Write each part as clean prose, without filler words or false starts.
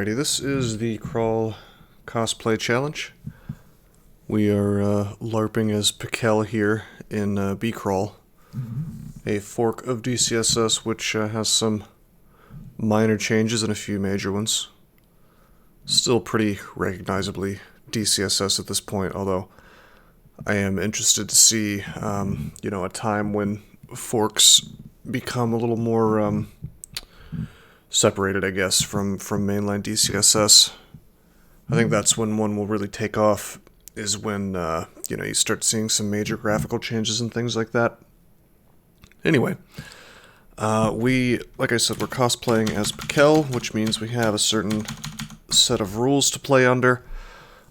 Alrighty, this is the Crawl Cosplay Challenge. We are LARPing as Pikel here in BCrawl, a fork of DCSS which has some minor changes and a few major ones. Still pretty recognizably DCSS at this point, although I am interested to see, a time when forks become a little more separated, I guess, from mainline DCSS. I think that's when one will really take off, is when, you start seeing some major graphical changes and things like that. Anyway, like I said, we're cosplaying as Pikel, which means we have a certain set of rules to play under.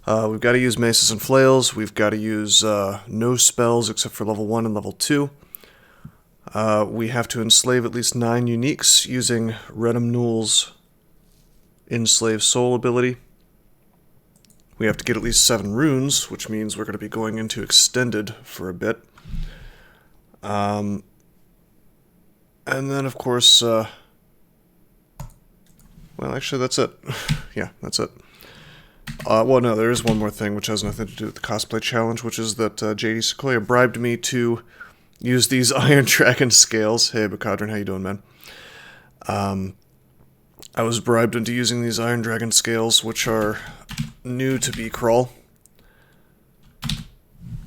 We've got to use maces and flails. We've got to use no spells except for level 1 and level 2. We have to enslave at least 9 uniques using Redum Nul's Enslave Soul ability. We have to get at least 7 runes, which means we're going to be going into Extended for a bit. And then, of course, well, actually, that's it. Yeah, that's it. Well, no, there is one more thing, which has nothing to do with the cosplay challenge, which is that JD Sequoia bribed me to use these Iron Dragon scales. Hey, Bacadron, how you doing, man? I was bribed into using these Iron Dragon scales, which are new to BCrawl.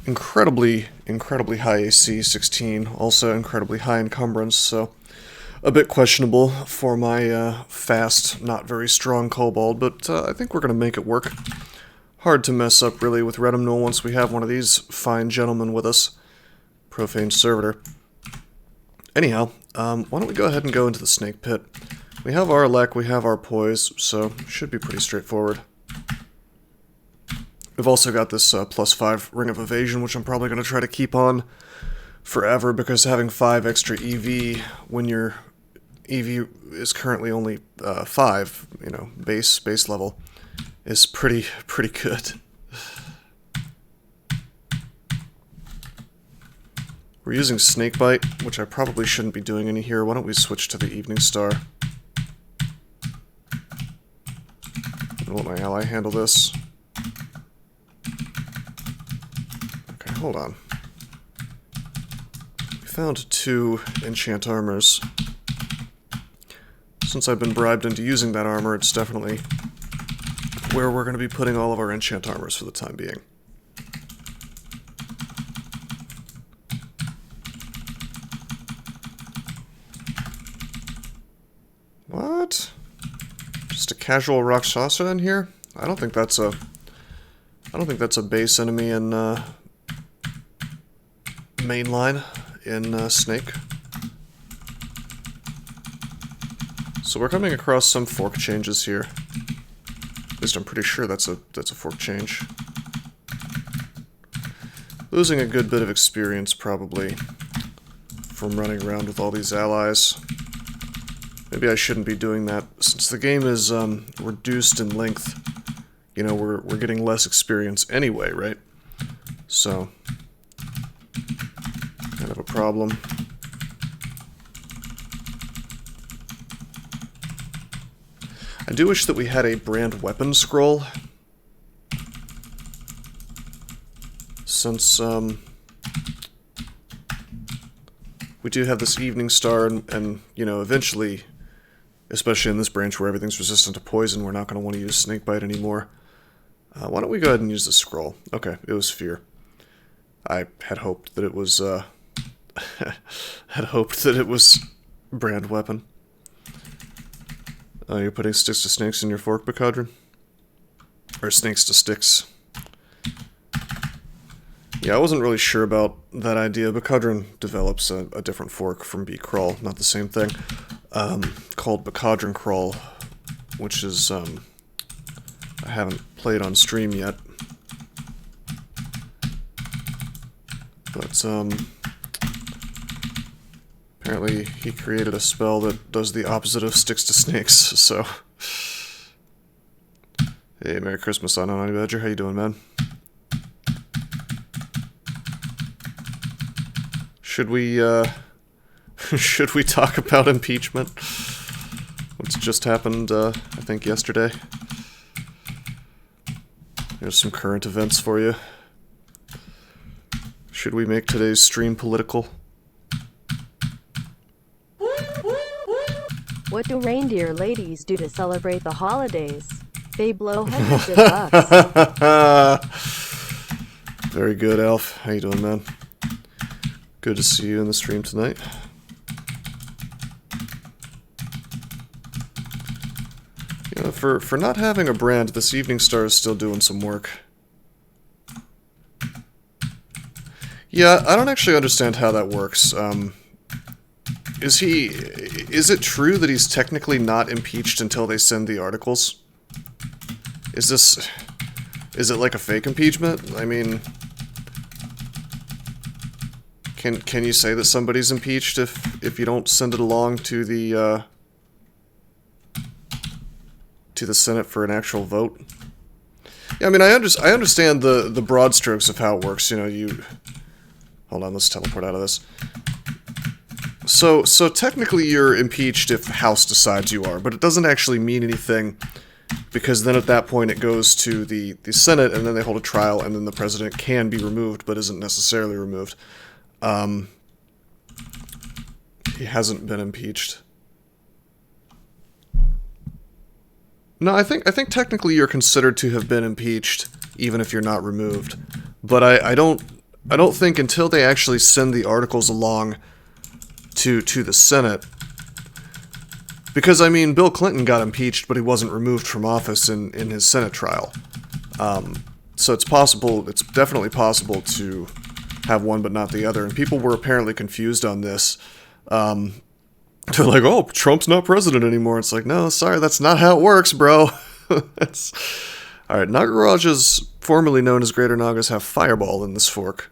Incredibly high AC, 16, also incredibly high encumbrance, so a bit questionable for my fast, not very strong kobold, but I think we're going to make it work. Hard to mess up, really, with Redum Nul once we have one of these fine gentlemen with us. Profane Servitor. Anyhow, why don't we go ahead and go into the snake pit. We have our luck, we have our poise, so should be pretty straightforward. We've also got this +5 Ring of Evasion, which I'm probably going to try to keep on forever, because having 5 extra EV when your EV is currently only 5, base level, is pretty good. We're using Snakebite, which I probably shouldn't be doing any here. Why don't we switch to the Evening Star? I'll let my ally handle this. Okay, hold on. We found 2 enchant armors. Since I've been bribed into using that armor, it's definitely where we're going to be putting all of our enchant armors for the time being. What? Just a casual Rakshasa in here? I don't think that's a base enemy in mainline in Snake. So we're coming across some fork changes here. At least I'm pretty sure that's a fork change. Losing a good bit of experience probably from running around with all these allies. Maybe I shouldn't be doing that, since the game is reduced in length. We're getting less experience anyway, right? So, kind of a problem. I do wish that we had a brand weapon scroll, since we do have this Evening Star, and eventually, especially in this branch where everything's resistant to poison, we're not going to want to use Snakebite anymore. Why don't we go ahead and use the scroll? Okay, it was Fear. I had hoped that it was, brand weapon. You're putting sticks to snakes in your fork, Bacadron? Or snakes to sticks? Yeah, I wasn't really sure about that idea. Bacadron develops a different fork from BCrawl, not the same thing, called Bacadron Crawl, which is, I haven't played on stream yet. But, apparently he created a spell that does the opposite of sticks to snakes, so... Hey, Merry Christmas, Honey Badger. How you doing, man? Should we talk about impeachment? What's just happened, I think yesterday? There's some current events for you. Should we make today's stream political? What do reindeer ladies do to celebrate the holidays? They blow hundreds of bucks. Very good, Alf. How you doing, man? Good to see you in the stream tonight. You know, for not having a brand, this Evening Star is still doing some work. Yeah, I don't actually understand how that works. Is it true that he's technically not impeached until they send the articles? Is it like a fake impeachment? I mean, can you say that somebody's impeached if you don't send it along to the Senate for an actual vote? Yeah, I mean, I understand the broad strokes of how it works. You know, hold on, let's teleport out of this. So technically you're impeached if the House decides you are, but it doesn't actually mean anything, because then at that point it goes to the Senate, and then they hold a trial, and then the president can be removed, but isn't necessarily removed. He hasn't been impeached. No, I think technically you're considered to have been impeached, even if you're not removed. But I don't think until they actually send the articles along to the Senate, because I mean, Bill Clinton got impeached, but he wasn't removed from office in his Senate trial. So it's definitely possible to have one but not the other, and people were apparently confused on this. They're like, oh, Trump's not president anymore. It's like, no, sorry, that's not how it works, bro. Alright, Nagarajas, formerly known as Greater Nagas, have Fireball in this fork.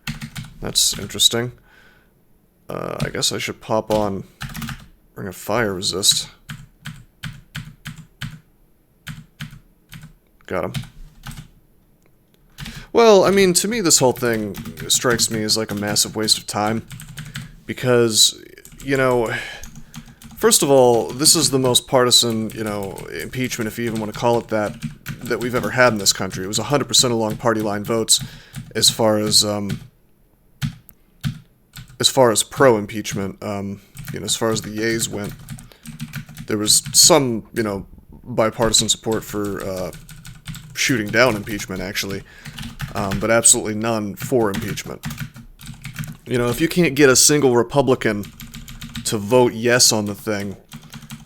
That's interesting. I guess I should pop on Ring of Fire Resist. Got him. Well, I mean, to me this whole thing strikes me as like a massive waste of time. Because, you know, first of all, this is the most partisan, you know, impeachment, if you even want to call it that we've ever had in this country. It was 100% along party line votes as far as pro-impeachment, you know, as far as the yeas went. There was some, you know, bipartisan support for shooting down impeachment, actually, but absolutely none for impeachment. You know, if you can't get a single Republican to vote yes on the thing,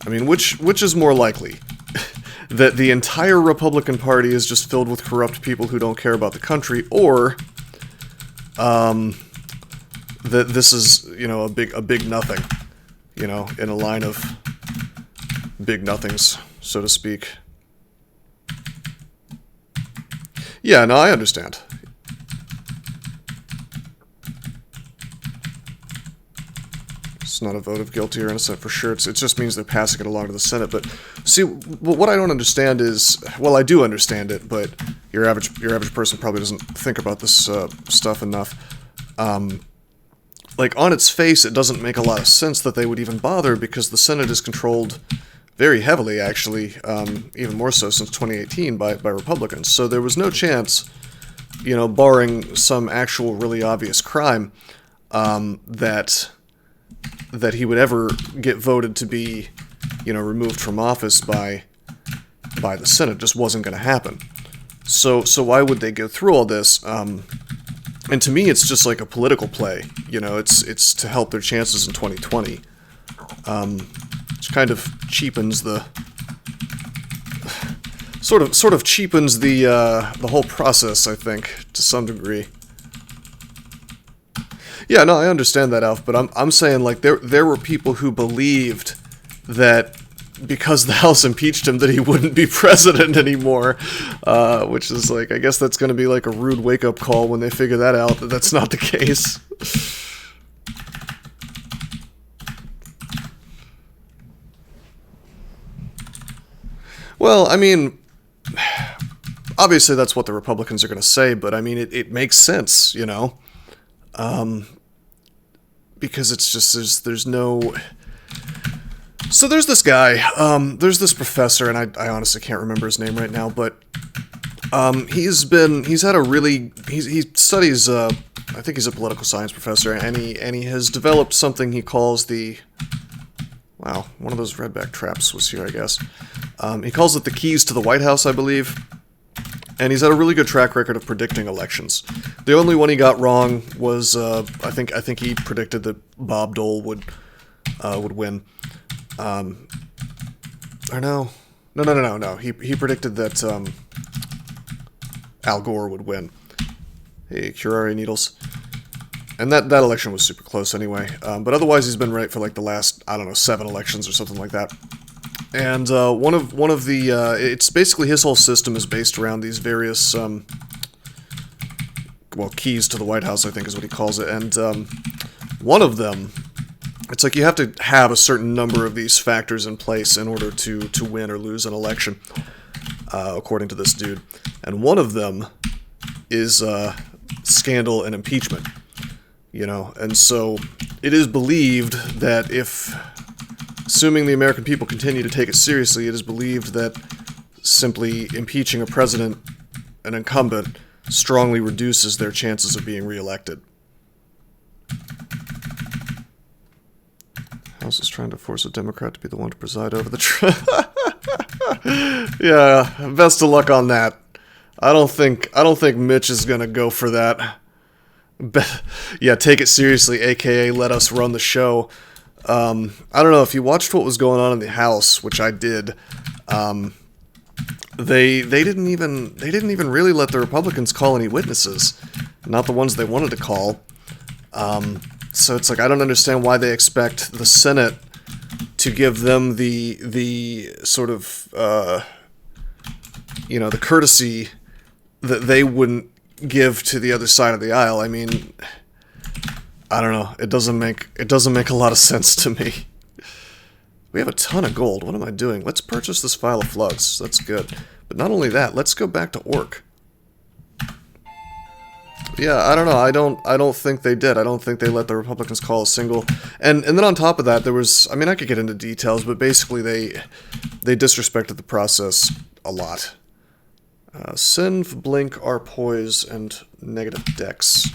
I mean, which is more likely? That the entire Republican Party is just filled with corrupt people who don't care about the country, or that this is, you know, a big nothing, you know, in a line of big nothings, so to speak. Yeah, no, I understand. It's not a vote of guilty or innocent for sure. It just means they're passing it along to the Senate. But see, what I don't understand is, well, I do understand it, but your average person probably doesn't think about this stuff enough. Like, on its face, it doesn't make a lot of sense that they would even bother, because the Senate is controlled very heavily, actually, even more so since 2018 by Republicans. So there was no chance, you know, barring some actual really obvious crime, that he would ever get voted to be, you know, removed from office by the Senate. It just wasn't going to happen. So why would they go through all this? And to me, it's just like a political play. You know, it's to help their chances in 2020. Which kind of cheapens the sort of cheapens the whole process, I think, to some degree. Yeah, no, I understand that, Alf, but I'm saying, like, there were people who believed that because the House impeached him that he wouldn't be president anymore, which is, like, I guess that's going to be like a rude wake-up call when they figure that out, that that's not the case. Well, I mean, obviously that's what the Republicans are going to say, but I mean, it makes sense, you know? Because it's just, there's no... So there's this guy, there's this professor, and I honestly can't remember his name right now, but He's had a really, he studies, I think he's a political science professor, and he has developed something he calls the, wow, one of those redback traps was here, I guess. He calls it the keys to the White House, I believe. And he's had a really good track record of predicting elections. The only one he got wrong was, I think he predicted that Bob Dole would win. Or no. No. He predicted that, Al Gore would win. Hey, curare needles. And that election was super close anyway. But otherwise he's been right for like the last, I don't know, 7 elections or something like that. And one of the it's basically his whole system is based around these various keys to the White House, I think is what he calls it. And one of them, it's like you have to have a certain number of these factors in place in order to win or lose an election, according to this dude. And one of them is scandal and impeachment. You know, and so it is believed that if, assuming the American people continue to take it seriously, it is believed that simply impeaching a president, an incumbent, strongly reduces their chances of being reelected. House is trying to force a Democrat to be the one to preside over the yeah, best of luck on that. I don't think Mitch is gonna go for that. Yeah, take it seriously, aka let us run the show. I don't know if you watched what was going on in the House, which I did. They didn't even really let the Republicans call any witnesses, not the ones they wanted to call. So it's like I don't understand why they expect the Senate to give them the sort of the courtesy that they wouldn't give to the other side of the aisle. I mean, I don't know. It doesn't make a lot of sense to me. We have a ton of gold. What am I doing? Let's purchase this file of floods. That's good. But not only that, let's go back to Orc. Yeah, I don't know. I don't think they did. I don't think they let the Republicans call a single. And then on top of that, there was, I mean, I could get into details, but basically they disrespected the process a lot. Synv, Blink, Arpoise, and negative Dex.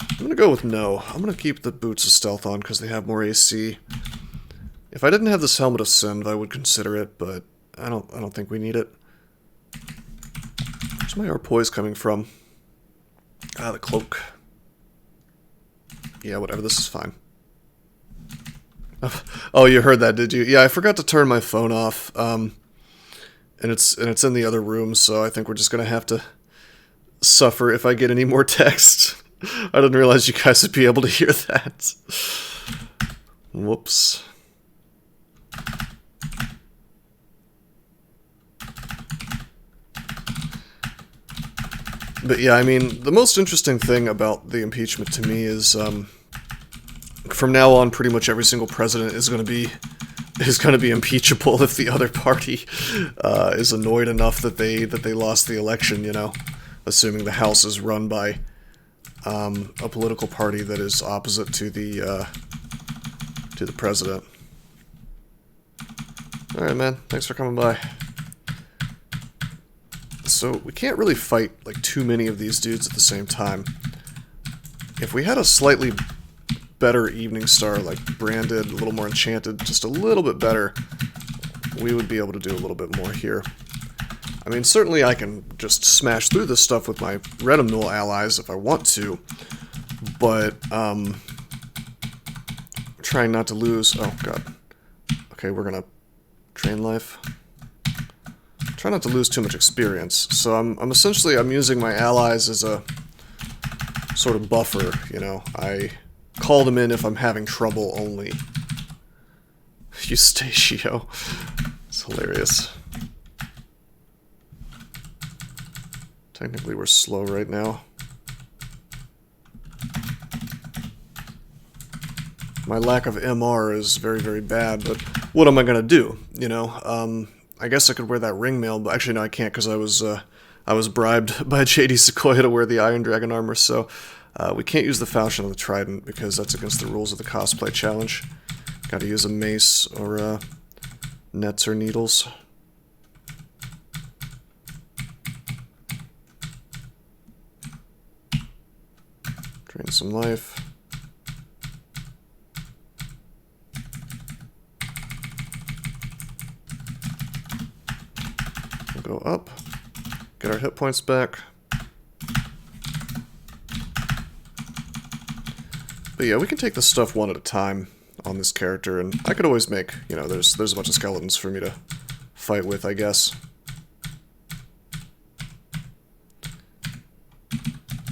I'm gonna go with no. I'm gonna keep the Boots of Stealth on because they have more AC. If I didn't have this Helmet of Synv, I would consider it, but I don't think we need it. Where's my Arpoise coming from? Ah, the cloak. Yeah, whatever. This is fine. Oh, you heard that, did you? Yeah, I forgot to turn my phone off. And it's in the other room, so I think we're just gonna have to suffer if I get any more text. I didn't realize you guys would be able to hear that. Whoops. But yeah, I mean, the most interesting thing about the impeachment to me is, from now on, pretty much every single president is going to be impeachable if the other party is annoyed enough that they lost the election. You know, assuming the House is run by a political party that is opposite to the president. All right, man. Thanks for coming by. So we can't really fight like too many of these dudes at the same time. If we had a slightly better Evening Star, like branded, a little more enchanted, just a little bit better, we would be able to do a little bit more here. I mean, certainly I can just smash through this stuff with my Redemnul allies if I want to, but trying not to lose. Oh god. Okay, we're gonna train life. Try not to lose too much experience. So I'm essentially using my allies as a sort of buffer, you know. I call them in if I'm having trouble only. Eustatio. It's hilarious. Technically we're slow right now. My lack of MR is very, very bad, but what am I gonna do? You know, I guess I could wear that ringmail, but actually no, I can't because I was bribed by JD Sequoia to wear the Iron Dragon armor, so we can't use the falchion of the Trident because that's against the rules of the cosplay challenge. Gotta use a mace or nets or needles. Gain some life. We'll go up. Get our hit points back. But yeah, we can take this stuff one at a time on this character, and I could always make, you know, there's a bunch of skeletons for me to fight with, I guess.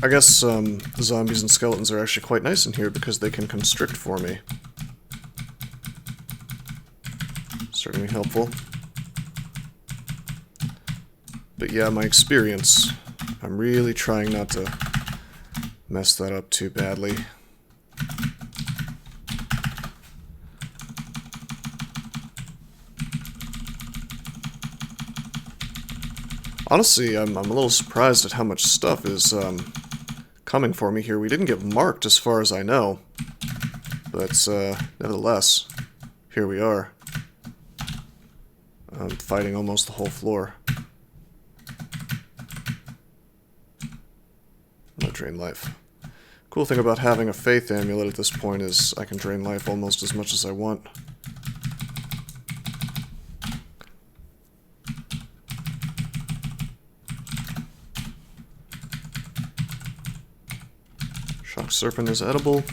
I guess zombies and skeletons are actually quite nice in here because they can constrict for me. Certainly helpful. But yeah, my experience, I'm really trying not to mess that up too badly. Honestly, I'm a little surprised at how much stuff is coming for me here. We didn't get marked as far as I know, but nevertheless, here we are. I'm fighting almost the whole floor. I'm gonna drain life. Cool thing about having a faith amulet at this point is I can drain life almost as much as I want. Shock Serpent is edible.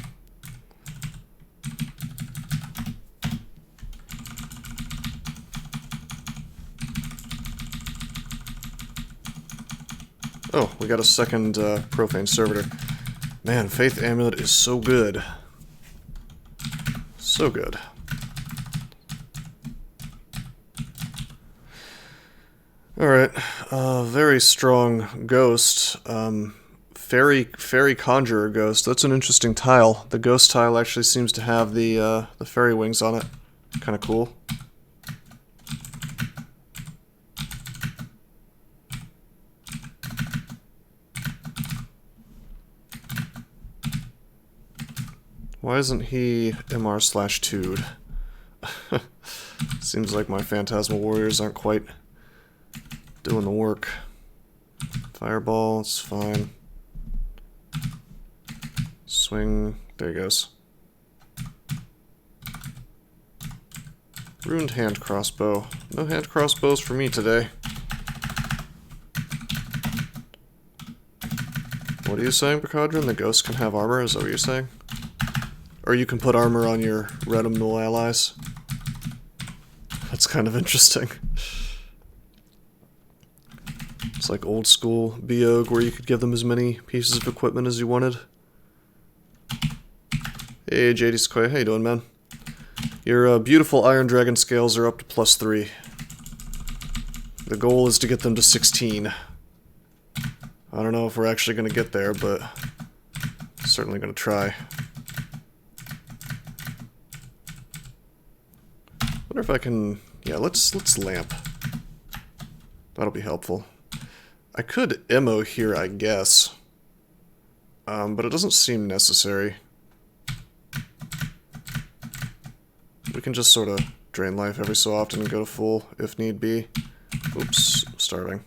Oh, we got a second Profane Servitor. Man, Faith Amulet is so good. So good. Alright, very strong Ghost. Fairy Conjurer Ghost. That's an interesting tile. The Ghost tile actually seems to have the fairy wings on it. Kind of cool. Why isn't he MR/2'd? Seems like my Phantasmal Warriors aren't quite doing the work. Fireball, it's fine. Swing, there he goes. Ruined hand crossbow. No hand crossbows for me today. What are you saying, Bacadron? The ghost can have armor? Is that what you're saying? Or you can put armor on your Redumnal allies? That's kind of interesting. It's like old school Biog where you could give them as many pieces of equipment as you wanted. Hey, JD Sequoia, how you doing, man? Your beautiful Iron Dragon scales are up to +3. The goal is to get them to 16. I don't know if we're actually going to get there, but certainly going to try. Wonder if I can... Yeah, let's lamp. That'll be helpful. I could emo here, I guess. But it doesn't seem necessary. We can just sort of drain life every so often and go to full if need be. Oops, I'm starving.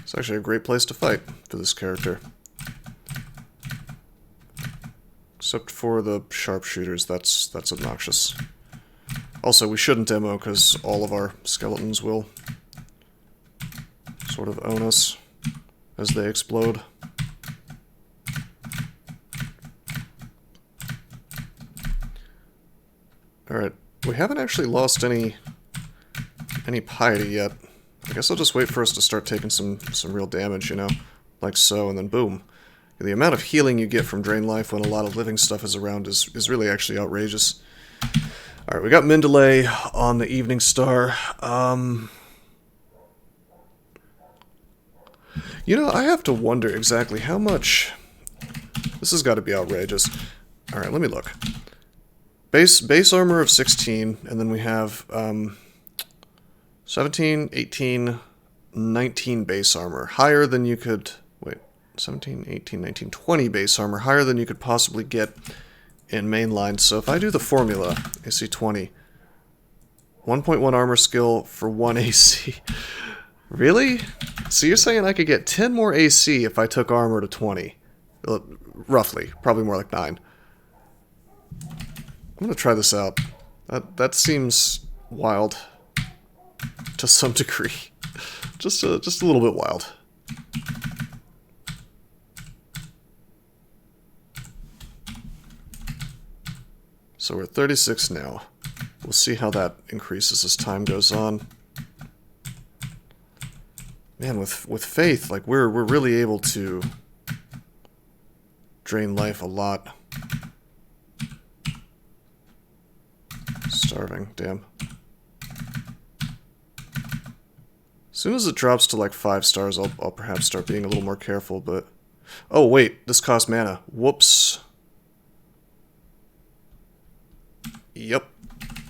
It's actually a great place to fight for this character. Except for the sharpshooters, that's obnoxious. Also, we shouldn't demo because all of our skeletons will sort of own us as they explode. Alright, we haven't actually lost any piety yet. I guess I'll just wait for us to start taking some real damage, you know? Like so, and then boom. The amount of healing you get from Drain Life when a lot of living stuff is around is really actually outrageous. Alright, we got Mendeley on the Evening Star. You know, I have to wonder exactly how much... This has got to be outrageous. Alright, let me look. Base armor of 16, and then we have 17, 18, 19 base armor. Higher than you could... Wait, 17, 18, 19, 20 base armor. Higher than you could possibly get in mainline. So if I do the formula, AC 20, 1.1 armor skill for 1 AC Really? So you're saying I could get 10 more AC if I took armor to 20? Roughly. Probably more like 9. I'm gonna try this out. That seems wild. To some degree. Just a little bit wild. So we're at 36 now. We'll see how that increases as time goes on. Man, with faith, like we're really able to drain life a lot. Starving, damn. As soon as it drops to like 5 stars, I'll perhaps start being a little more careful, but... Oh, wait, this costs mana. Whoops. Yep.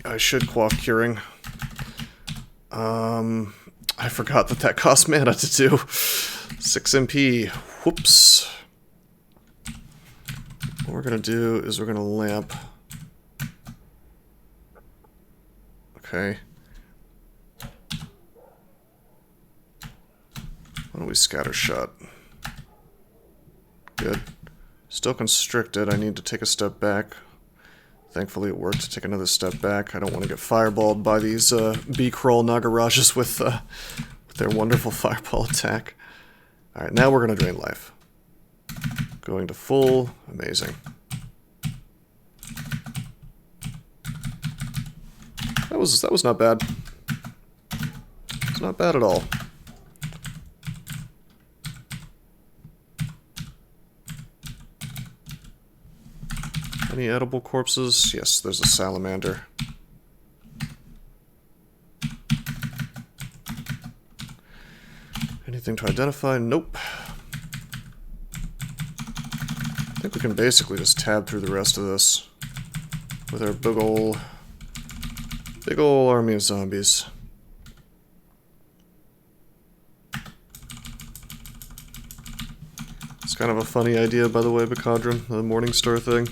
I should quaff curing. I forgot that costs mana to do. 6 MP. Whoops. What we're gonna do is we're gonna lamp. Okay. Why don't we scatter shot? Good. Still constricted. I need to take a step back. Thankfully it worked to take another step back. I don't want to get fireballed by these BCrawl Nagarajas with their wonderful fireball attack. Alright, now we're going to drain life. Going to full. Amazing. That was not bad. It's not bad at all. Any edible corpses? Yes, there's a salamander. Anything to identify? Nope. I think we can basically just tab through the rest of this with our big ol' army of zombies. It's kind of a funny idea, by the way, Bacadrum, the Morningstar thing.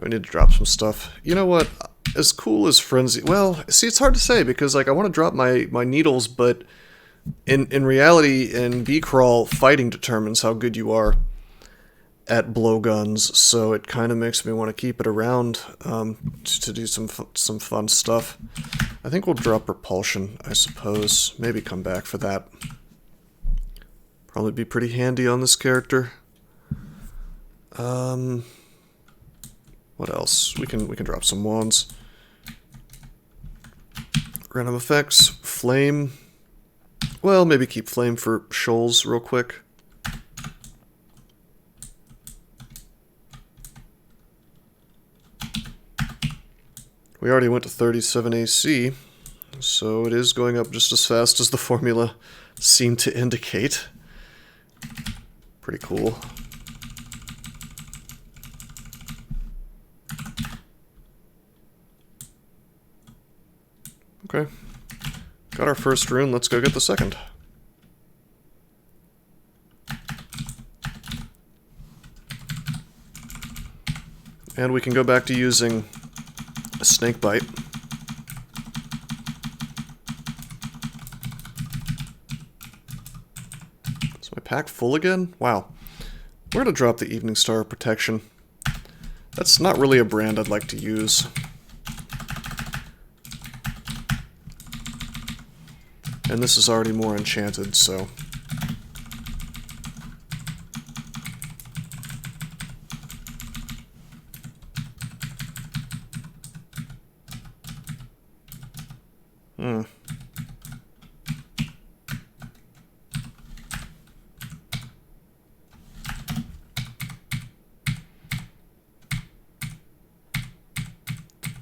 We need to drop some stuff. You know what? As cool as Frenzy... Well, see, it's hard to say, because, like, I want to drop my needles, but in reality, in BCrawl, fighting determines how good you are at blowguns, so it kind of makes me want to keep it around to do some fun stuff. I think we'll drop Repulsion, I suppose. Maybe come back for that. Probably be pretty handy on this character. What else? We can drop some wands. Random effects. Flame. Well, maybe keep Flame for shoals real quick. We already went to 37 AC, so it is going up just as fast as the formula seemed to indicate. Pretty cool. Okay. Got our first rune, let's go get the second. And we can go back to using a snake bite. Is my pack full again? Wow. We're gonna drop the Evening Star Protection. That's not really a brand I'd like to use. And this is already more enchanted, so...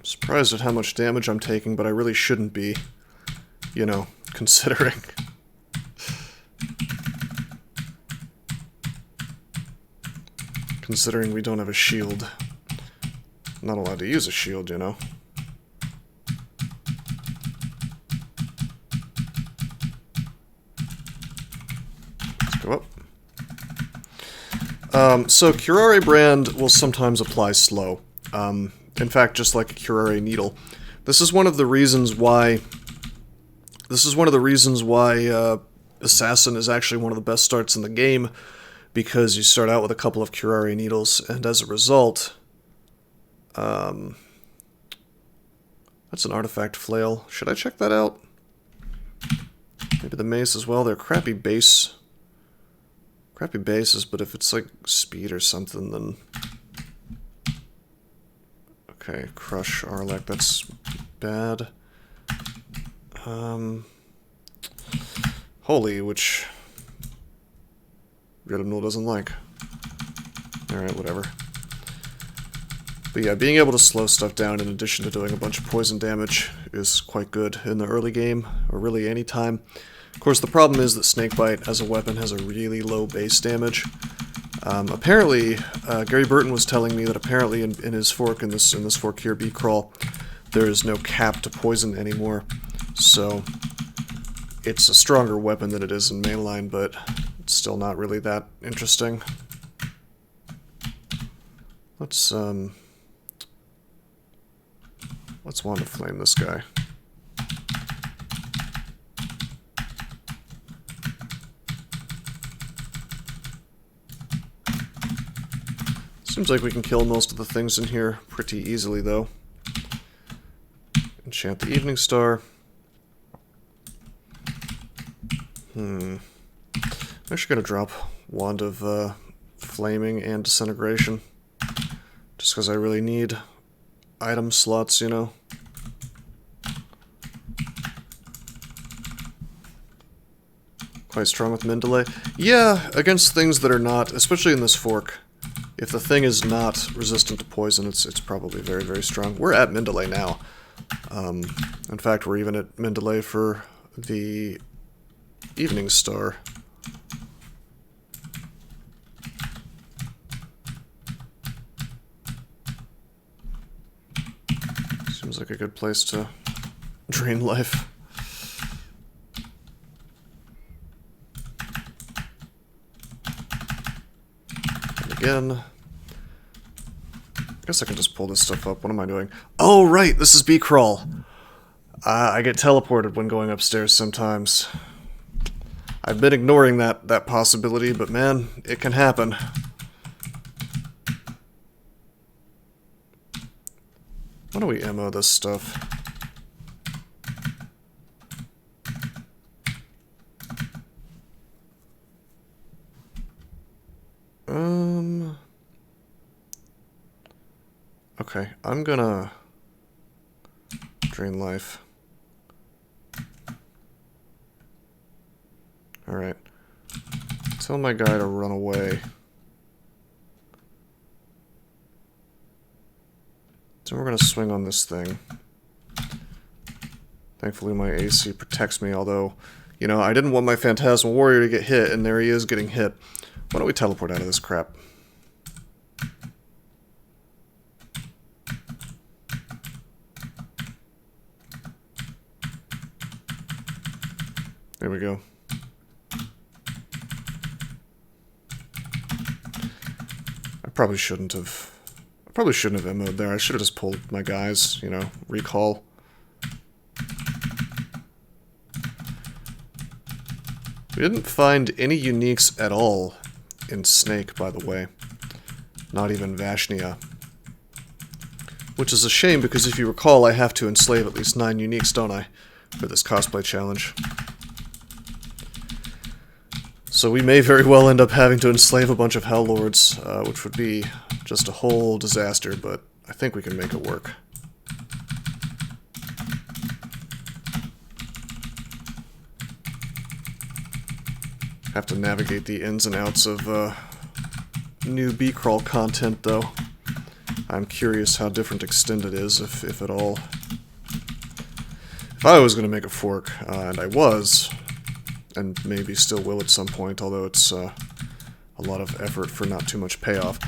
Surprised at how much damage I'm taking, but I really shouldn't be, you know, considering. Considering we don't have a shield. I'm not allowed to use a shield, you know. Let's go up. So Curare brand will sometimes apply slow. In fact, just like a Curare needle. This is one of the reasons why... Assassin is actually one of the best starts in the game, because you start out with a couple of curare needles, and as a result... That's an artifact flail. Should I check that out? Maybe the mace as well. They're crappy bases, but if it's like speed or something, then... Okay, crush Arlek, that's bad. Holy, which... Redemnul doesn't like. Alright, whatever. But yeah, being able to slow stuff down in addition to doing a bunch of poison damage is quite good in the early game, or really any time. Of course, the problem is that Snakebite as a weapon has a really low base damage. Apparently, Gary Burton was telling me that apparently in his fork, in this fork here, BCrawl, there is no cap to poison anymore. So, it's a stronger weapon than it is in mainline, but it's still not really that interesting. Let's Wand of Flame this guy. Seems like we can kill most of the things in here pretty easily, though. Enchant the Evening Star. I'm actually gonna drop Wand of Flaming and Disintegration. Just because I really need item slots, you know. Quite strong with min delay. Yeah, against things that are not, especially in this fork. If the thing is not resistant to poison, it's probably very, very strong. We're at min delay now. In fact, we're even at min delay for the Evening Star. Seems like a good place to drain life. And again. I guess I can just pull this stuff up. What am I doing? Oh, right! This is BCrawl! I get teleported when going upstairs sometimes. I've been ignoring that possibility, but man, it can happen. Why don't we ammo this stuff? Okay, I'm gonna drain life. Alright. Tell my guy to run away. So we're gonna swing on this thing. Thankfully my AC protects me, although, you know, I didn't want my Phantasmal Warrior to get hit, and there he is getting hit. Why don't we teleport out of this crap? There we go. I probably shouldn't have MO'd there. I should have just pulled my guys, you know, recall. We didn't find any uniques at all in Snake, by the way. Not even Vashnia. Which is a shame, because if you recall, I have to enslave at least 9 uniques, don't I? For this cosplay challenge. So we may very well end up having to enslave a bunch of Hell Lords, which would be just a whole disaster, but I think we can make it work. Have to navigate the ins and outs of new BCrawl content, though. I'm curious how different Extended is, if at all. If I was going to make a fork, and I was, and maybe still will at some point, although it's a lot of effort for not too much payoff.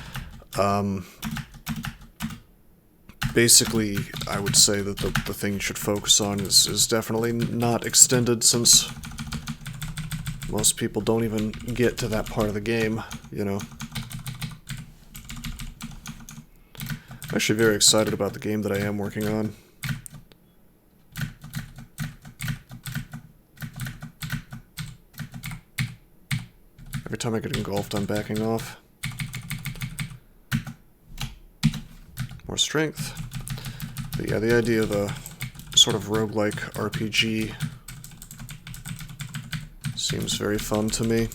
Basically, I would say that the thing you should focus on is definitely not Extended, since most people don't even get to that part of the game, you know. I'm actually very excited about the game that I am working on. Every time I get engulfed, I'm backing off. More strength. But yeah, the idea of a sort of roguelike RPG seems very fun to me.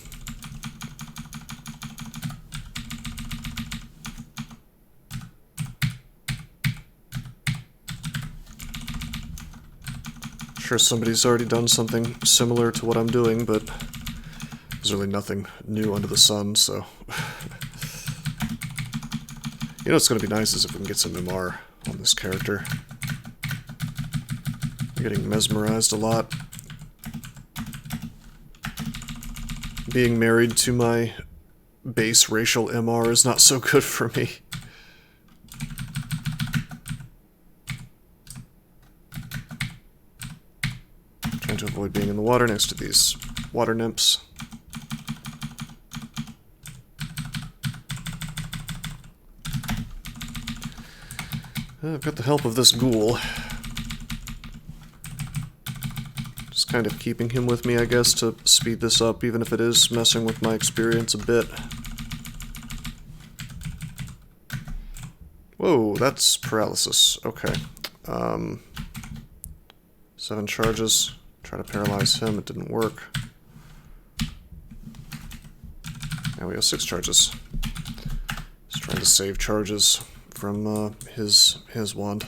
Sure, somebody's already done something similar to what I'm doing, but there's really nothing new under the sun, so... You know what's going to be nice is if we can get some MR on this character. I'm getting mesmerized a lot. Being married to my base racial MR is not so good for me. Trying to avoid being in the water next to these water nymphs. I've got the help of this ghoul. Just kind of keeping him with me, I guess, to speed this up, even if it is messing with my experience a bit. Whoa, that's paralysis. Okay. 7 charges. Try to paralyze him, it didn't work. Now we have 6 charges. Just trying to save charges from his wand.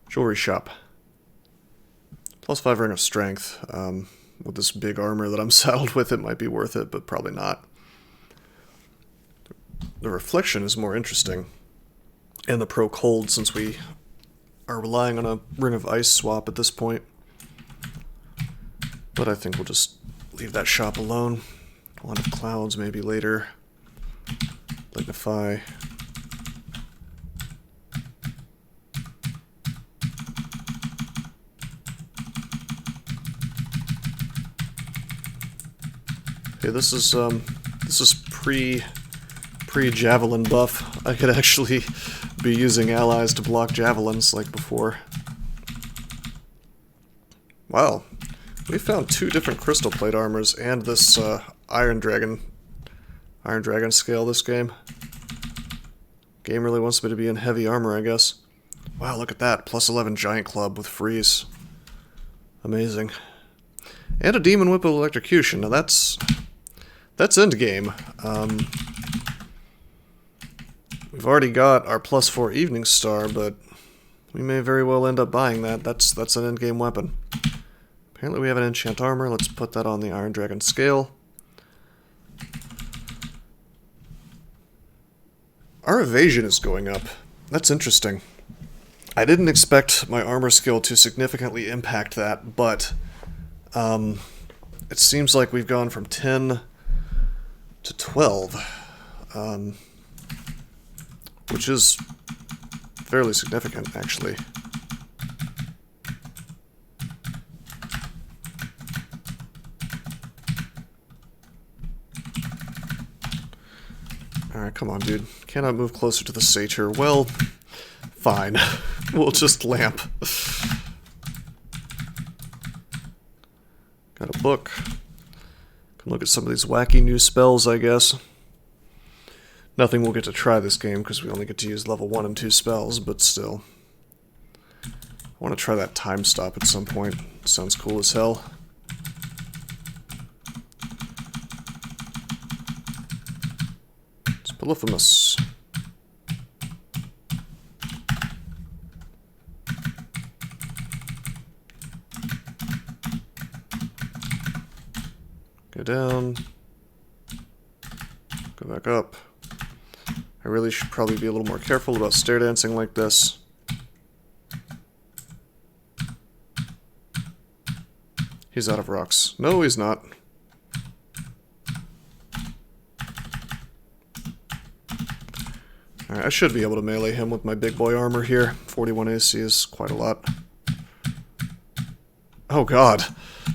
Jewelry shop. +5 ring of strength. With this big armor that I'm saddled with, it might be worth it, but probably not. The reflection is more interesting. And the pro cold, since we are relying on a ring of ice swap at this point. But I think we'll just leave that shop alone. Wand of clouds maybe later. Lignify. Okay, this is pre-javelin buff. I could actually be using allies to block javelins like before. Wow, we found 2 different crystal plate armors and this Iron Dragon scale this game. Game really wants me to be in heavy armor, I guess. Wow, look at that. +11 giant club with freeze. Amazing. And a demon whip of electrocution. Now that's endgame. We've already got our +4 evening star, but we may very well end up buying that. That's an endgame weapon. Apparently we have an enchant armor. Let's put that on the Iron Dragon scale. Our evasion is going up. That's interesting. I didn't expect my armor skill to significantly impact that, but it seems like we've gone from 10 to 12, which is fairly significant, actually. Alright, come on, dude. Cannot move closer to the satyr. Well, fine. We'll just lamp. Got a book. Can look at some of these wacky new spells, I guess. Nothing we'll get to try this game, because we only get to use level 1 and 2 spells, but still. I want to try that time stop at some point. Sounds cool as hell. Polyphemus. Go down. Go back up. I really should probably be a little more careful about stair dancing like this. He's out of rocks. No, he's not. Alright, I should be able to melee him with my big boy armor here. 41 AC is quite a lot. Oh god.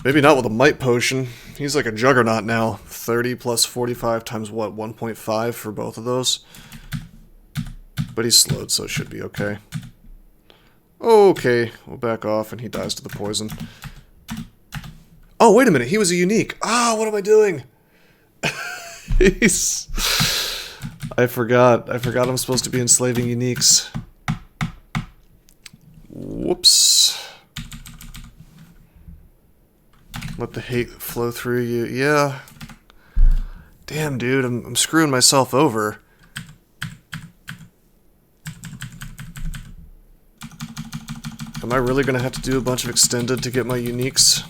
Maybe not with a might potion. He's like a juggernaut now. 30 plus 45 times what? 1.5 for both of those? But he's slowed, so it should be okay. Okay, we'll back off and he dies to the poison. Oh, wait a minute. He was a unique. Ah, what am I doing? He's... I forgot. I forgot I'm supposed to be enslaving uniques. Whoops. Let the hate flow through you. Yeah. Damn, dude. I'm screwing myself over. Am I really going to have to do a bunch of extended to get my uniques?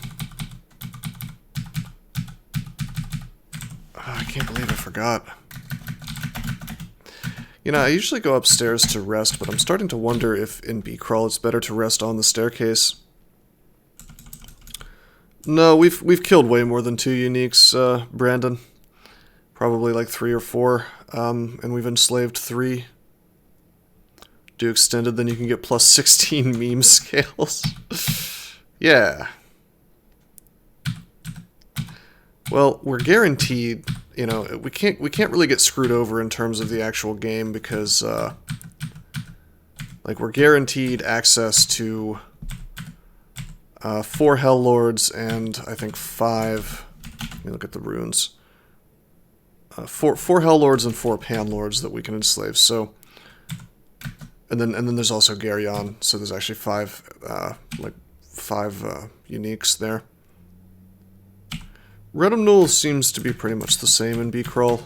Oh, I can't believe I forgot. You know, I usually go upstairs to rest, but I'm starting to wonder if in BCrawl it's better to rest on the staircase. No, we've killed way more than 2 uniques, Brandon. Probably like 3 or 4, and we've enslaved 3. Do extended, then you can get plus 16 meme scales. Yeah. Well, we're guaranteed, you know, we can't really get screwed over in terms of the actual game because, like, we're guaranteed access to 4 Hell Lords and I think 5. Let me look at the runes. 4 Hell Lords and 4 Pan Lords that we can enslave. So, and then there's also Garyon. So there's actually 5 uniques there. Redum seems to be pretty much the same in BCrawl,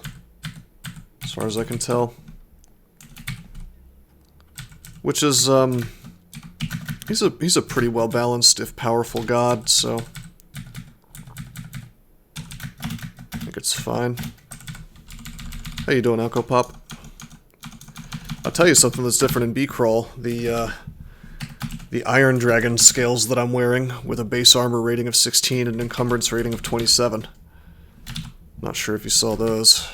as far as I can tell. Which is, he's a pretty well balanced, if powerful god, so I think it's fine. How you doing, Alco Pop? I'll tell you something that's different in BCrawl. The Iron Dragon scales that I'm wearing, with a base armor rating of 16 and an encumbrance rating of 27. Not sure if you saw those.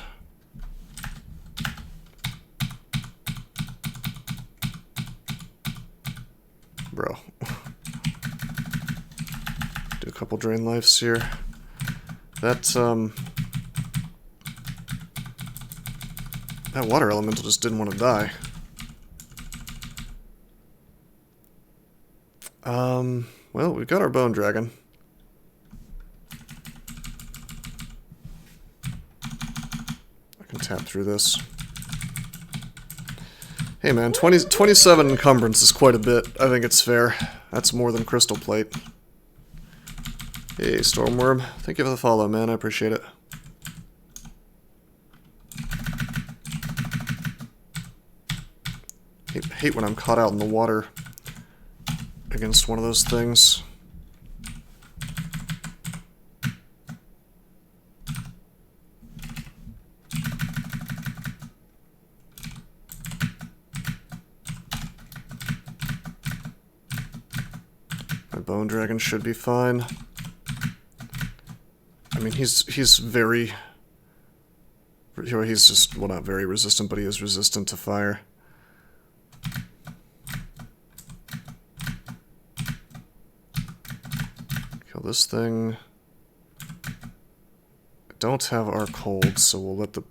Bro. Do a couple drain lives here. That water elemental just didn't want to die. Well, we've got our bone dragon. I can tap through this. Hey man, 27 encumbrance is quite a bit. I think it's fair. That's more than crystal plate. Hey, Stormworm. Thank you for the follow, man. I appreciate it. Hate when I'm caught out in the water against one of those things. My bone dragon should be fine. I mean, he's very... He's just, well, not very resistant, but he is resistant to fire. Kill this thing. I don't have our cold, so we'll let the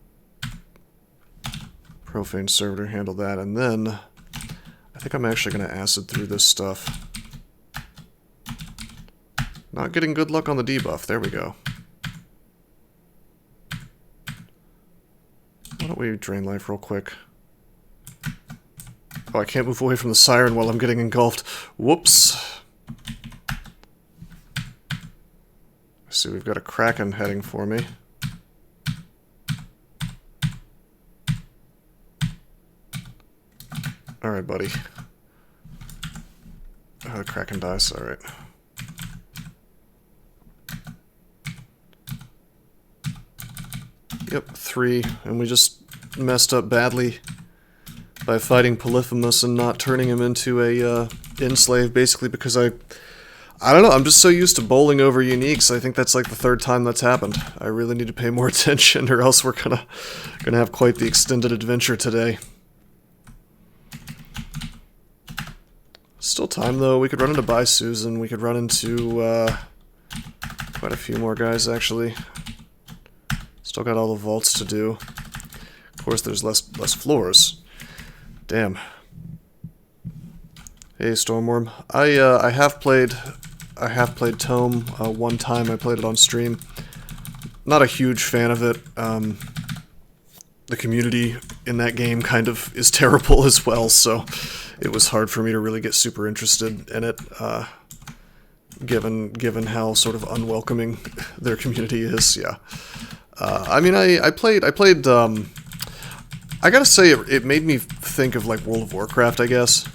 Profane Servitor handle that, and then I think I'm actually going to acid through this stuff. Not getting good luck on the debuff. There we go. Why don't we drain life real quick? Oh, I can't move away from the siren while I'm getting engulfed. Whoops. I see we've got a Kraken heading for me. Alright, buddy. Oh, the Kraken dies. Alright. Yep, 3, and we just messed up badly by fighting Polyphemus and not turning him into a enslave, basically because I don't know, I'm just so used to bowling over uniques. I think that's like the 3rd time that's happened. I really need to pay more attention, or else we're gonna have quite the extended adventure today. Still time though. We could run into By Susan. We could run into quite a few more guys actually. Still got all the vaults to do. Of course, there's less floors. Damn. Hey, Stormworm. I have played I have played Tome one time. I played it on stream. Not a huge fan of it. The community in that game kind of is terrible as well, so it was hard for me to really get super interested in it, given how sort of unwelcoming their community is. Yeah. I mean, I played. I gotta say, it made me think of like World of Warcraft, I guess.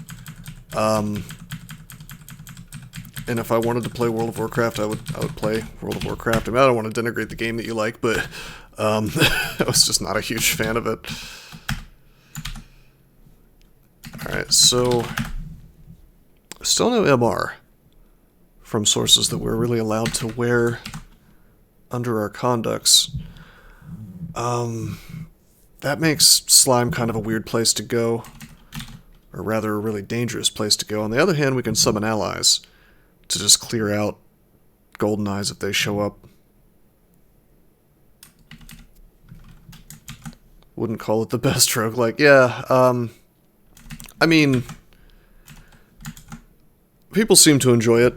And if I wanted to play World of Warcraft, I would play World of Warcraft. I mean, I don't want to denigrate the game that you like, but I was just not a huge fan of it. Alright, so still no MR from sources that we're really allowed to wear under our conducts. That makes slime kind of a weird place to go, or rather a really dangerous place to go. On the other hand, we can summon allies to just clear out golden eyes if they show up. Wouldn't call it the best roguelike. Yeah, I mean, people seem to enjoy it.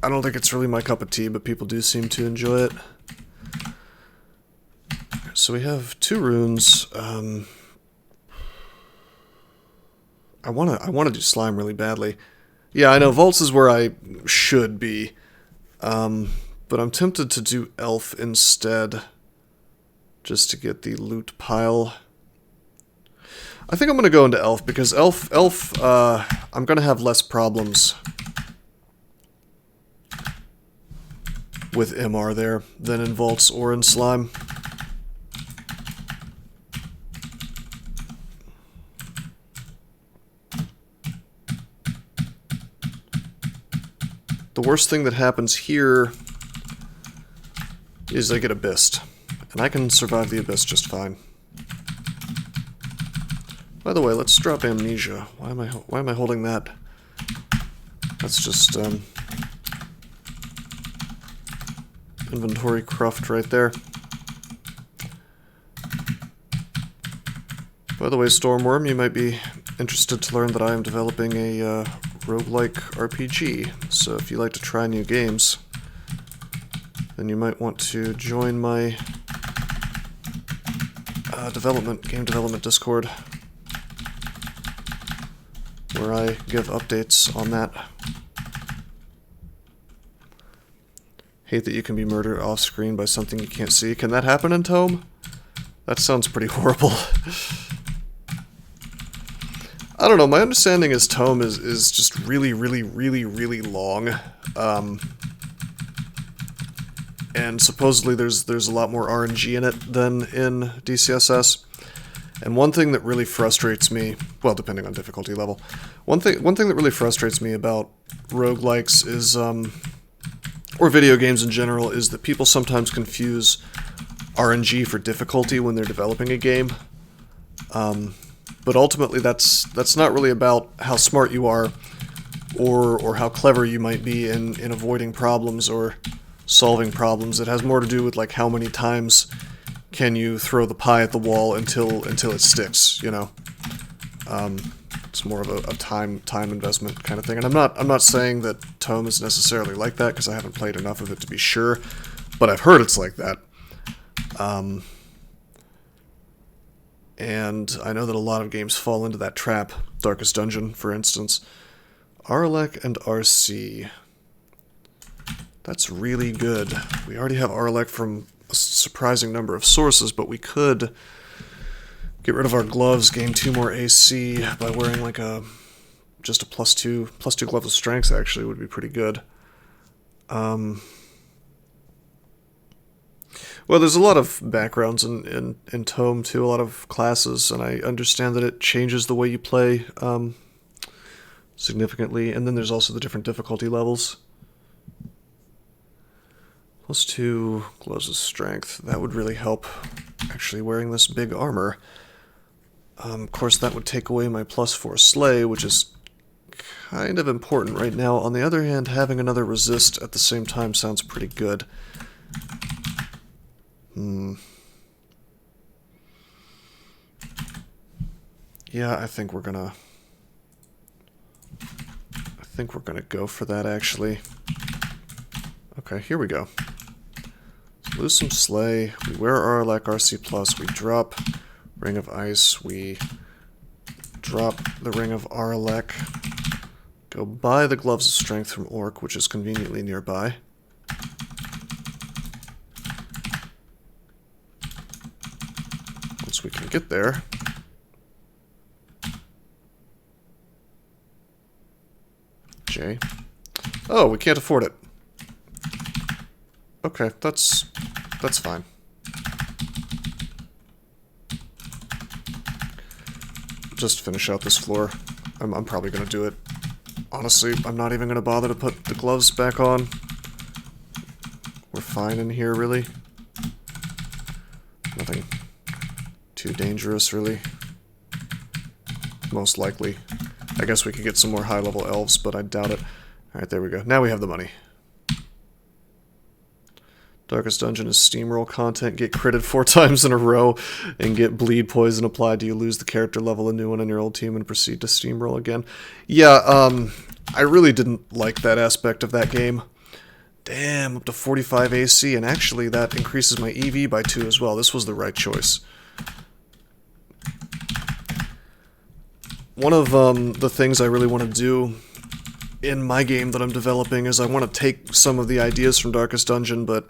I don't think it's really my cup of tea, but people do seem to enjoy it. So we have 2 runes. I wanna do slime really badly. Yeah, I know Vaults is where I should be, but I'm tempted to do Elf instead, just to get the loot pile. I think I'm gonna go into Elf because Elf, I'm gonna have less problems with MR there than in Vaults or in Slime. The worst thing that happens here is I get Abyssed, and I can survive the Abyss just fine. By the way, let's drop Amnesia. Why am I holding that? That's just inventory cruft right there. By the way, Stormworm, you might be interested to learn that I am developing a roguelike RPG, so if you like to try new games, then you might want to join my game development Discord, where I give updates on that. Hate that you can be murdered off-screen by something you can't see. Can that happen in Tome? That sounds pretty horrible. I don't know, my understanding is Tome is just really, really, really, really long. And supposedly there's a lot more RNG in it than in DCSS. And one thing that really frustrates me, well, depending on difficulty level, one thing that really frustrates me about roguelikes is, or video games in general, is that people sometimes confuse RNG for difficulty when they're developing a game. But ultimately, that's not really about how smart you are, or how clever you might be in avoiding problems or solving problems. It has more to do with like how many times can you throw the pie at the wall until it sticks. You know, it's more of a time investment kind of thing. And I'm not saying that Tome is necessarily like that because I haven't played enough of it to be sure, but I've heard it's like that. And I know that a lot of games fall into that trap. Darkest Dungeon, for instance. Arlec and RC. That's really good. We already have Arlec from a surprising number of sources, but we could get rid of our gloves, gain 2 more AC by wearing like just a plus two gloves of strength actually would be pretty good. Well, there's a lot of backgrounds in Tome, too, a lot of classes, and I understand that it changes the way you play significantly, and then there's also the different difficulty levels. Plus 2 gloves of strength, that would really help actually wearing this big armor. Of course, that would take away my plus 4 slay, which is kind of important right now. On the other hand, having another resist at the same time sounds pretty good. Yeah, I think we're gonna go for that, actually. Okay, here we go. Lose some Slay. We wear Arlek RC+. We drop Ring of Ice. We drop the Ring of Arlek. Go buy the Gloves of Strength from Orc, which is conveniently nearby. Once we can get there. J. Oh, we can't afford it. Okay, that's fine. Just finish out this floor. I'm probably gonna do it. Honestly, I'm not even gonna bother to put the gloves back on. We're fine in here, really. Nothing too dangerous, really. Most likely. I guess we could get some more high-level elves, but I doubt it. Alright, there we go. Now we have the money. Darkest Dungeon is steamroll content. Get critted 4 times in a row and get bleed poison applied. Do you lose the character level, a new one on your old team, and proceed to steamroll again? Yeah, I really didn't like that aspect of that game. Damn, up to 45 AC, and actually that increases my EV by 2 as well. This was the right choice. One of the things I really want to do in my game that I'm developing is I want to take some of the ideas from Darkest Dungeon, but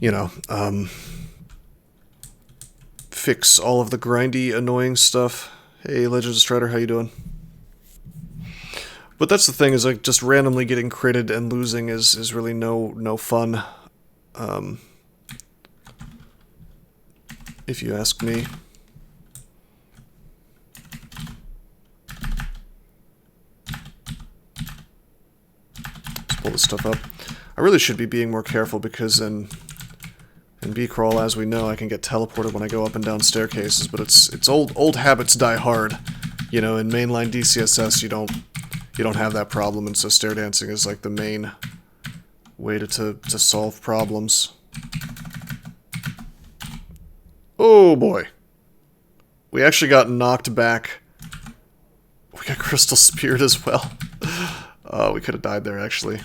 you know, fix all of the grindy, annoying stuff. Hey, Legends of Strider, how you doing? But that's the thing, is like just randomly getting critted and losing is really no fun. If you ask me. Let's pull this stuff up. I really should be being more careful because in BCrawl, as we know, I can get teleported when I go up and down staircases, but it's old habits die hard. You know, in mainline DCSS, you don't have that problem, and so stair dancing is like the main way to solve problems. Oh boy. We actually got knocked back. We got crystal speared as well. We could have died there, actually.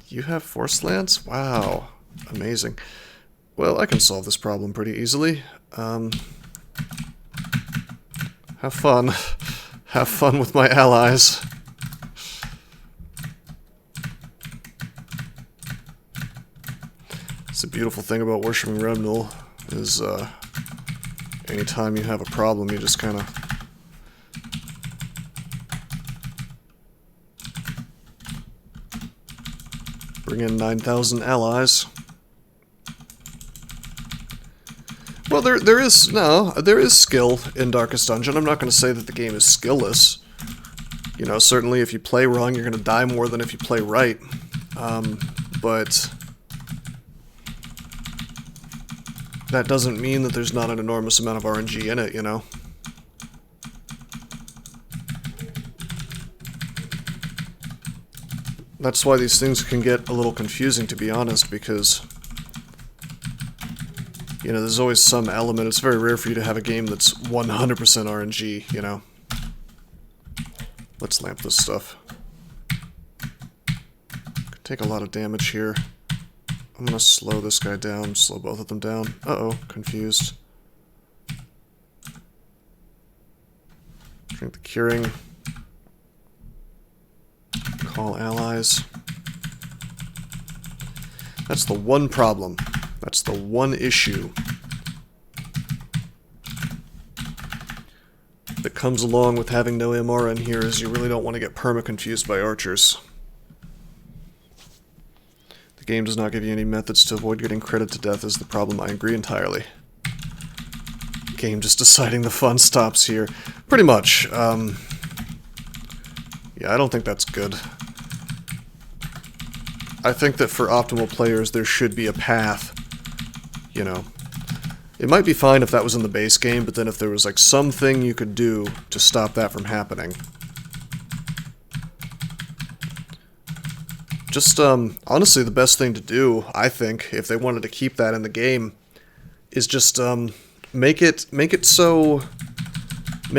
You have Force Lance? Wow. Amazing. Well, I can solve this problem pretty easily. Have fun. Have fun with my allies. It's a beautiful thing about worshipping Remnal, is anytime you have a problem, you just kind of bring in 9,000 allies. Well, there is skill in Darkest Dungeon. I'm not going to say that the game is skillless. You know, certainly if you play wrong, you're going to die more than if you play right. But that doesn't mean that there's not an enormous amount of RNG in it, you know? That's why these things can get a little confusing, to be honest, because you know, there's always some element. It's very rare for you to have a game that's 100% RNG, you know. Let's lamp this stuff. Could take a lot of damage here. I'm gonna slow this guy down, slow both of them down. Uh-oh, confused. Drink the curing. Call allies. That's the one problem. That's the one issue that comes along with having no MR in here, is you really don't want to get perma-confused by archers. The game does not give you any methods to avoid getting critted to death is the problem. I agree entirely. Game just deciding the fun stops here. Pretty much. Yeah, I don't think that's good. I think that for optimal players, there should be a path. You know, it might be fine if that was in the base game, but then if there was like something you could do to stop that from happening. Just, honestly, the best thing to do, I think, if they wanted to keep that in the game, is just, make it so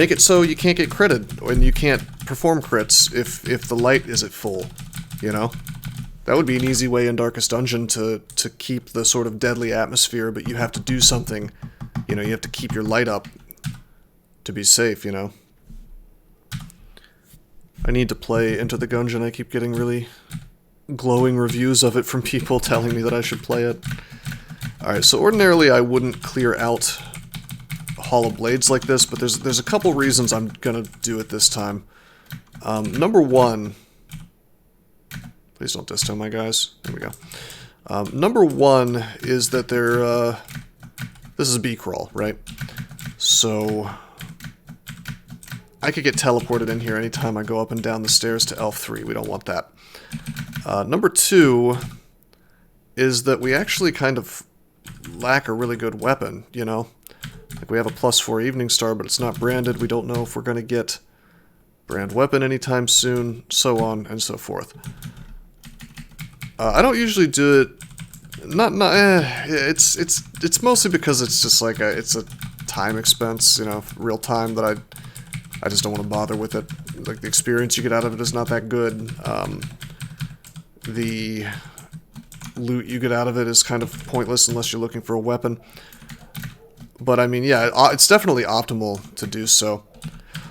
you can't get critted, and you can't perform crits if the light is at full. you know? That would be an easy way in Darkest Dungeon to keep the sort of deadly atmosphere, but you have to do something, you know, you have to keep your light up to be safe, you know? I need to play Enter the Gungeon. I keep getting really glowing reviews of it from people telling me that I should play it. Alright, so ordinarily I wouldn't clear out Hollow Blades like this, but there's a couple reasons I'm gonna do it this time. Number one... Please don't disto my guys. There we go. Number one is that they're, this is BCrawl, right? So I could get teleported in here anytime I go up and down the stairs to Elf 3. We don't want that. Number two is that we actually kind of lack a really good weapon, you know? Like, we have a +4 Evening Star, but it's not branded. We don't know if we're going to get brand weapon anytime soon, so on and so forth. I don't usually do it. It's mostly because it's just like it's a time expense, you know, real time that I just don't want to bother with it. Like, the experience you get out of it is not that good. The loot you get out of it is kind of pointless unless you're looking for a weapon. But I mean, yeah, it's definitely optimal to do so.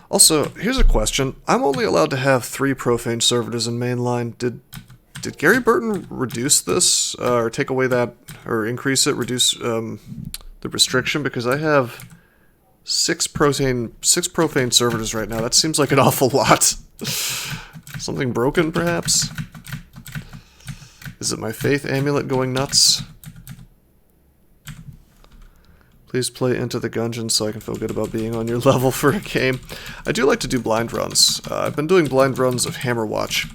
Also, here's a question: I'm only allowed to have 3 profane servitors in mainline. Did Gary Burton reduce this, or take away that, or increase it, reduce the restriction? Because I have 6 profane servitors right now. That seems like an awful lot. Something broken, perhaps? Is it my faith amulet going nuts? Please play Into the Gungeon so I can feel good about being on your level for a game. I do like to do blind runs. I've been doing blind runs of Hammerwatch.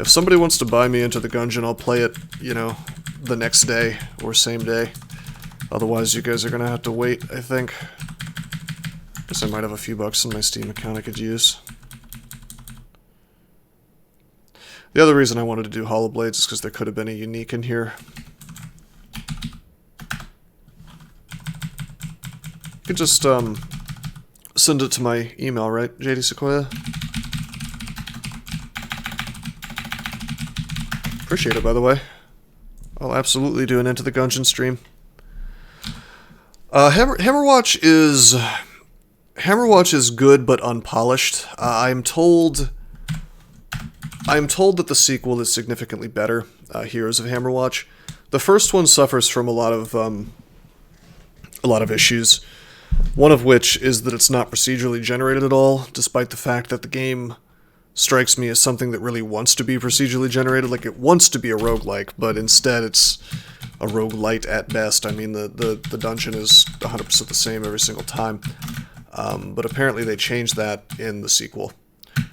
If somebody wants to buy me Into the Gungeon, I'll play it, you know, the next day or same day. Otherwise, you guys are gonna have to wait, I think. Guess I might have a few bucks in my Steam account I could use. The other reason I wanted to do Hollow Blades is because there could have been a unique in here. You could just, send it to my email, right, JD Sequoia? Appreciate it, by the way. I'll absolutely do an Into the Gungeon stream. Hammerwatch is good but unpolished. I'm told that the sequel is significantly better, Heroes of Hammerwatch. The first one suffers from a lot of issues. One of which is that it's not procedurally generated at all, despite the fact that the game strikes me as something that really wants to be procedurally generated. Like, it wants to be a roguelike, but instead it's a roguelite at best. I mean, the dungeon is 100% the same every single time. But apparently they changed that in the sequel.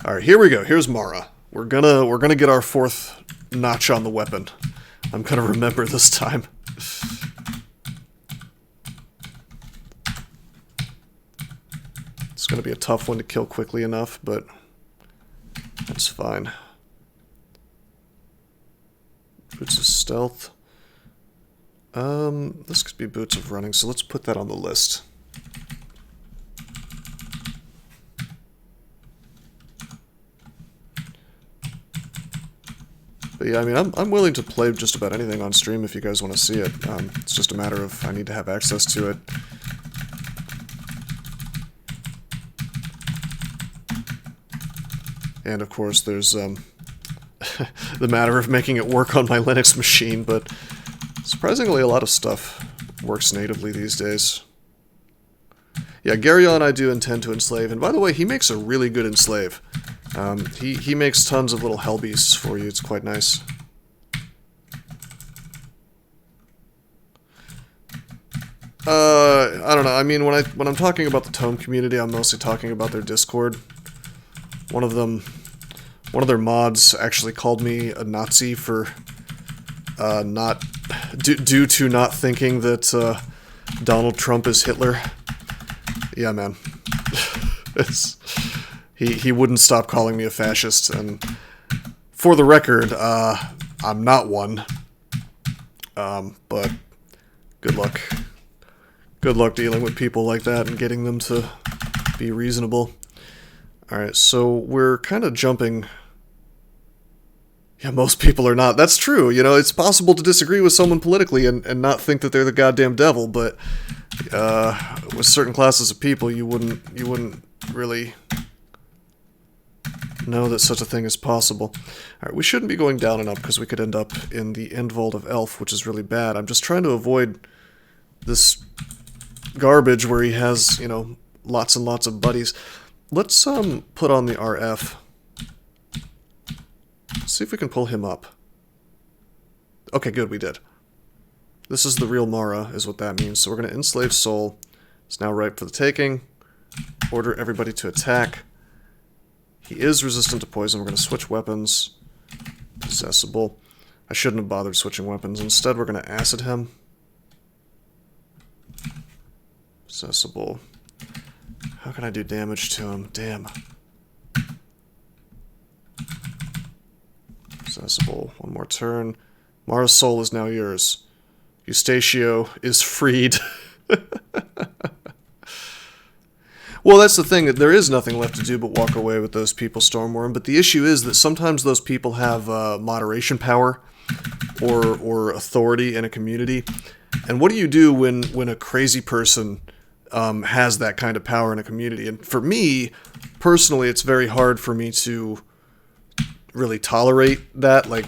Alright, here we go. Here's Mara. We're gonna get our 4th notch on the weapon. I'm gonna remember this time. It's gonna be a tough one to kill quickly enough, but that's fine. Boots of Stealth. This could be Boots of Running, so let's put that on the list. But yeah, I mean, I'm willing to play just about anything on stream if you guys want to see it. It's just a matter of I need to have access to it. And of course, there's the matter of making it work on my Linux machine, but surprisingly a lot of stuff works natively these days. Yeah, Garyon I do intend to enslave, and by the way, he makes a really good enslave. He makes tons of little hell beasts for you. It's quite nice. I don't know. I mean, when I'm talking about the Tome community, I'm mostly talking about their Discord. One of their mods actually called me a Nazi for due to not thinking that Donald Trump is Hitler. Yeah, man. He wouldn't stop calling me a fascist, and for the record, I'm not one. But good luck. Good luck dealing with people like that and getting them to be reasonable. Alright, so we're kind of jumping Yeah, most people are not. That's true. You know, it's possible to disagree with someone politically and not think that they're the goddamn devil, but with certain classes of people, you wouldn't really know that such a thing is possible. Alright, we shouldn't be going down and up because we could end up in the end vault of Elf, which is really bad. I'm just trying to avoid this garbage where he has, you know, lots and lots of buddies. Let's put on the RF. See if we can pull him up. Okay, good, we did. This is the real Mara, is what that means. So we're going to enslave Soul. It's now ripe for the taking. Order everybody to attack. He is resistant to poison. We're going to switch weapons. Possessable. I shouldn't have bothered switching weapons. Instead, we're going to acid him. Possessable. How can I do damage to him? Damn. Possessable. One more turn. Mara's soul is now yours. Eustatio is freed. Well, that's the thing. There is nothing left to do but walk away with those people, Stormworm. But the issue is that sometimes those people have moderation power or authority in a community. And what do you do when a crazy person has that kind of power in a community? And for me, personally, it's very hard for me to really tolerate that. Like,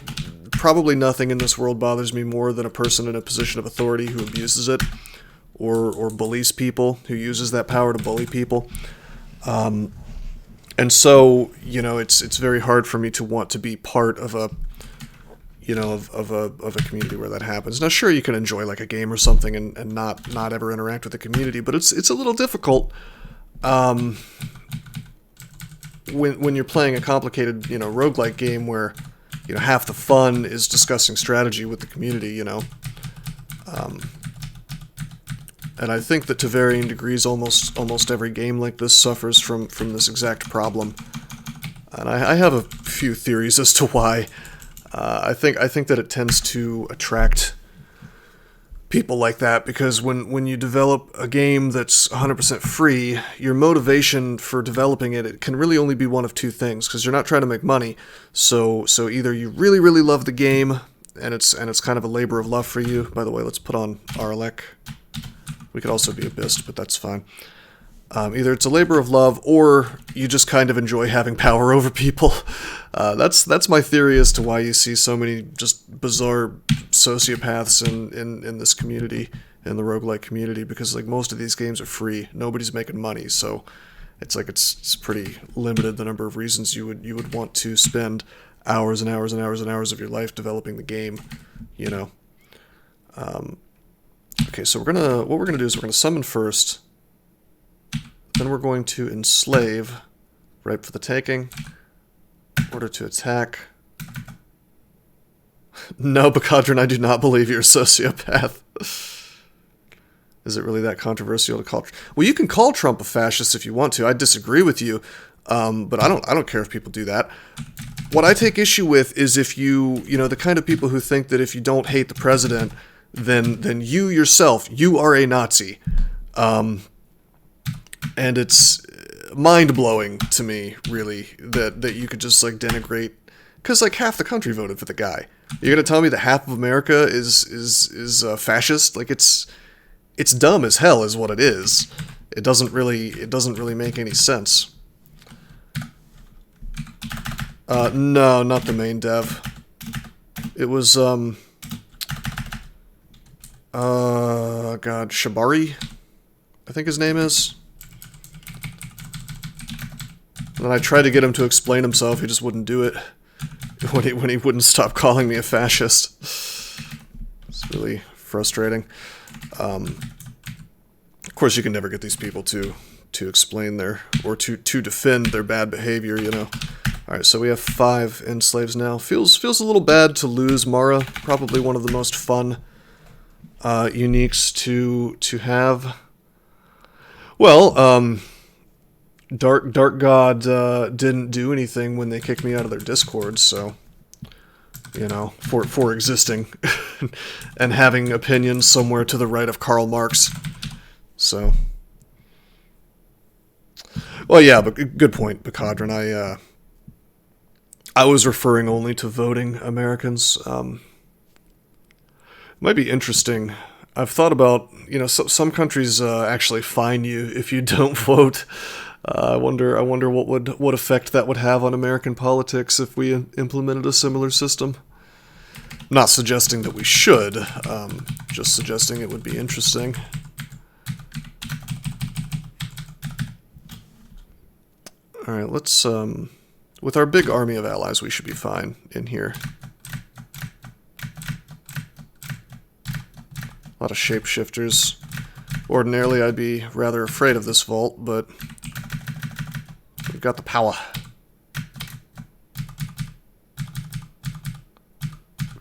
probably nothing in this world bothers me more than a person in a position of authority who abuses it. Or bullies people, who uses that power to bully people. And so, you know, it's very hard for me to want to be part of a, you know, of a community where that happens. Now, sure, you can enjoy like a game or something and not ever interact with the community, but it's a little difficult when you're playing a complicated, you know, roguelike game where, you know, half the fun is discussing strategy with the community, you know. And I think that to varying degrees, almost every game like this suffers from this exact problem. And I have a few theories as to why. I think that it tends to attract people like that because when you develop a game that's 100% free, your motivation for developing it can really only be one of two things, because you're not trying to make money. So either you really love the game and it's kind of a labor of love for you. By the way, let's put on Arlek. We could also be Abyssed, but that's fine. Either it's a labor of love, or you just kind of enjoy having power over people. That's my theory as to why you see so many just bizarre sociopaths in this community, in the roguelike community, because like most of these games are free. Nobody's making money, so it's like it's pretty limited the number of reasons you would want to spend hours and hours and hours and hours of your life developing the game, you know. Okay, so what we're gonna do is we're gonna summon first, then we're going to enslave, ripe for the taking, order to attack. No, Bacadron, I do not believe you're a sociopath. Is it really that controversial to call? Well, you can call Trump a fascist if you want to. I disagree with you, but I don't care if people do that. What I take issue with is if you know, the kind of people who think that if you don't hate the president, then you yourself, you are a Nazi. And it's mind-blowing to me, really, that you could just, like, denigrate, because, like, half the country voted for the guy. You're gonna tell me that half of America is fascist? Like, it's dumb as hell is what it is. It doesn't really make any sense. No, not the main dev. It was, God, Shabari, I think his name is. And then I tried to get him to explain himself, he just wouldn't do it. When he wouldn't stop calling me a fascist. It's really frustrating. Of course, you can never get these people to explain their, or to defend their bad behavior, you know. Alright, so we have 5 enslaves now. Feels a little bad to lose Mara, probably one of the most fun uniques to have. Well, Dark God didn't do anything when they kicked me out of their Discord, so, you know, for existing and having opinions somewhere to the right of Karl Marx. So, well, yeah, but good point, Bacadron. I was referring only to voting Americans. Might be interesting. I've thought about, some countries actually fine you if you don't vote. I wonder what effect that would have on American politics if we implemented a similar system. Not suggesting that we should, just suggesting it would be interesting. Alright, let's, with our big army of allies, we should be fine in here. A lot of shapeshifters. Ordinarily, I'd be rather afraid of this vault, but we've got the power.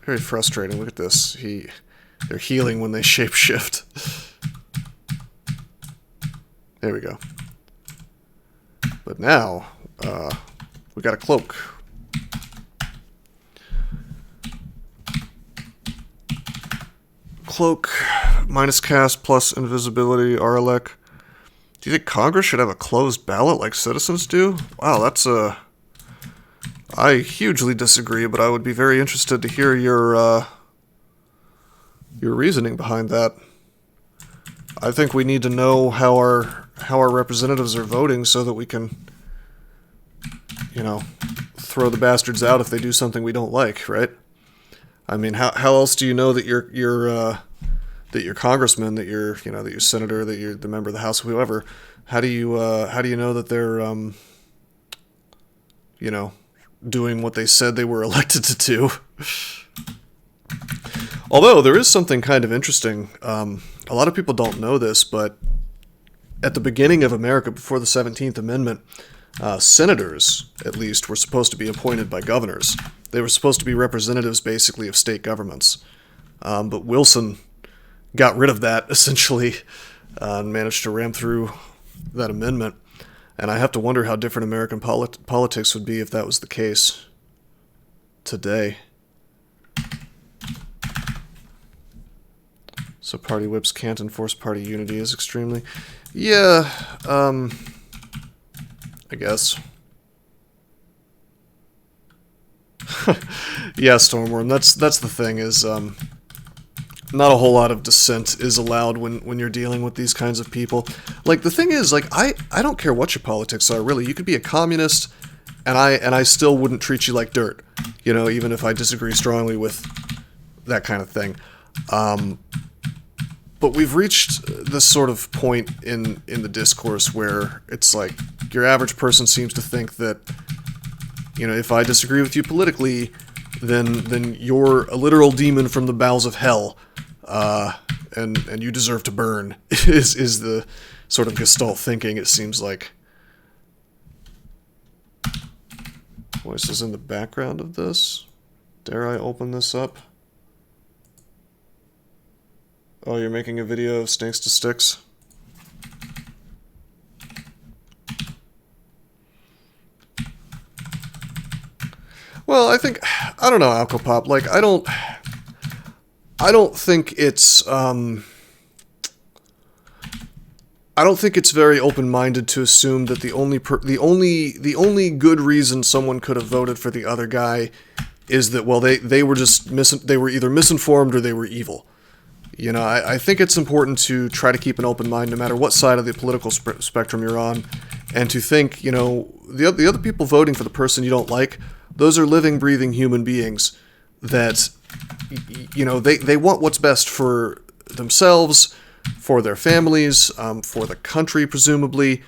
Very frustrating. Look at this. They're healing when they shapeshift. There we go. But now, we got a cloak. Cloak, minus cast, plus invisibility, Aralek. Do you think Congress should have a closed ballot like citizens do? Wow, that's a... I hugely disagree, but I would be very interested to hear your reasoning behind that. I think we need to know how our representatives are voting so that we can, throw the bastards out if they do something we don't like, right? I mean, how else do you know that your congressman, that your senator, that you're the member of the House, whoever? How do you know that they're doing what they said they were elected to do? Although there is something kind of interesting. A lot of people don't know this, but at the beginning of America, before the 17th Amendment, senators, at least, were supposed to be appointed by governors. They were supposed to be representatives, basically, of state governments. But Wilson got rid of that, essentially, and managed to ram through that amendment. And I have to wonder how different American politics would be if that was the case today. So party whips can't enforce party unity is extremely... Yeah, I guess. Yeah, Stormworm, that's the thing, is not a whole lot of dissent is allowed when you're dealing with these kinds of people. Like, the thing is, like, I don't care what your politics are, really. You could be a communist, and I still wouldn't treat you like dirt, even if I disagree strongly with that kind of thing. But we've reached this sort of point in the discourse where it's like your average person seems to think that, if I disagree with you politically, then you're a literal demon from the bowels of hell, and you deserve to burn, is the sort of Gestalt thinking, it seems like. Voices in the background of this? Dare I open this up? Oh, you're making a video of Snakes to Sticks? Well, I don't know, Alcopop, like, I don't think it's, I don't think it's very open-minded to assume that the only good reason someone could have voted for the other guy is that, well, they were just they were either misinformed or they were evil. I think it's important to try to keep an open mind no matter what side of the political spectrum you're on, and to think, the other people voting for the person you don't like, those are living, breathing human beings that, they want what's best for themselves, for their families, for the country, presumably,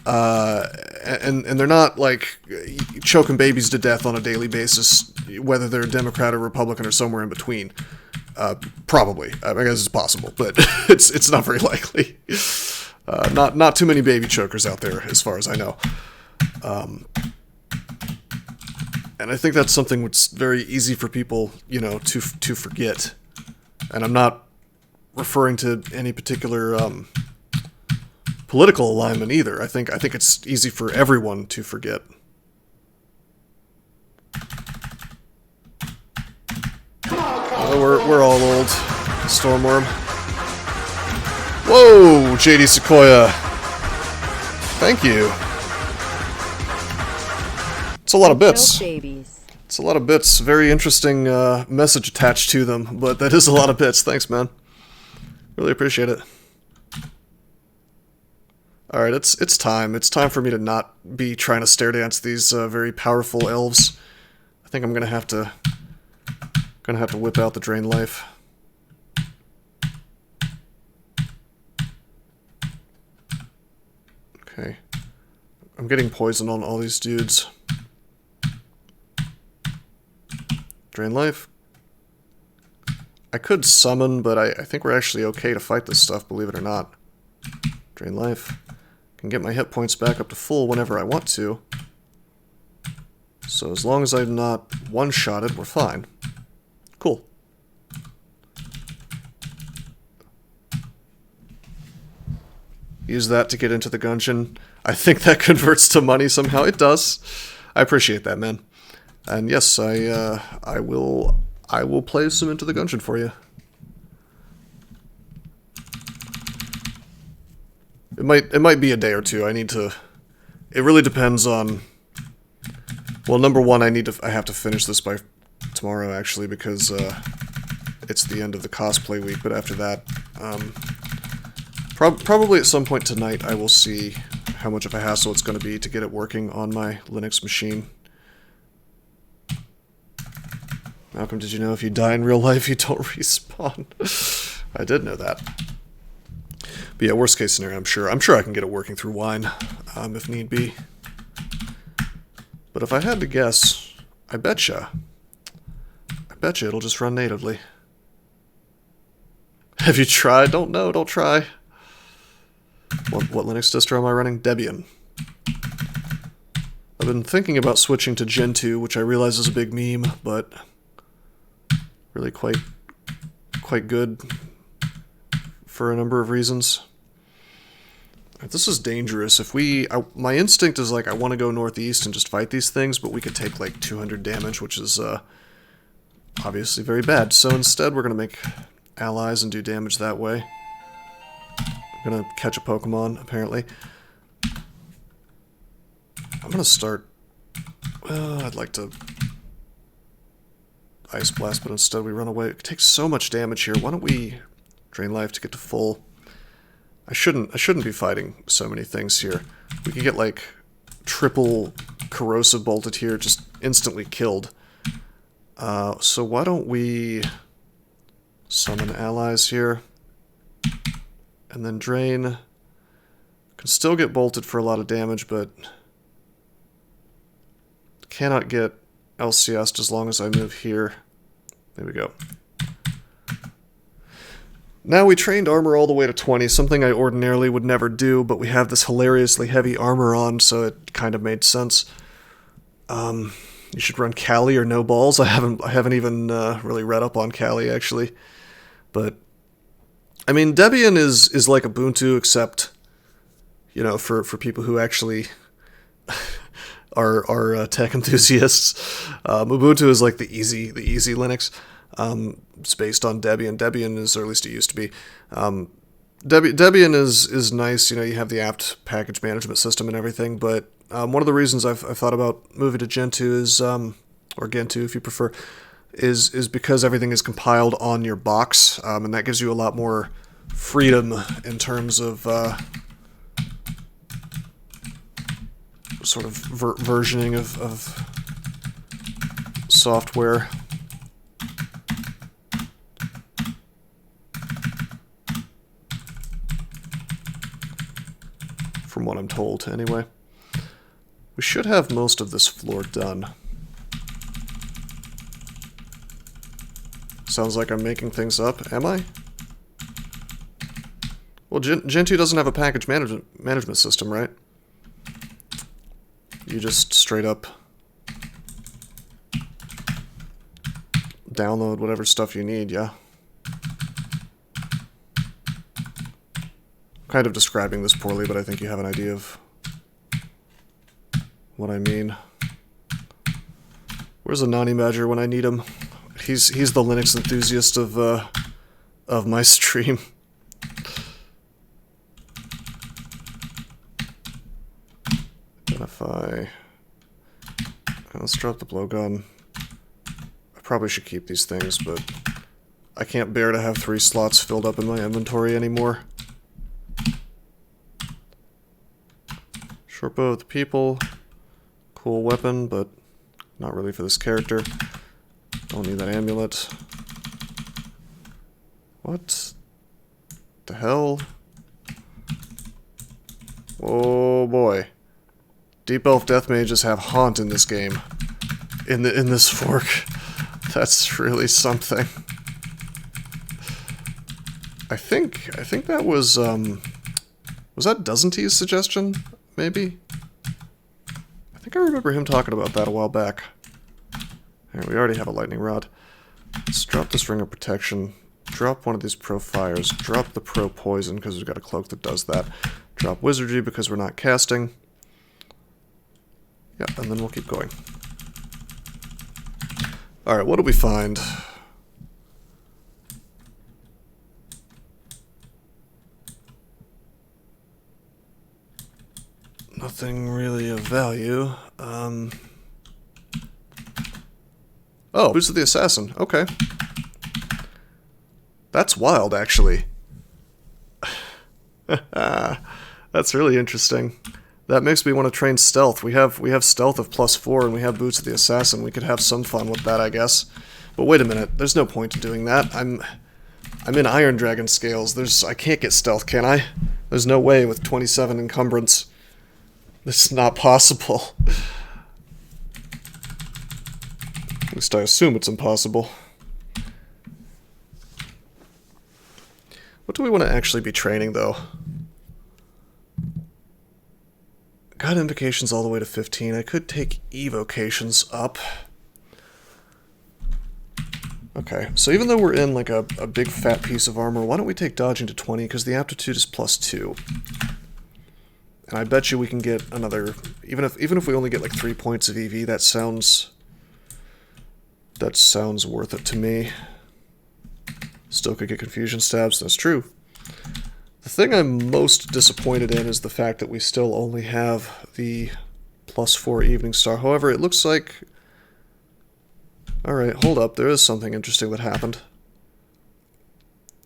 and they're not, like, choking babies to death on a daily basis, whether they're Democrat or Republican or somewhere in between. Probably. I guess it's possible, but it's not very likely. Not too many baby chokers out there, as far as I know. And I think that's something that's very easy for people, to forget. And I'm not referring to any particular political alignment either. I think it's easy for everyone to forget. We're all old. Stormworm. Whoa, JD Sequoia. Thank you. It's a lot of bits. No babies. It's a lot of bits. Very interesting message attached to them, but that is a lot of bits. Thanks, man. Really appreciate it. Alright, it's time. It's time for me to not be trying to stare dance these very powerful elves. I think I'm gonna have to whip out the Drain Life. Okay. I'm getting poison on all these dudes. Drain Life. I could summon, but I think we're actually okay to fight this stuff, believe it or not. Drain Life. Can get my hit points back up to full whenever I want to. So as long as I'm not one-shotted, we're fine. Cool. Use that to get into the Gungeon. I think that converts to money somehow. It does. I appreciate that, man. And yes, I will play some Into the Gungeon for you. It might be a day or two. It really depends on. Well, number one, I have to finish this by tomorrow actually because it's the end of the cosplay week. But after that, probably at some point tonight, I will see how much of a hassle it's going to be to get it working on my Linux machine. Malcolm, did you know if you die in real life, you don't respawn? I did know that. But yeah, worst case scenario, I'm sure I can get it working through wine, if need be. But if I had to guess, I betcha it'll just run natively. Have you tried? Don't know, don't try. What Linux distro am I running? Debian. I've been thinking about switching to Gentoo, which I realize is a big meme, but really quite good for a number of reasons. This is dangerous. My instinct is like I want to go northeast and just fight these things, but we could take like 200 damage, which is obviously very bad. So instead, we're gonna make allies and do damage that way. I'm gonna catch a Pokemon, apparently. I'm gonna start. Well, I'd like to Ice Blast, but instead we run away. It takes so much damage here. Why don't we Drain Life to get to full? I shouldn't be fighting so many things here. We could get like triple corrosive bolted here, just instantly killed. So why don't we summon allies here, and then drain. Can still get bolted for a lot of damage, but cannot get LCS as long as I move here. There we go. Now we trained armor all the way to 20, something I ordinarily would never do, but we have this hilariously heavy armor on, so it kind of made sense. You should run Cali or no balls. I haven't even really read up on Cali actually, but I mean Debian is like Ubuntu, except for people who actually are tech enthusiasts. Ubuntu is like the easy Linux. It's based on Debian. Debian is, or at least it used to be. Debian is nice. You have the apt package management system and everything. But one of the reasons I've thought about moving to Gentoo is, or Gentoo if you prefer, is because everything is compiled on your box, and that gives you a lot more freedom in terms of sort of versioning of software. From what I'm told, anyway. We should have most of this floor done. Sounds like I'm making things up, am I? Well, Gentoo doesn't have a package management system, right? You just straight up download whatever stuff you need, yeah? Kind of describing this poorly, but I think you have an idea of what I mean. Where's a Nani Badger when I need him? He's the Linux enthusiast of my stream. Identify. Let's drop the blowgun. probably should keep these things, but I can't bear to have 3 slots filled up in my inventory anymore. Short bow of the people. Cool weapon, but not really for this character. Don't need that amulet. What the hell? Oh boy. Deep Elf Death Mages have Haunt in this game. In this fork. That's really something. I think that was that Doesn't-T's suggestion? Maybe? I think I remember him talking about that a while back. Alright, we already have a lightning rod. Let's drop this ring of protection. Drop one of these pro fires. Drop the pro poison because we've got a cloak that does that. Drop wizardry because we're not casting. Yeah, and then we'll keep going. Alright, what do we find? Nothing really of value. Oh, Boots of the Assassin. Okay. That's wild, actually. That's really interesting. That makes me want to train stealth. We have stealth of +4, and we have Boots of the Assassin. We could have some fun with that, I guess. But wait a minute. There's no point to doing that. I'm in Iron Dragon scales. I can't get stealth, can I? There's no way with 27 encumbrance. This is not possible. At least I assume it's impossible. What do we want to actually be training, though? God Invocations all the way to 15. I could take Evocations up. Okay, so even though we're in like a big fat piece of armor, why don't we take Dodging to 20, because the aptitude is +2. And I bet you we can get another, even if we only get like 3 points of EV, that sounds worth it to me. Still could get confusion stabs, that's true. The thing I'm most disappointed in is the fact that we still only have the +4 Evening Star. However, it looks like... Alright, hold up, there is something interesting that happened.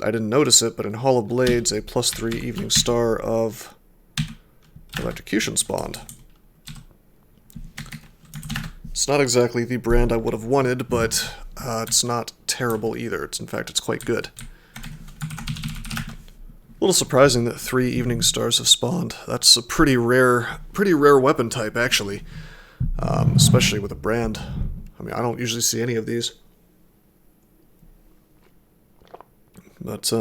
I didn't notice it, but in Hall of Blades, a +3 Evening Star of Electrocution spawned. It's not exactly the brand I would have wanted, but it's not terrible either. In fact, it's quite good. A little surprising that 3 Evening Stars have spawned. That's a pretty rare weapon type, actually. Especially with a brand. I mean, I don't usually see any of these. But,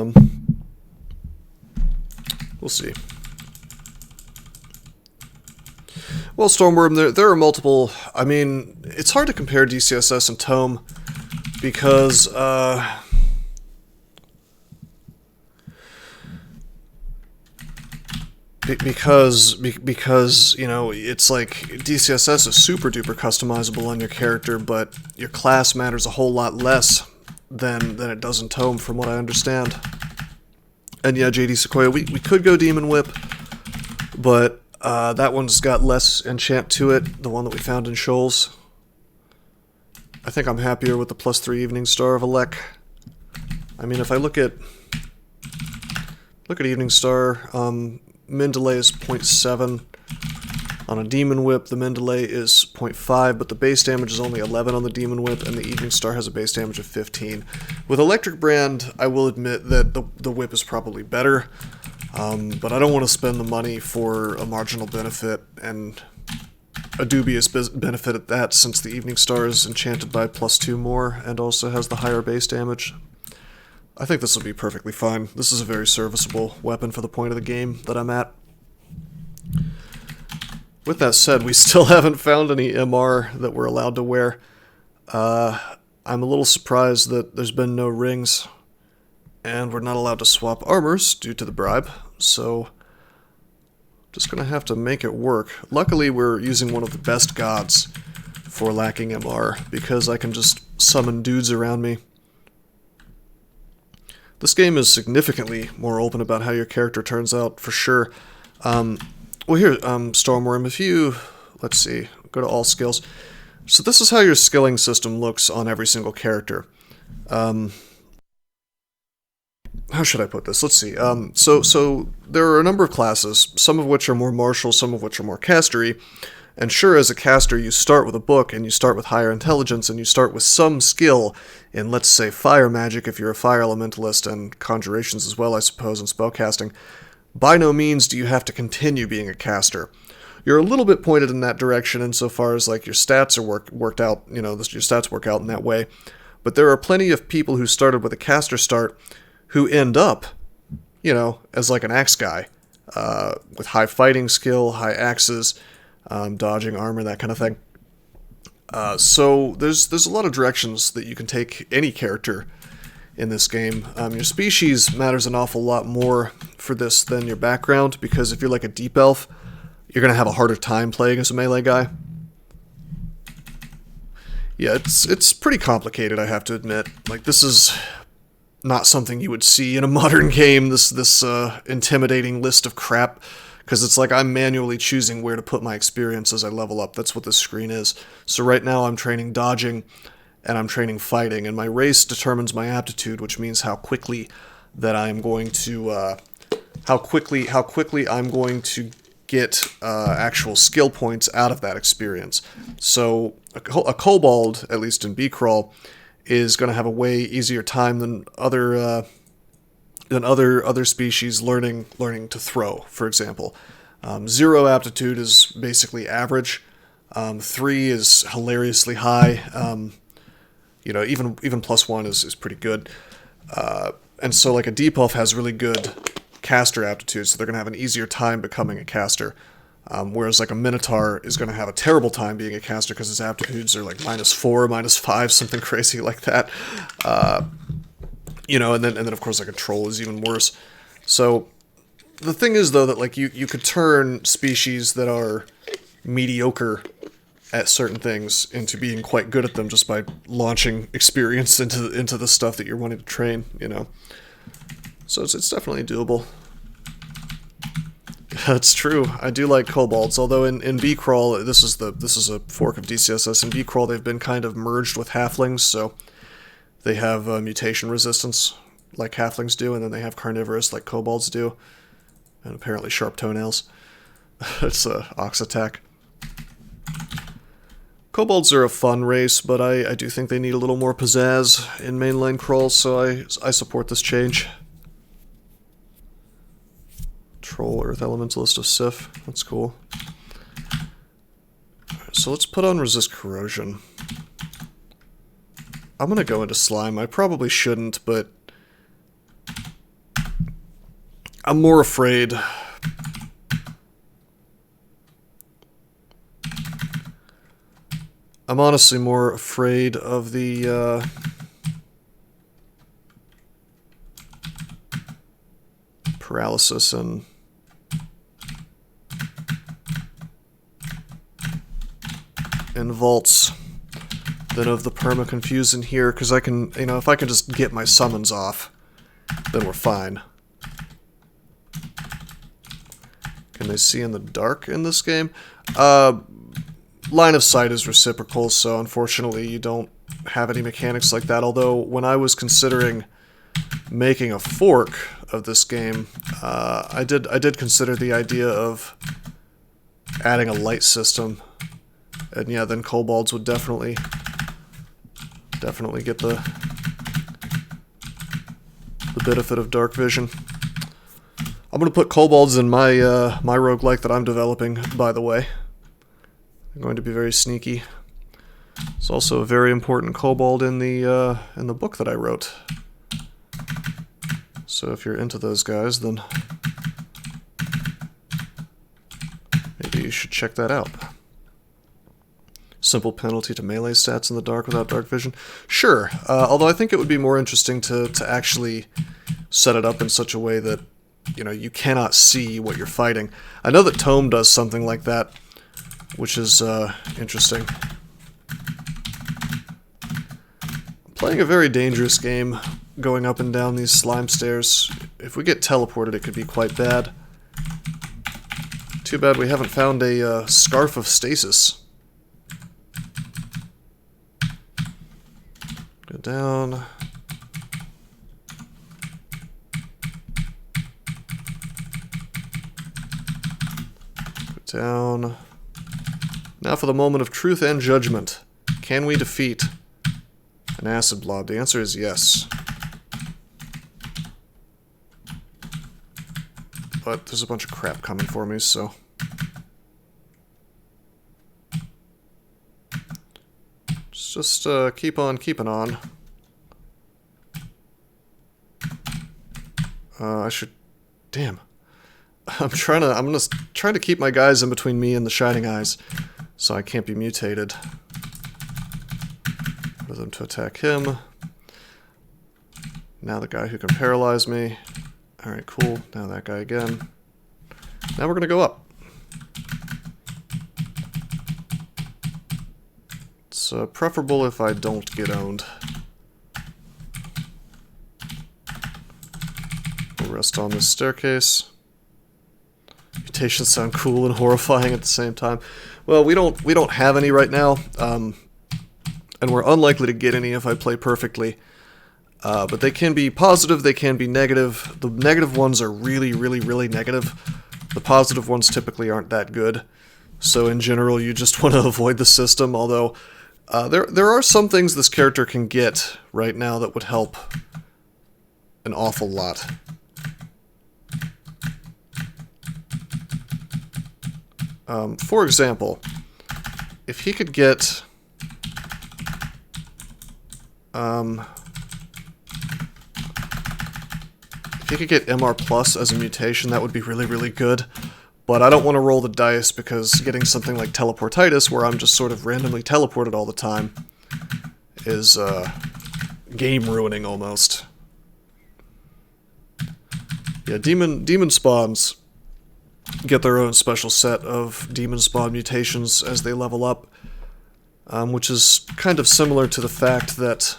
we'll see. Well, Stormworm, there are multiple... I mean, it's hard to compare DCSS and Tome because, because, you know, it's like DCSS is super duper customizable on your character, but your class matters a whole lot less than it does in Tome, from what I understand. And yeah, JD Sequoia, we could go Demon Whip, but that one's got less enchant to it, the one that we found in Shoals. I think I'm happier with the +3 Evening Star of Alek. I mean, if I look at Evening Star, min delay is 0.7. On a Demon Whip, the min delay is 0.5, but the base damage is only 11 on the Demon Whip, and the Evening Star has a base damage of 15. With Electric Brand, I will admit that the whip is probably better, but I don't want to spend the money for a marginal benefit, and a dubious benefit at that, since the Evening Star is enchanted by +2 more, and also has the higher base damage. I think this will be perfectly fine. This is a very serviceable weapon for the point of the game that I'm at. With that said, we still haven't found any MR that we're allowed to wear. I'm a little surprised that there's been no rings, and we're not allowed to swap armors due to the bribe, so just gonna have to make it work. Luckily, we're using one of the best gods for lacking MR, because I can just summon dudes around me. This game is significantly more open about how your character turns out, for sure. Well, here, Stormworm, if you, let's see, go to all skills. So this is how your skilling system looks on every single character. How should I put this? Let's see. So there are a number of classes, some of which are more martial, some of which are more castery. And sure, as a caster, you start with a book, and you start with higher intelligence, and you start with some skill in, let's say, fire magic, if you're a fire elementalist, and conjurations as well, I suppose, and spellcasting. By no means do you have to continue being a caster. You're a little bit pointed in that direction insofar as, like, your stats are worked out, your stats work out in that way. But there are plenty of people who started with a caster start who end up, as like an axe guy, with high fighting skill, high axes, dodging armor, that kind of thing. So there's a lot of directions that you can take any character in this game. Your species matters an awful lot more for this than your background, because if you're like a deep elf, you're going to have a harder time playing as a melee guy. Yeah, it's pretty complicated, I have to admit. Like, this is not something you would see in a modern game, this intimidating list of crap. Because it's like I'm manually choosing where to put my experience as I level up. That's what this screen is. So right now I'm training dodging, and I'm training fighting, and my race determines my aptitude, which means how quickly that I'm going to, how quickly I'm going to get actual skill points out of that experience. So a kobold, at least in BCrawl, is going to have a way easier time than other species learning to throw, for example. 0 aptitude is basically average. 3 is hilariously high. Even +1 is pretty good. And so like a deep elf has really good caster aptitude, so they're going to have an easier time becoming a caster. Whereas like a minotaur is going to have a terrible time being a caster because his aptitudes are like -4, -5, something crazy like that. And then of course like a troll is even worse. So the thing is though that like you could turn species that are mediocre at certain things into being quite good at them just by launching experience into the stuff that you're wanting to train, So it's definitely doable. That's true. I do like kobolds, although in BCrawl, this is a fork of DCSS. In BCrawl, they've been kind of merged with halflings, so they have mutation resistance, like halflings do, and then they have carnivorous, like kobolds do, and apparently sharp toenails. It's a ox attack. Kobolds are a fun race, but I do think they need a little more pizzazz in mainline crawl, so I support this change. Troll Earth Elementalist of Sif. That's cool. So let's put on Resist Corrosion. I'm gonna go into Slime. I probably shouldn't, but I'm more afraid. I'm honestly more afraid of the paralysis and vaults than of the perma-confuse in here, because I can, if I can just get my summons off, then we're fine. Can they see in the dark in this game? Line of sight is reciprocal, so unfortunately you don't have any mechanics like that, although when I was considering making a fork of this game, I did consider the idea of adding a light system, and yeah, then kobolds would definitely get the benefit of dark vision. I'm gonna put kobolds in my my roguelike that I'm developing, by the way. I'm going to be very sneaky. It's also a very important kobold in the book that I wrote. So if you're into those guys, then maybe you should check that out. Simple penalty to melee stats in the dark without dark vision. Sure, although I think it would be more interesting to actually set it up in such a way that, you cannot see what you're fighting. I know that Tome does something like that, which is interesting. I'm playing a very dangerous game, going up and down these slime stairs. If we get teleported, it could be quite bad. Too bad we haven't found a Scarf of Stasis. down. Go down. Now for the moment of truth and judgment. Can we defeat an acid blob? The answer is yes. But there's a bunch of crap coming for me, so... just keep on keeping on. I should... Damn. I'm gonna try to keep my guys in between me and the Shining Eyes, so I can't be mutated. For them to attack him. Now the guy who can paralyze me. Alright, cool. Now that guy again. Now we're gonna go up. It's preferable if I don't get owned. We'll rest on this staircase. Mutations sound cool and horrifying at the same time. Well, we don't have any right now, and we're unlikely to get any if I play perfectly. But they can be positive, they can be negative. The negative ones are really, really, really negative. The positive ones typically aren't that good. So in general, you just want to avoid the system, although there are some things this character can get right now that would help an awful lot. For example, if he could get... if he could get MR Plus as a mutation, that would be really, really good. But I don't want to roll the dice because getting something like Teleportitis, where I'm just sort of randomly teleported all the time, is game-ruining almost. Yeah, demon spawns get their own special set of demon spawn mutations as they level up, which is kind of similar to the fact that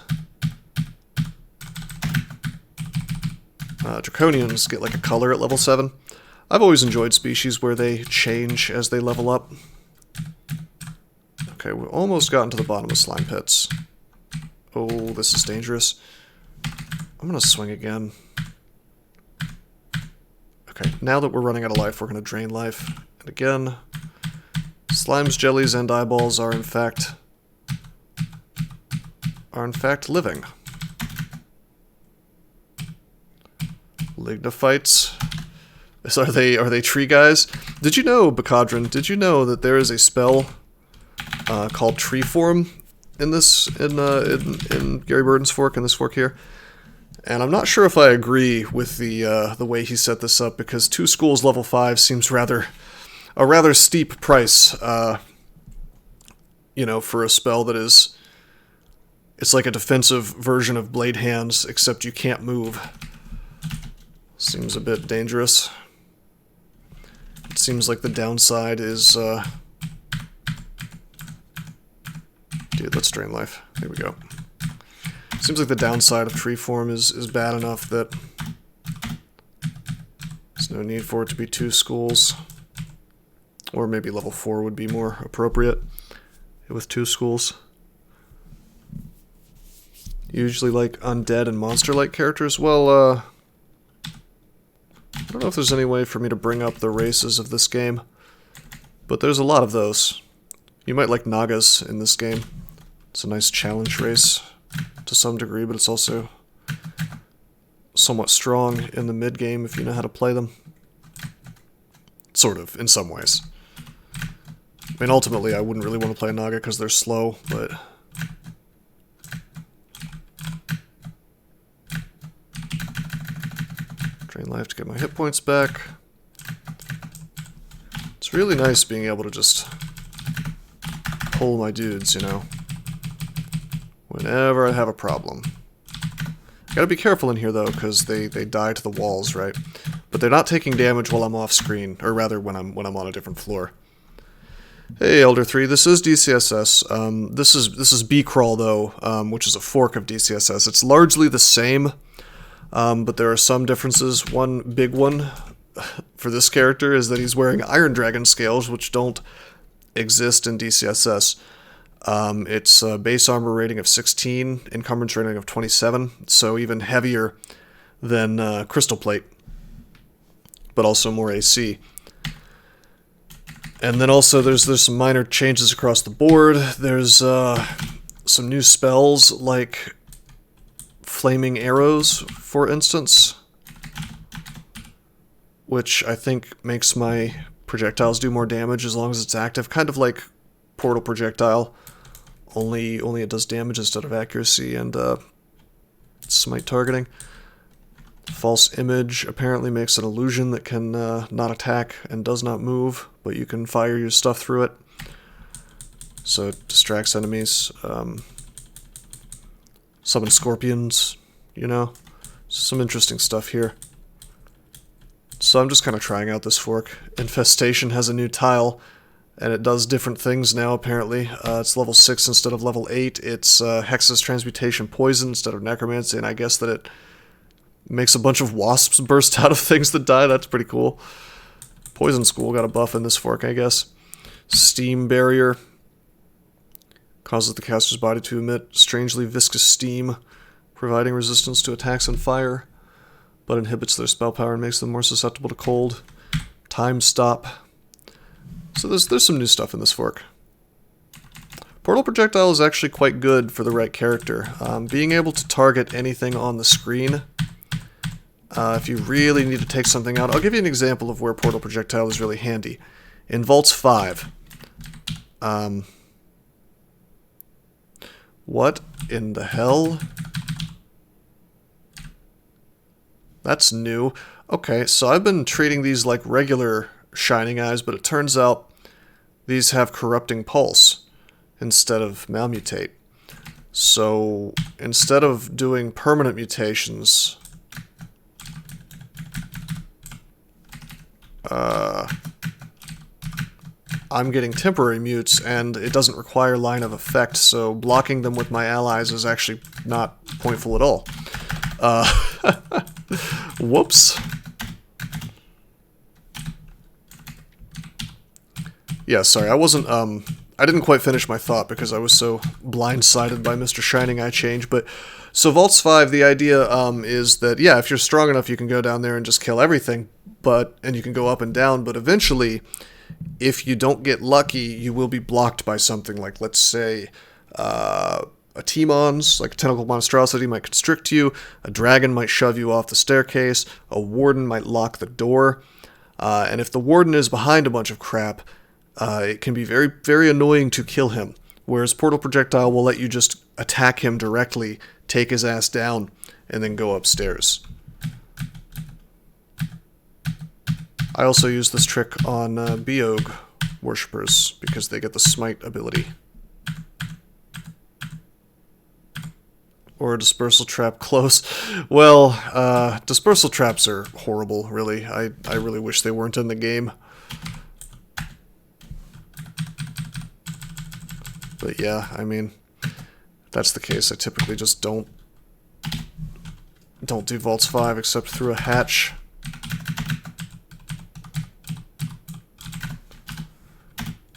Draconians get like a color at level 7. I've always enjoyed species where they change as they level up. Okay, we've almost gotten to the bottom of slime pits. Oh, this is dangerous. I'm gonna swing again. Okay, now that we're running out of life, we're gonna drain life. And again, slimes, jellies, and eyeballs are in fact living. Lignophytes. Are they tree guys? Did you know, Bacadron, did you know that there is a spell called Tree Form in this in Gary Burton's fork, in this fork here? And I'm not sure if I agree with the way he set this up, because 2 schools level 5 seems a rather steep price, you know, for a spell that is, it's like a defensive version of Blade Hands, except you can't move. Seems a bit dangerous. It seems like the downside is, dude, let's drain life. There we go. Seems like the downside of tree form is bad enough that there's no need for it to be 2 schools. Or maybe level 4 would be more appropriate with 2 schools. Usually like undead and monster-like characters. Well, I don't know if there's any way for me to bring up the races of this game, but there's a lot of those. You might like Nagas in this game. It's a nice challenge race to some degree, but it's also somewhat strong in the mid-game if you know how to play them. Sort of, in some ways. I mean, ultimately, I wouldn't really want to play a Naga because they're slow, but... Drain life to get my hit points back. It's really nice being able to just pull my dudes, you know, whenever I have a problem. Gotta be careful in here, though, because they die to the walls, right? But they're not taking damage while I'm off screen, or rather when I'm on a different floor. Hey, Elder 3, this is DCSS. This is BCrawl, though, which is a fork of DCSS. It's largely the same, but there are some differences. One big one for this character is that he's wearing Iron Dragon scales, which don't exist in DCSS. It's a base armor rating of 16, encumbrance rating of 27, so even heavier than Crystal Plate, but also more AC. And then also there's some minor changes across the board. There's some new spells like Flaming Arrows, for instance, which I think makes my projectiles do more damage as long as it's active. Kind of like Portal Projectile, only it does damage instead of accuracy and smite targeting. False Image apparently makes an illusion that can not attack and does not move, but you can fire your stuff through it, so it distracts enemies. Summon scorpions, you know? Some interesting stuff here. So I'm just kind of trying out this fork. Infestation has a new tile, and it does different things now, apparently. It's level 6 instead of level 8. It's Hex's Transmutation Poison instead of Necromancy, and I guess that it makes a bunch of wasps burst out of things that die. That's pretty cool. Poison School got a buff in this fork, I guess. Steam Barrier causes the caster's body to emit strangely viscous steam, providing resistance to attacks and fire, but inhibits their spell power and makes them more susceptible to cold. Time Stop. So there's some new stuff in this fork. Portal Projectile is actually quite good for the right character. Being able to target anything on the screen, if you really need to take something out. I'll give you an example of where Portal Projectile is really handy. In Vaults 5, what in the hell? That's new. Okay, so I've been treating these like regular Shining Eyes, but it turns out these have Corrupting Pulse instead of Malmutate. So instead of doing permanent mutations, I'm getting temporary mutes, and it doesn't require line of effect, so blocking them with my allies is actually not pointful at all. Whoops. Yeah, sorry, I didn't quite finish my thought because I was so blindsided by Mr. Shining Eye change, but so Vaults 5, the idea is that, yeah, if you're strong enough, you can go down there and just kill everything, and you can go up and down, but eventually, if you don't get lucky, you will be blocked by something like, let's say, a T-Mons, like a Tentacle Monstrosity might constrict you, a Dragon might shove you off the staircase, a Warden might lock the door, and if the Warden is behind a bunch of crap, it can be very, very annoying to kill him, whereas Portal Projectile will let you just attack him directly, take his ass down, and then go upstairs. I also use this trick on Beog worshippers, because they get the Smite ability. Or a Dispersal Trap close. Well, Dispersal Traps are horrible, really. I really wish they weren't in the game. But yeah, I mean, if that's the case, I typically just don't do Vaults 5 except through a hatch.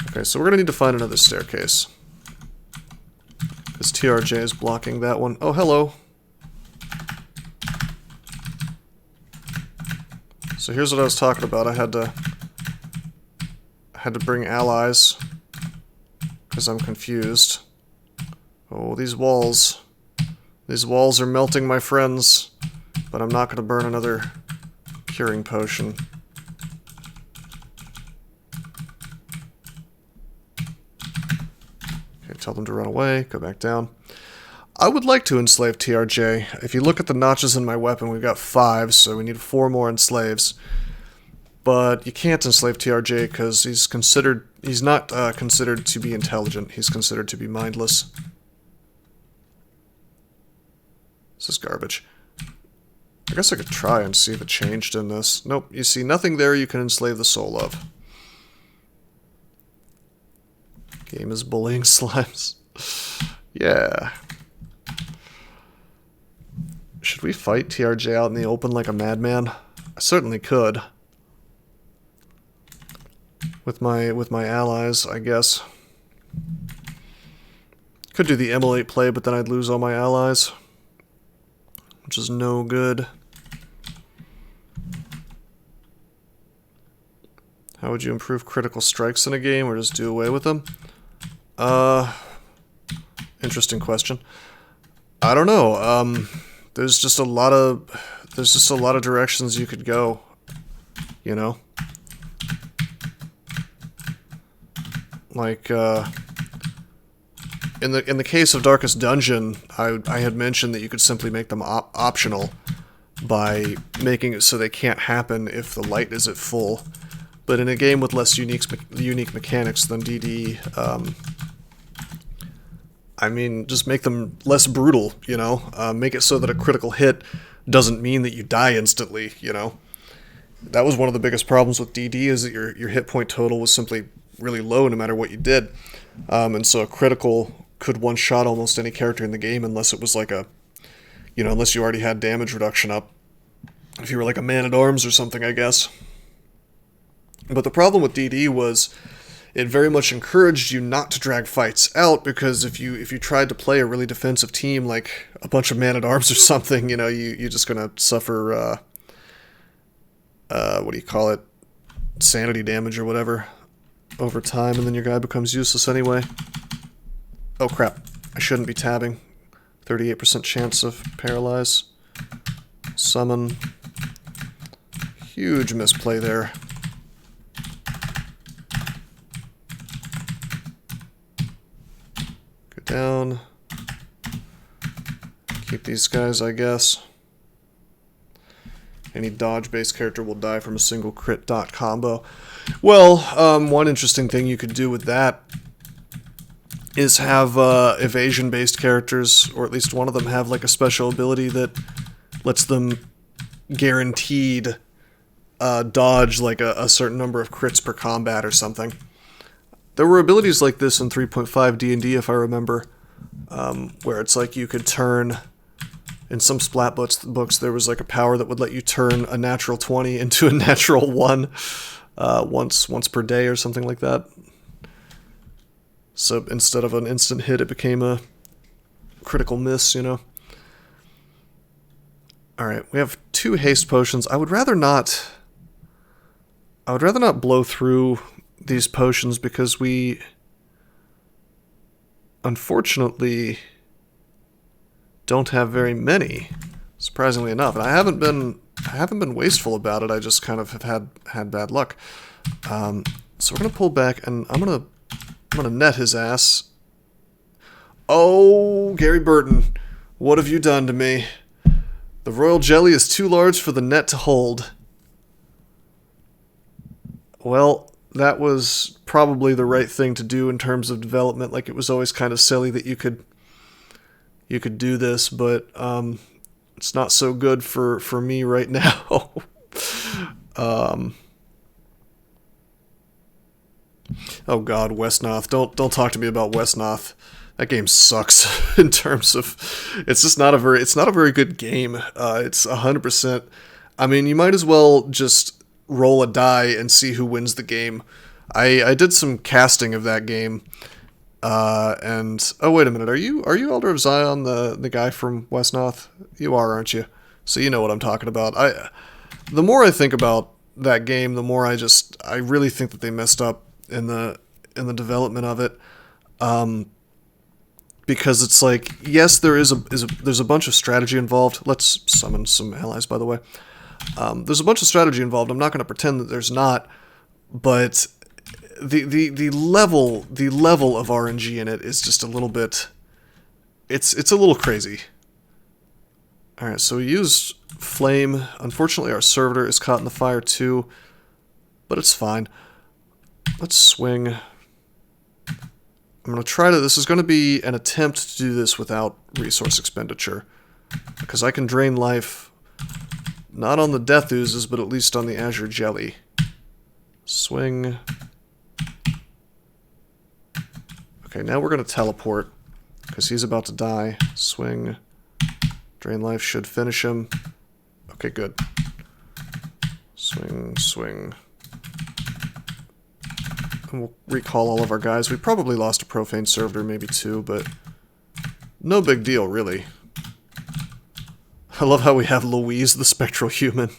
Okay, so we're going to need to find another staircase. Because TRJ is blocking that one. Oh, hello. So here's what I was talking about. I had to bring allies, because I'm confused. Oh, these walls. These walls are melting, my friends. But I'm not going to burn another curing potion. Tell them to run away, go back down. I would like to enslave TRJ. If you look at the notches in my weapon, we've got 5, so we need 4 more enslaves. But you can't enslave TRJ because he's not considered to be intelligent. He's considered to be mindless. This is garbage. I guess I could try and see if it changed in this. Nope, you see nothing there you can enslave the soul of. Game is bullying slimes. Yeah. Should we fight TRJ out in the open like a madman? I certainly could. With my allies, I guess. Could do the emulate play, but then I'd lose all my allies, which is no good. How would you improve critical strikes in a game, or just do away with them? Interesting question. I don't know. There's just a lot of directions you could go, you know? Like, in the case of Darkest Dungeon, I had mentioned that you could simply make them optional by making it so they can't happen if the light is at full. But in a game with less unique mechanics than DD, I mean, just make them less brutal, you know? Make it so that a critical hit doesn't mean that you die instantly, you know? That was one of the biggest problems with DD, is that your hit point total was simply really low no matter what you did. And so a critical could one-shot almost any character in the game unless it was like a, you know, unless you already had damage reduction up. If you were like a man-at-arms or something, I guess. But the problem with DD was it very much encouraged you not to drag fights out, because if you tried to play a really defensive team like a bunch of man-at-arms or something, you know, you're just gonna suffer, what do you call it, sanity damage or whatever over time, and then your guy becomes useless anyway. Oh crap, I shouldn't be tabbing. 38% chance of paralyze. Summon. Huge misplay there. Go down. Keep these guys, I guess. Any dodge-based character will die from a single crit dot combo. Well, one interesting thing you could do with that is have evasion-based characters, or at least one of them have like a special ability that lets them guaranteed dodge like a certain number of crits per combat or something. There were abilities like this in 3.5 D&D, if I remember, where it's like you could turn... In some Splat books, there was like a power that would let you turn a natural 20 into a natural 1 once per day or something like that. So instead of an instant hit, it became a critical miss, you know? Alright, we have 2 haste potions. I would rather not blow through these potions, because we unfortunately don't have very many, surprisingly enough. And I haven't been wasteful about it. I just kind of have had bad luck. So we're gonna pull back, and I'm gonna net his ass. Oh, Gary Burton, what have you done to me? The royal jelly is too large for the net to hold. Well, that was probably the right thing to do in terms of development. Like, it was always kind of silly that you could do this, but it's not so good for me right now. Oh god, Westnoth. Don't talk to me about Westnoth. That game sucks in terms of it's not a very good game. It's 100%. I mean, you might as well just roll a die and see who wins the game. I did some casting of that game. And oh, wait a minute, are you Elder of Zion, the guy from Westnoth? You are, aren't you? So you know what I'm talking about. The more I think about that game, the more I really think that they messed up in the development of it. Because it's like, yes, there's a bunch of strategy involved. Let's summon some allies, by the way. There's a bunch of strategy involved. I'm not going to pretend that there's not, but the level of RNG in it is just a little bit, it's a little crazy. Alright, so we used Flame. Unfortunately, our servitor is caught in the fire too, but it's fine. Let's swing. I'm going to try to, this is going to be an attempt to do this without resource expenditure, because I can drain life, not on the Death Oozes, but at least on the Azure Jelly. Swing. Okay, now we're going to teleport, because he's about to die. Swing. Drain life should finish him. Okay, good. Swing, swing. And we'll recall all of our guys. We probably lost a Profane Servitor, maybe 2, but no big deal, really. I love how we have Louise, the spectral human.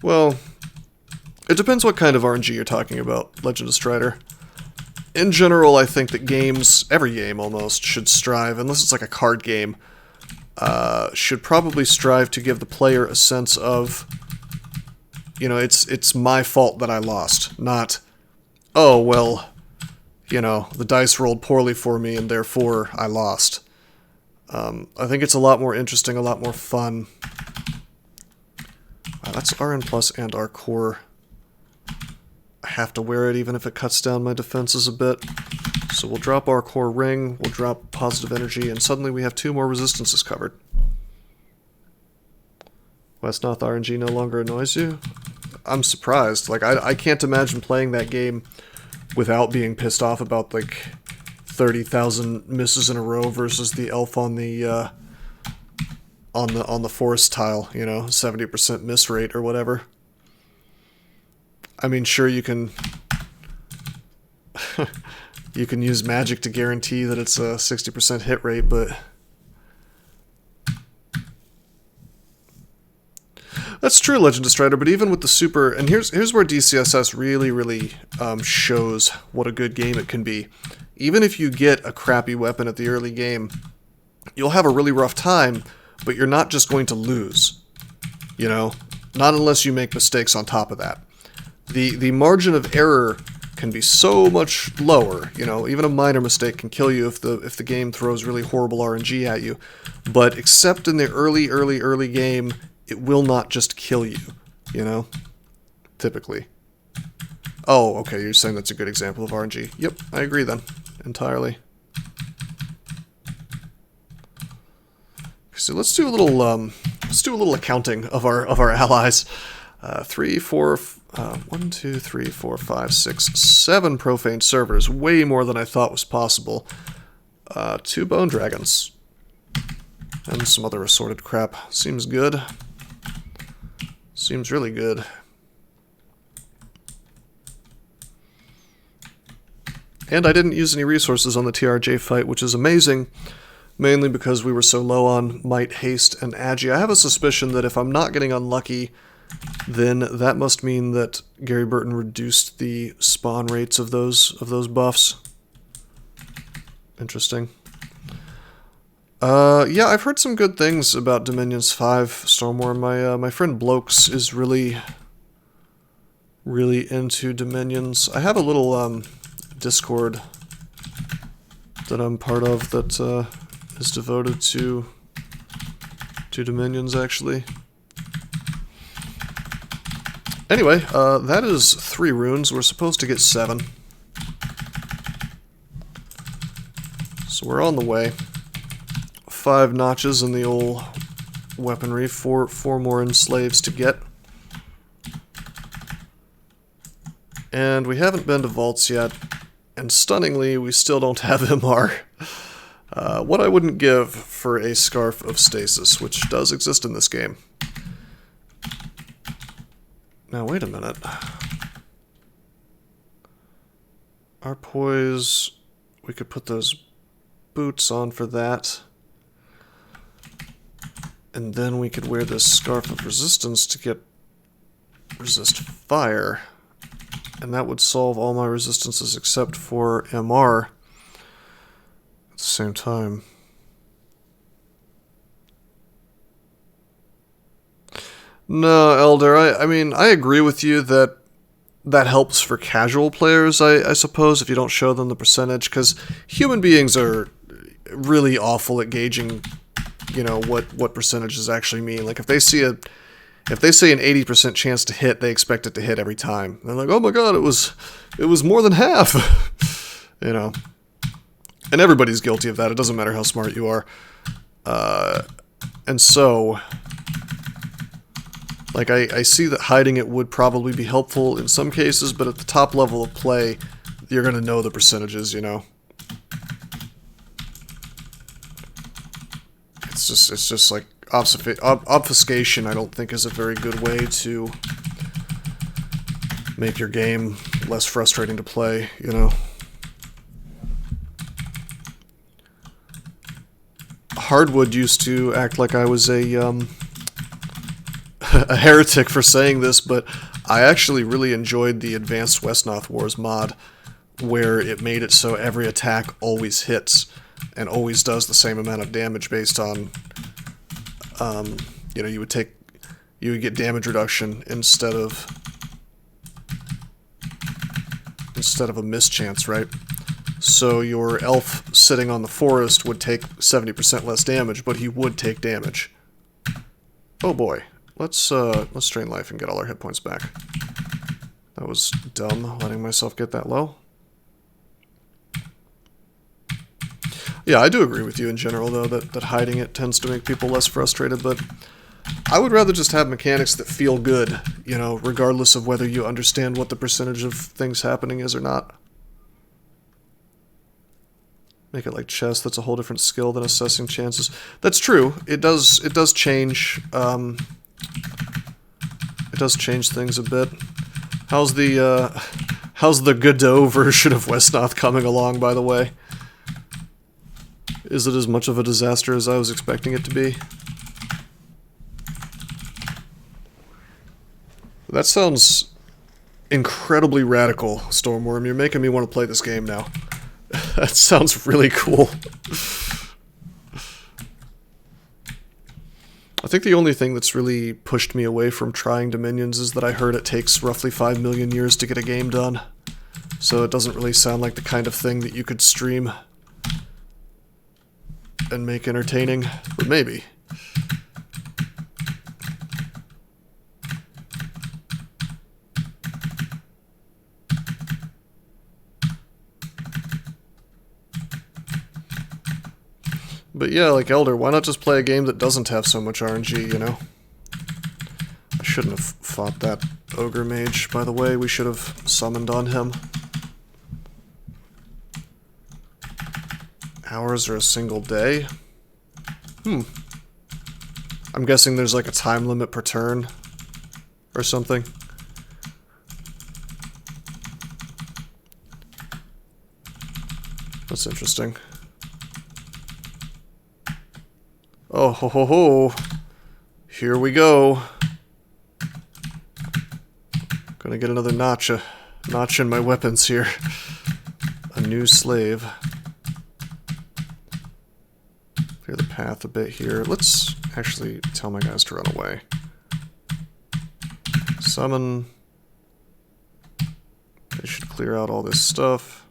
Well, it depends what kind of RNG you're talking about, Legend of Strider. In general, I think that games, every game almost, should strive, unless it's like a card game, should probably strive to give the player a sense of, you know, it's my fault that I lost, not, oh, well, you know, the dice rolled poorly for me and therefore I lost. I think it's a lot more interesting, a lot more fun. That's RN plus and our core. I have to wear it even if it cuts down my defenses a bit. So we'll drop our core ring, we'll drop positive energy, and suddenly we have 2 more resistances covered. Westnoth RNG no longer annoys you? I'm surprised. Like, I can't imagine playing that game without being pissed off about, like, 30,000 misses in a row versus the elf on the forest tile, you know, 70% miss rate or whatever. I mean, sure, you can you can use magic to guarantee that it's a 60% hit rate, but that's true, Legend of Strider, but even with the super, and here's where DCSS really shows what a good game it can be. Even if you get a crappy weapon at the early game, you'll have a really rough time, but you're not just going to lose, you know? Not unless you make mistakes on top of that. The margin of error can be so much lower, you know, even a minor mistake can kill you if the game throws really horrible RNG at you. But except in the early game, it will not just kill you, you know? Typically. Oh, okay, you're saying that's a good example of RNG. Yep, I agree then. Entirely. So let's do a little accounting of our allies. 3, 4, 1, 2, 3, 4, 5, 6, 7 profane servers, way more than I thought was possible. 2 bone dragons. And some other assorted crap. Seems good. Seems really good. And I didn't use any resources on the TRJ fight, which is amazing, mainly because we were so low on might, haste, and agi. I have a suspicion that if I'm not getting unlucky, then that must mean that Gary Burton reduced the spawn rates of those buffs. Interesting. Yeah, I've heard some good things about Dominions 5 Stormwar. My friend Blokes is really into Dominions. I have a little Discord that I'm part of that is devoted to Dominions, actually. Anyway, that is 3 runes. We're supposed to get 7. So we're on the way. 5 notches in the old weaponry, 4 more enslaves to get. And we haven't been to vaults yet, and stunningly, we still don't have MR. What I wouldn't give for a Scarf of Stasis, which does exist in this game. Now, wait a minute. Our poise, we could put those boots on for that. And then we could wear this Scarf of Resistance to get resist fire. And that would solve all my resistances except for MR at the same time. No, Elder, I mean, I agree with you that that helps for casual players, I suppose, if you don't show them the percentage, because human beings are really awful at gauging, you know, what percentages actually mean. Like, if they say an 80% chance to hit, they expect it to hit every time. They're like, oh my god, it was more than half, you know. And everybody's guilty of that. It doesn't matter how smart you are. And so, like, I see that hiding it would probably be helpful in some cases, but at the top level of play, you're going to know the percentages, you know. It's just like obfuscation, I don't think is a very good way to make your game less frustrating to play, you know? Hardwood used to act like I was a a heretic for saying this, but I actually really enjoyed the Advanced Westnoth Wars mod, where it made it so every attack always hits and always does the same amount of damage based on, you know, you would get damage reduction instead of a mischance, right? So your elf sitting on the forest would take 70% less damage, but he would take damage. Oh boy. Let's drain life and get all our hit points back. That was dumb, letting myself get that low. Yeah, I do agree with you in general, though, that hiding it tends to make people less frustrated, but I would rather just have mechanics that feel good, you know, regardless of whether you understand what the percentage of things happening is or not. Make it like chess, that's a whole different skill than assessing chances. That's true, it does change, it does change things a bit. How's the Godot version of Westnoth coming along, by the way? Is it as much of a disaster as I was expecting it to be? That sounds incredibly radical, Stormworm. You're making me want to play this game now. That sounds really cool. I think the only thing that's really pushed me away from trying Dominions is that I heard it takes roughly 5 million years to get a game done. So it doesn't really sound like the kind of thing that you could stream and make entertaining, but maybe. But yeah, like Elder, why not just play a game that doesn't have so much RNG, you know? I shouldn't have fought that Ogre Mage, by the way. We should have summoned on him. Hours or a single day? I'm guessing there's like a time limit per turn or something. That's interesting. Oh ho ho ho! Here we go. Gonna get another notch in my weapons here. A new slave. Clear the path a bit here. Let's actually tell my guys to run away. Summon. They should clear out all this stuff.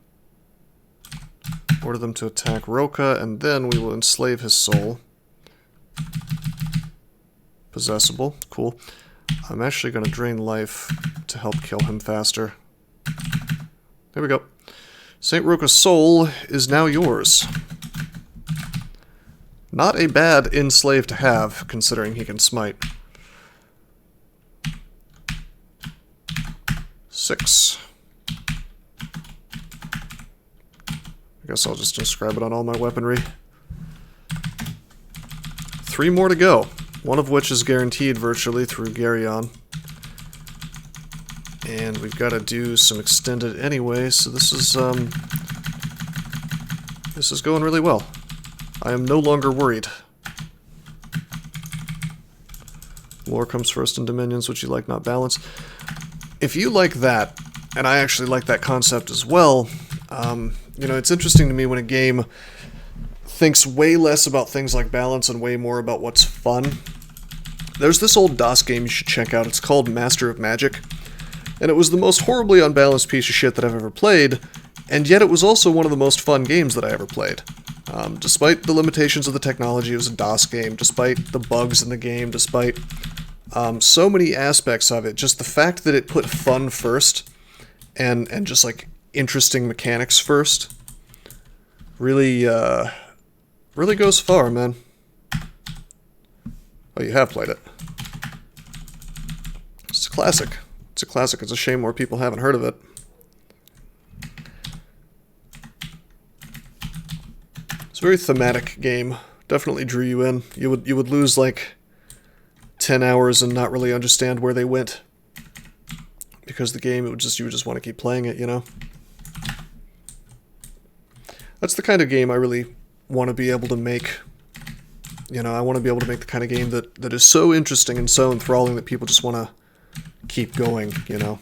Order them to attack Roka, and then we will enslave his soul. Possessable. Cool. I'm actually going to drain life to help kill him faster. There we go. St. Roka's soul is now yours. Not a bad enslave to have, considering he can smite. 6. I guess I'll just inscribe it on all my weaponry. 3 more to go. One of which is guaranteed virtually through Garyon. And we've got to do some extended anyway, so this is going really well. I am no longer worried. Lore comes first in Dominions, which you like, not balance. If you like that, and I actually like that concept as well, you know, it's interesting to me when a game thinks way less about things like balance and way more about what's fun. There's this old DOS game you should check out. It's called Master of Magic, and it was the most horribly unbalanced piece of shit that I've ever played, and yet it was also one of the most fun games that I ever played. Despite the limitations of the technology, it was a DOS game, despite the bugs in the game, despite so many aspects of it, just the fact that it put fun first, and just like interesting mechanics first, really, really goes far, man. Oh, you have played it. It's a classic. It's a classic. It's a shame more people haven't heard of it. It's a very thematic game. Definitely drew you in. You would lose like 10 hours and not really understand where they went because the game, you would just want to keep playing it, you know? That's the kind of game I really want to be able to make. You know, I want to be able to make the kind of game that is so interesting and so enthralling that people just want to keep going, you know?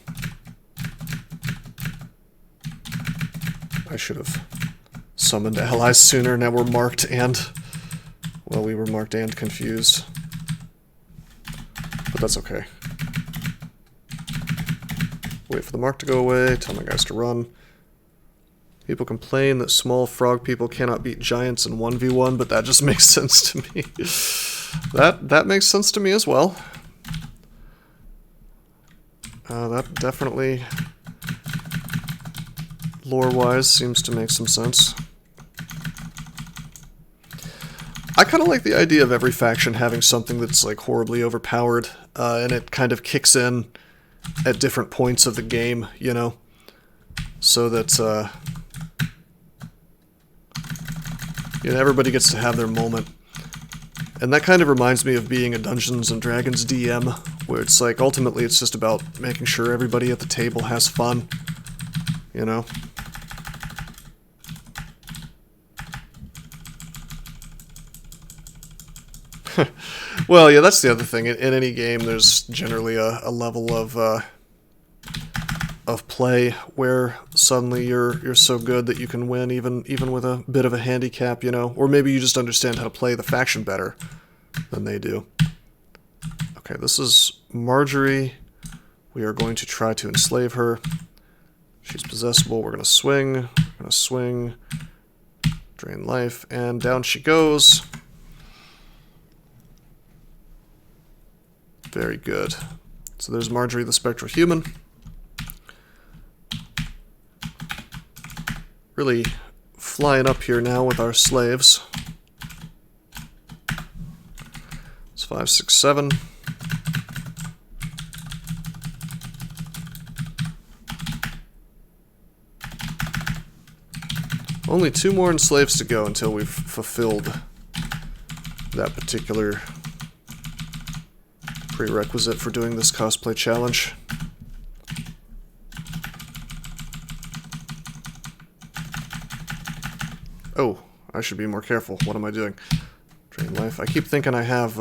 I should have summoned allies sooner. Now we're marked and... Well, we were marked and confused. But that's okay. Wait for the mark to go away, tell my guys to run. People complain that small frog people cannot beat giants in 1v1, but that just makes sense to me. That makes sense to me as well. That definitely, lore-wise, seems to make some sense. I kind of like the idea of every faction having something that's like horribly overpowered, and it kind of kicks in at different points of the game, you know? So that, you know, everybody gets to have their moment. And that kind of reminds me of being a Dungeons & Dragons DM, where it's like, ultimately it's just about making sure everybody at the table has fun, you know? Well, yeah, that's the other thing. In any game, there's generally a level of play where suddenly you're so good that you can win even with a bit of a handicap, you know? Or maybe you just understand how to play the faction better than they do. Okay, this is Marjorie. We are going to try to enslave her. She's possessable. We're going to swing, drain life, and down she goes. Very good. So there's Marjorie the Spectral Human. Really flying up here now with our slaves. It's 5, 6, 7. Only 2 more enslaves to go until we've fulfilled that particular prerequisite for doing this cosplay challenge. Oh, I should be more careful. What am I doing? Drain life. I keep thinking I have,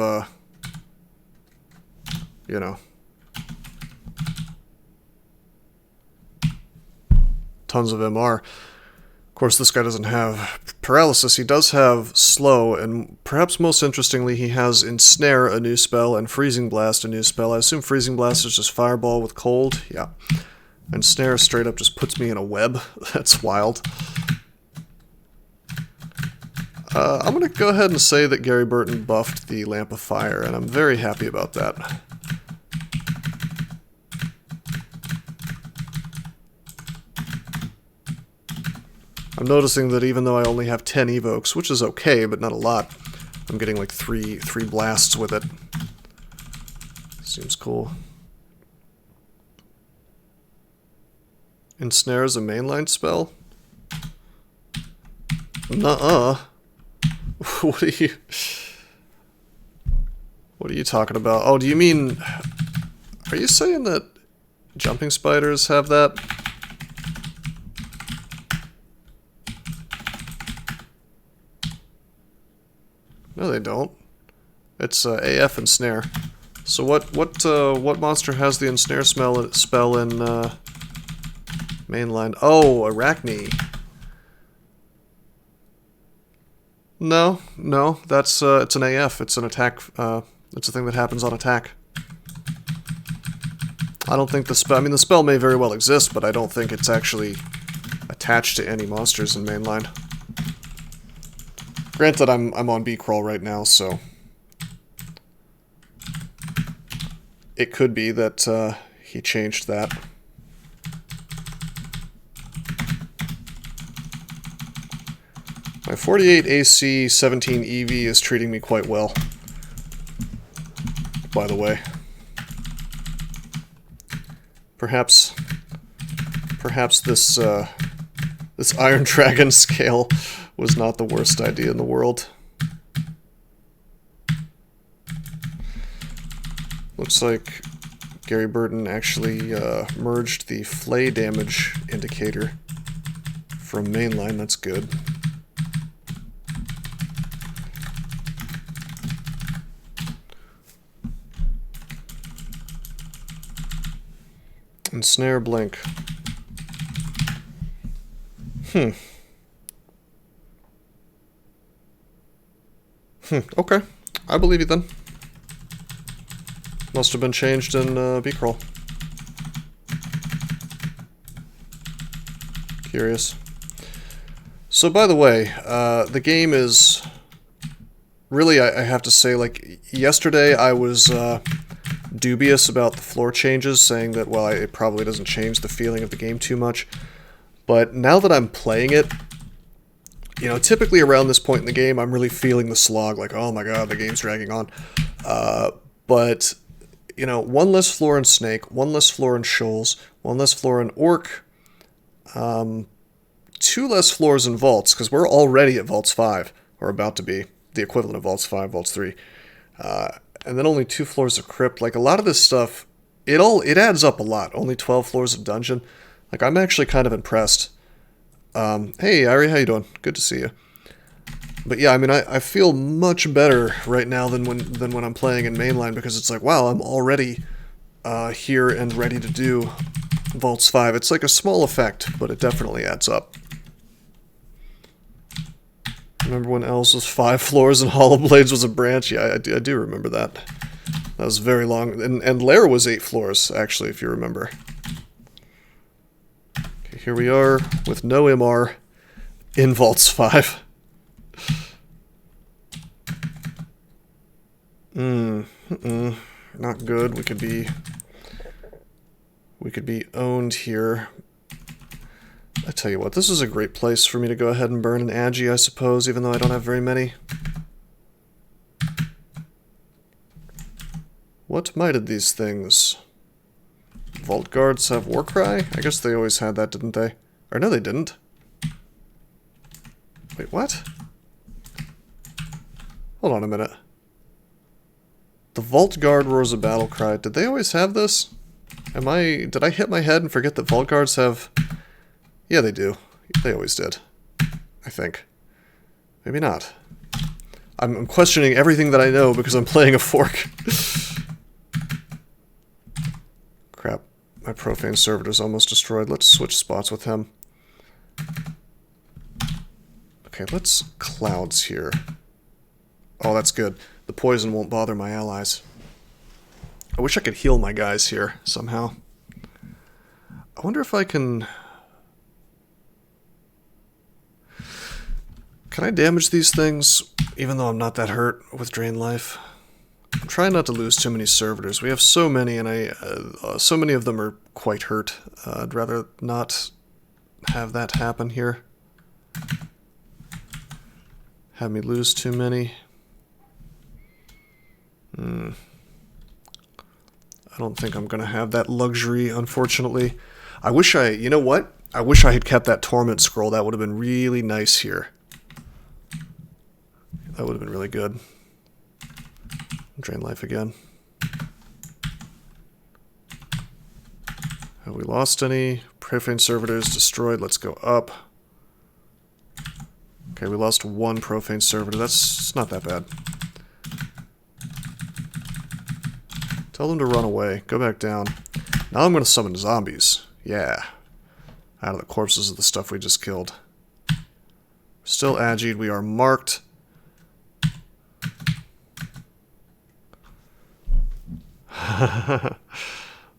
you know, tons of MR. Of course, this guy doesn't have paralysis. He does have slow, and perhaps most interestingly, he has Ensnare, a new spell, and Freezing Blast, a new spell. I assume Freezing Blast is just Fireball with cold. Yeah. Ensnare straight up just puts me in a web. That's wild. I'm going to go ahead and say that Gary Burton buffed the Lamp of Fire, and I'm very happy about that. I'm noticing that even though I only have 10 evokes, which is okay, but not a lot, I'm getting like three blasts with it. Seems cool. Ensnare is a mainline spell? Nuh-uh. What are you talking about? Oh, do you mean... Are you saying that jumping spiders have that? No, they don't. It's AF and Snare. So what monster has the Ensnare spell in mainline? Oh, Arachne. No, that's it's an AF. It's an attack. It's a thing that happens on attack. I don't think the spell. I mean, the spell may very well exist, but I don't think it's actually attached to any monsters in mainline. Granted, I'm on BCrawl right now, so it could be that he changed that. My 48 AC 17 EV is treating me quite well, by the way. Perhaps this this Iron Dragon scale was not the worst idea in the world. Looks like Gary Burton actually merged the flay damage indicator from mainline. That's good. And snare blink. Okay. I believe you then. Must have been changed in BCrawl. Curious. So, by the way, the game is... Really, I have to say, like, yesterday I was dubious about the floor changes, saying that, well, it probably doesn't change the feeling of the game too much. But now that I'm playing it, you know, typically around this point in the game, I'm really feeling the slog, like, oh my god, the game's dragging on. But, you know, one less floor in Snake, one less floor in Shoals, one less floor in Orc, two less floors in Vaults, because we're already at Vaults 5, or about to be, the equivalent of Vaults 5, Vaults 3. And then only 2 floors of Crypt. Like, a lot of this stuff, it adds up a lot. Only 12 floors of Dungeon. Like, I'm actually kind of impressed. Hey, Ari, how you doing? Good to see you. But yeah, I mean, I feel much better right now than when I'm playing in mainline, because it's like, wow, I'm already here and ready to do Vaults 5. It's like a small effect, but it definitely adds up. Remember when L's was 5 floors and Hollow Blades was a branch? Yeah, I do remember that. That was very long. And Lair was 8 floors, actually, if you remember. Okay, here we are with no MR in Vaults 5. Not good. We could be owned here. I tell you what, this is a great place for me to go ahead and burn an Agi, I suppose, even though I don't have very many. What mighted these things? Vault guards have Warcry? I guess they always had that, didn't they? Or no, they didn't. Wait, what? Hold on a minute. The Vault Guard roars a battle cry. Did they always have this? Did I hit my head and forget that Vault Guards have... Yeah, they do. They always did. I think. Maybe not. I'm questioning everything that I know because I'm playing a fork. Crap. My profane servitor's almost destroyed. Let's switch spots with him. Okay, let's Clouds here. Oh, that's good. The poison won't bother my allies. I wish I could heal my guys here somehow. I wonder if I can... Can I damage these things, even though I'm not that hurt with Drain Life? I'm trying not to lose too many servitors. We have so many, and so many of them are quite hurt. I'd rather not have that happen here. Have me lose too many. I don't think I'm going to have that luxury, unfortunately. I wish you know what? I wish I had kept that Torment Scroll. That would have been really nice here. That would have been really good. Drain life again. Have we lost any? Profane Servitors destroyed. Let's go up. Okay, we lost 1 Profane Servitor. That's not that bad. Tell them to run away. Go back down. Now I'm going to summon zombies. Yeah. Out of the corpses of the stuff we just killed. Still Agi'd. We are marked.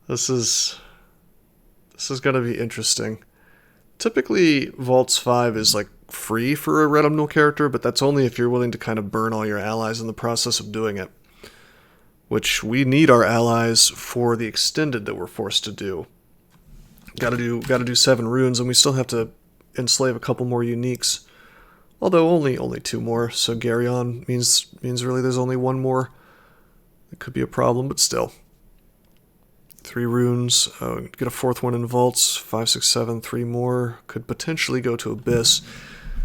This is going to be interesting. Typically, Vaults 5 is like free for a Redumnal character, but that's only if you're willing to kind of burn all your allies in the process of doing it. Which we need our allies for the extended that we're forced to do. Gotta do 7 runes, and we still have to enslave a couple more uniques. Although only 2 more, so Garyon means really there's only 1 more. It could be a problem, but still. 3 runes, get a 4th one in Vaults, 5, 6, 7, 3 more. Could potentially go to Abyss.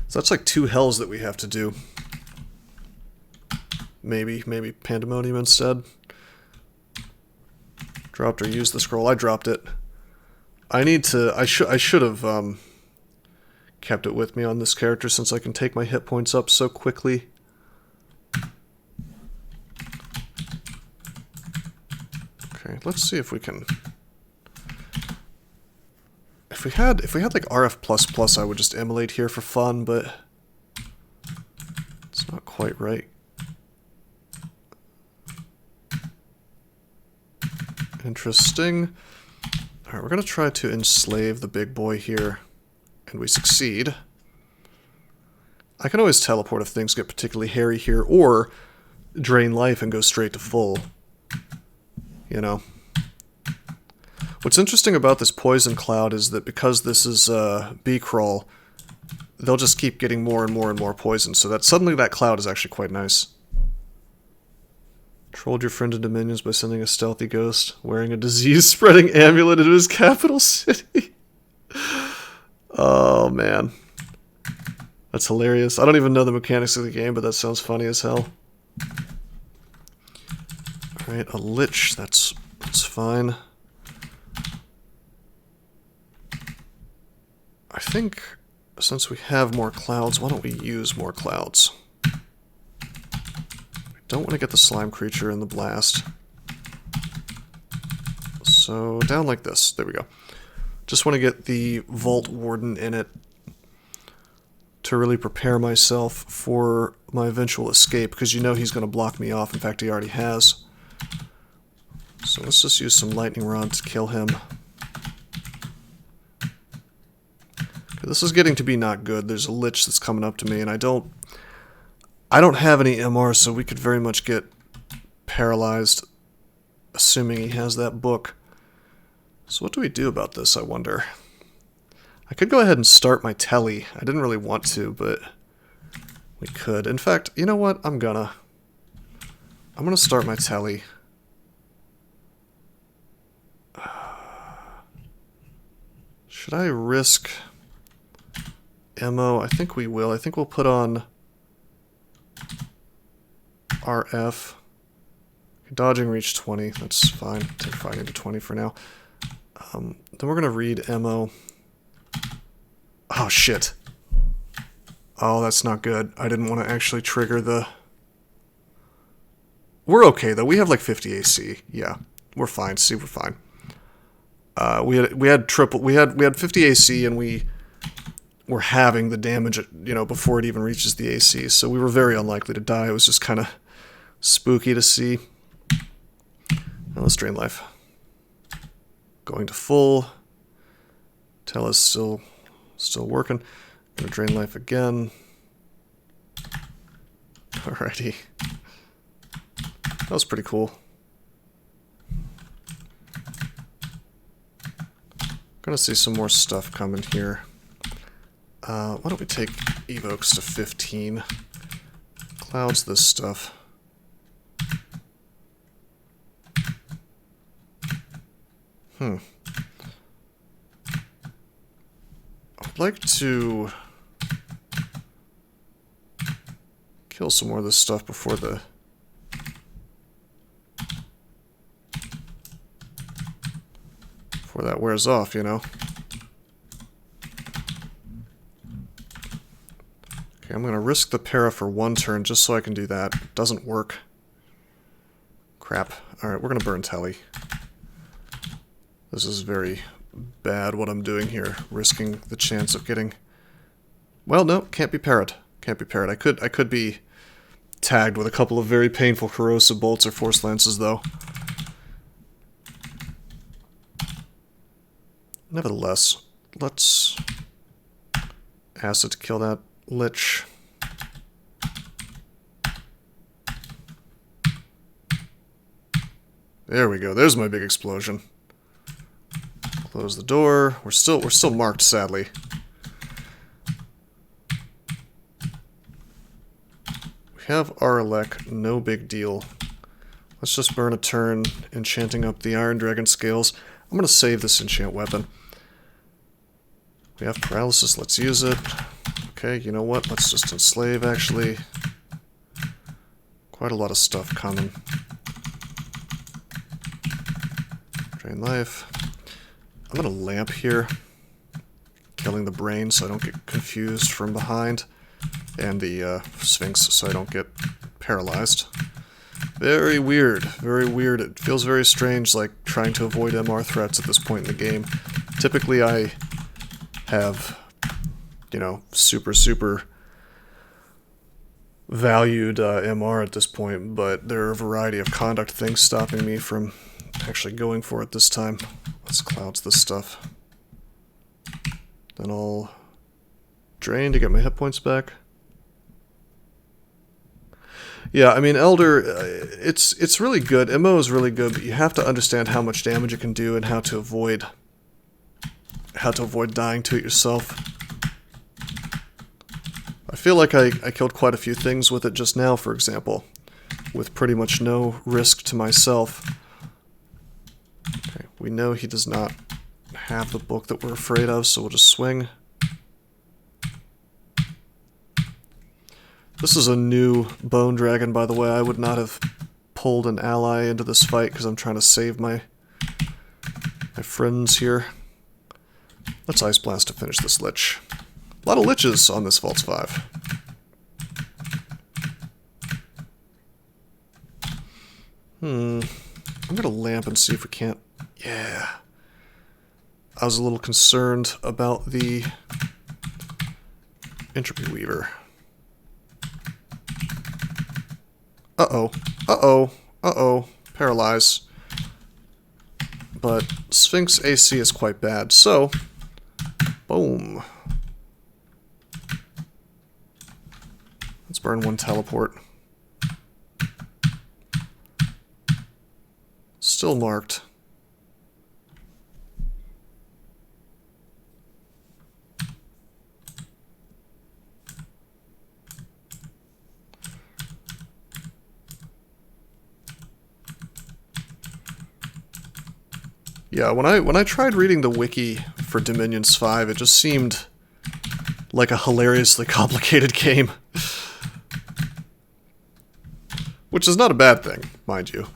So that's like 2 hells that we have to do. Maybe Pandemonium instead. Dropped or used the scroll. I dropped it. I need to... I should have kept it with me on this character since I can take my hit points up so quickly. Okay, let's see if we can... If we had like RF++, I would just emulate here for fun, but it's not quite right. Interesting. Alright, we're going to try to enslave the big boy here, and we succeed. I can always teleport if things get particularly hairy here, or drain life and go straight to full. You know. What's interesting about this poison cloud is that because this is BCrawl, they'll just keep getting more and more and more poison, so that suddenly that cloud is actually quite nice. Trolled your friend into minions by sending a stealthy ghost wearing a disease-spreading amulet into his capital city. Oh, man. That's hilarious. I don't even know the mechanics of the game, but that sounds funny as hell. Alright, a lich. That's fine. I think since we have more clouds, why don't we use more clouds? Don't want to get the slime creature in the blast. So down like this. There we go. Just want to get the Vault Warden in it to really prepare myself for my eventual escape, because you know he's going to block me off. In fact, he already has. So let's just use some lightning rod to kill him. Okay, this is getting to be not good. There's a lich that's coming up to me, and I don't have any MR, so we could very much get paralyzed, assuming he has that book. So what do we do about this, I wonder? I could go ahead and start my telly. I didn't really want to, but we could. In fact, you know what? I'm gonna start my telly. Should I risk MO? I think we will. I think we'll put on RF. Dodging reach 20. That's fine. Take fighting to 20 for now. Then we're going to read MO. Oh, shit. Oh, that's not good. I didn't want to actually trigger the... We're okay, though. We have like 50 AC. Yeah, we're fine. See, we're fine. We had 50 AC, and we were having the damage, before it even reaches the AC, so we were very unlikely to die. It was just kind of spooky to see. Now let's drain life. Going to full. Tell us still working. Gonna drain life again. Alrighty. That was pretty cool. Gonna see some more stuff coming here. Why don't we take evokes to 15? Clouds this stuff. I'd like to kill some more of this stuff before that wears off, you know? Okay, I'm gonna risk the para for one turn just so I can do that. Doesn't work. Crap. Alright, we're gonna burn telly. This is very bad what I'm doing here, risking the chance of getting... Well, no, can't be parried. Can't be parried. I could be tagged with a couple of very painful corrosive bolts or force lances, though. Nevertheless, let's acid to kill that lich. There we go. There's my big explosion. Close the door. We're still marked, sadly. We have Aralek, no big deal. Let's just burn a turn, enchanting up the Iron Dragon scales. I'm gonna save this enchant weapon. We have paralysis, let's use it. Okay, you know what? Let's just enslave, actually. Quite a lot of stuff coming. Drain life. I'm gonna lamp here, killing the brain so I don't get confused from behind, and the Sphinx so I don't get paralyzed. Very weird, very weird. It feels very strange, like trying to avoid MR threats at this point in the game. Typically I have, you know, super valued MR at this point, but there are a variety of conduct things stopping me from actually going for it this time. Let's clouds this stuff. Then I'll drain to get my hit points back. Yeah, I mean, Elder, it's really good. MO is really good, but you have to understand how much damage it can do and how to avoid dying to it yourself. I feel like I killed quite a few things with it just now, for example, with pretty much no risk to myself. Okay, we know he does not have the book that we're afraid of, so we'll just swing. This is a new bone dragon, by the way. I would not have pulled an ally into this fight because I'm trying to save my friends here. Let's Ice Blast to finish this Lich. A lot of Liches on this Vaults 5. I'm gonna lamp and see if we can't... Yeah. I was a little concerned about the Entropy Weaver. Uh-oh. Uh-oh. Uh-oh. Paralyze. But Sphinx AC is quite bad, so... Boom. Let's burn one teleport. Still marked. Yeah, when I tried reading the wiki for Dominions 5, it just seemed like a hilariously complicated game. Which is not a bad thing, mind you.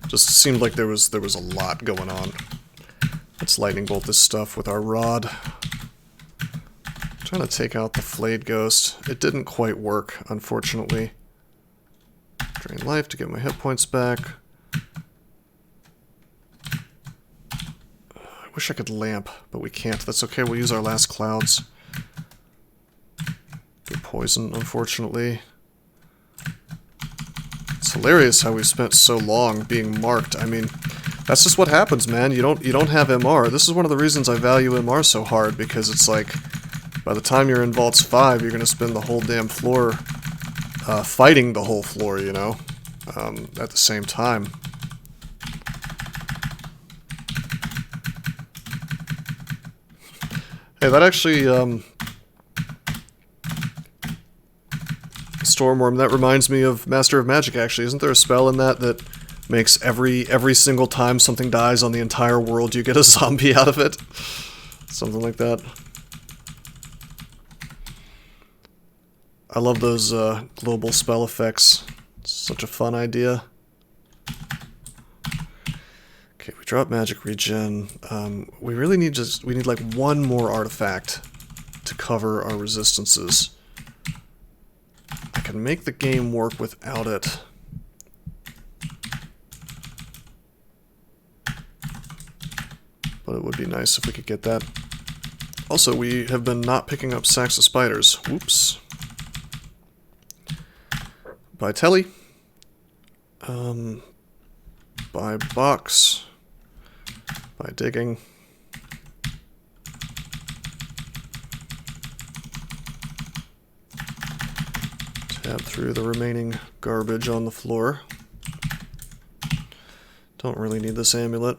Just seemed like there was a lot going on. Let's lightning bolt this stuff with our rod. Trying to take out the flayed ghost. It didn't quite work, unfortunately. Drain life to get my hit points back. I wish I could lamp, but we can't. That's okay, we'll use our last clouds. Get poisoned, unfortunately. It's hilarious how we spent so long being marked. I mean, that's just what happens, man. You don't have MR. This is one of the reasons I value MR so hard, because it's like, by the time you're in Vaults 5, you're gonna spend the whole damn floor fighting the whole floor, you know, at the same time. Hey, that actually, Stormworm, that reminds me of Master of Magic, actually. Isn't there a spell in that makes every single time something dies on the entire world, you get a zombie out of it? Something like that. I love those global spell effects. It's such a fun idea. Okay, we drop magic regen. We really need we need like one more artifact to cover our resistances. I can make the game work without it. But it would be nice if we could get that. Also, we have been not picking up sacks of spiders. Whoops. By telly. By box. By digging. Tab through the remaining garbage on the floor. Don't really need this amulet.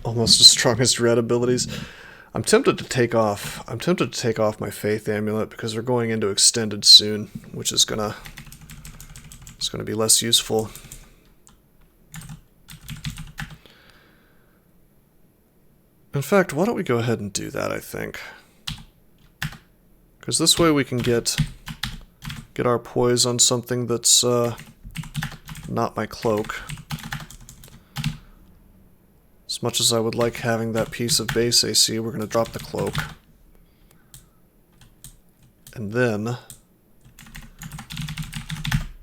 Almost as strong as Dread abilities. I'm tempted to take off my Faith amulet because we're going into extended soon, which is gonna be less useful. In fact, why don't we go ahead and do that, I think. Because this way we can get our poise on something that's not my cloak. As much as I would like having that piece of base AC, we're going to drop the cloak. And then, I'm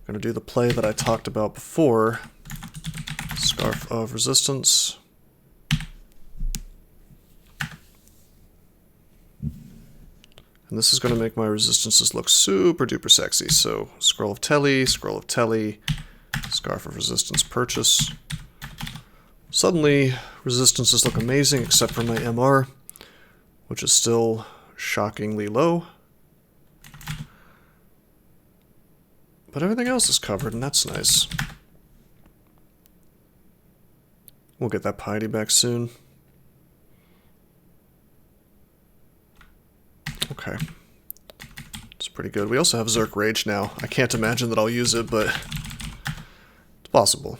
going to do the play that I talked about before. Scarf of Resistance. And this is going to make my resistances look super duper sexy. So, Scroll of Telly, Scarf of Resistance purchase. Suddenly, resistances look amazing except for my MR, which is still shockingly low. But everything else is covered, and that's nice. We'll get that piety back soon. Okay. It's pretty good. We also have Zerk Rage now. I can't imagine that I'll use it, but it's possible.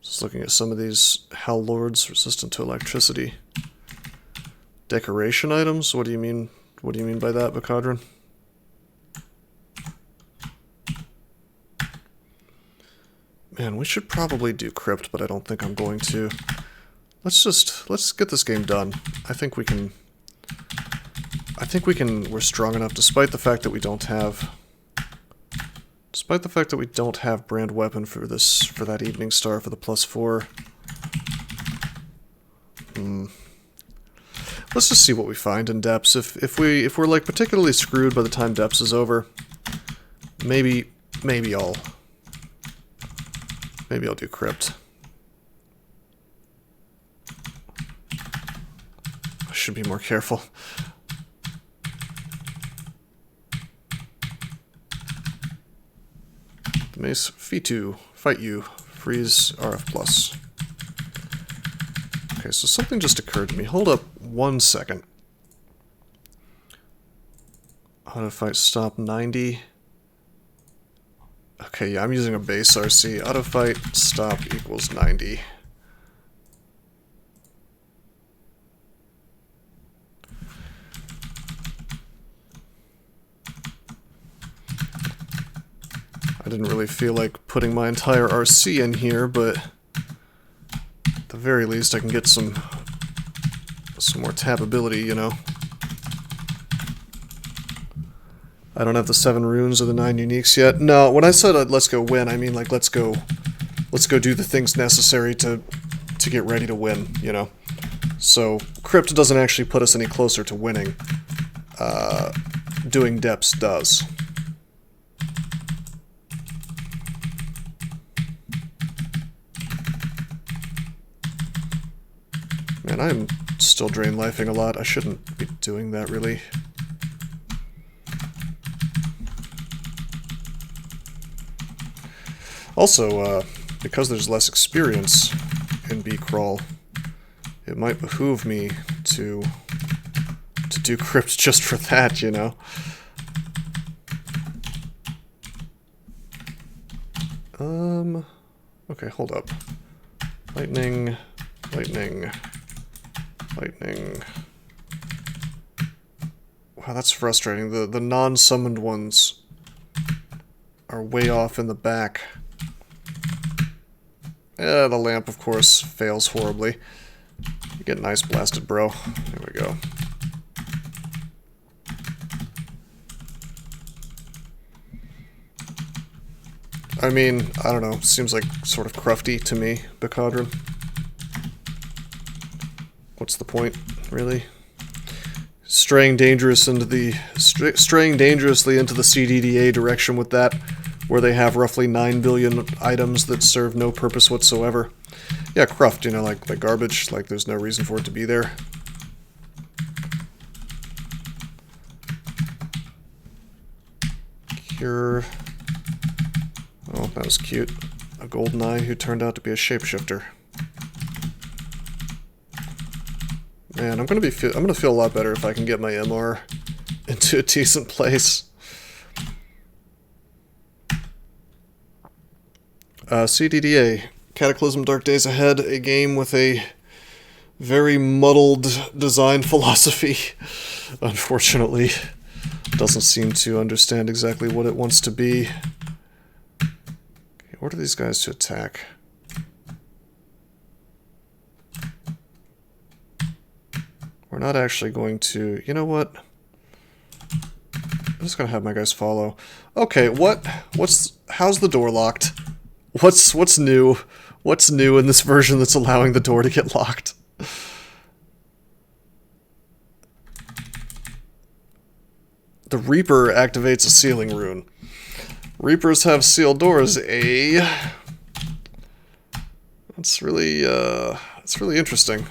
Just looking at some of these Hell Lords resistant to electricity. Decoration items? What do you mean? What do you mean by that, Bacadron? Man, we should probably do Crypt, but I don't think I'm going to. Let's get this game done. I think we can, we're strong enough despite the fact that we don't have brand weapon for that Evening Star for the +4. Let's just see what we find in depths. If we're like particularly screwed by the time depths is over, maybe I'll do Crypt. I should be more careful. The Mace, F2, Fight You, Freeze, RF+. Okay, so something just occurred to me. Hold up 1 second. Auto fight stop 90. Okay, yeah, I'm using a base RC. Auto fight stop equals 90. I didn't really feel like putting my entire RC in here, but at the very least I can get some more tappability, you know. I don't have the 7 runes or the 9 uniques yet. No, when I said let's go win, I mean like let's go do the things necessary to get ready to win, you know. So Crypt doesn't actually put us any closer to winning. Doing depths does. Man, I'm still drain lifing a lot. I shouldn't be doing that, really. Also, because there's less experience in BCrawl, it might behoove me to do Crypt just for that, you know? Okay, hold up. Lightning, lightning, lightning. Wow, that's frustrating. The non-summoned ones are way off in the back. Yeah, the lamp, of course, fails horribly. You get nice blasted, bro. There we go. I mean, I don't know. Seems like sort of crufty to me, Bacadron. What's the point, really? Straying dangerously into the CDDA direction with that, where they have roughly 9 billion items that serve no purpose whatsoever. Yeah, cruft, you know, like garbage, like there's no reason for it to be there. Cure. Oh, that was cute. A golden eye who turned out to be a shapeshifter. Man, I'm gonna feel a lot better if I can get my MR into a decent place. CDDA, Cataclysm Dark Days Ahead, a game with a very muddled design philosophy, unfortunately. doesn't seem to understand exactly what it wants to be. Okay, order these guys to attack. We're not actually going to... You know what? I'm just gonna have my guys follow. Okay, how's the door locked? What's new? What's new in this version that's allowing the door to get locked? The Reaper activates a sealing rune. Reapers have sealed doors, eh? That's really interesting.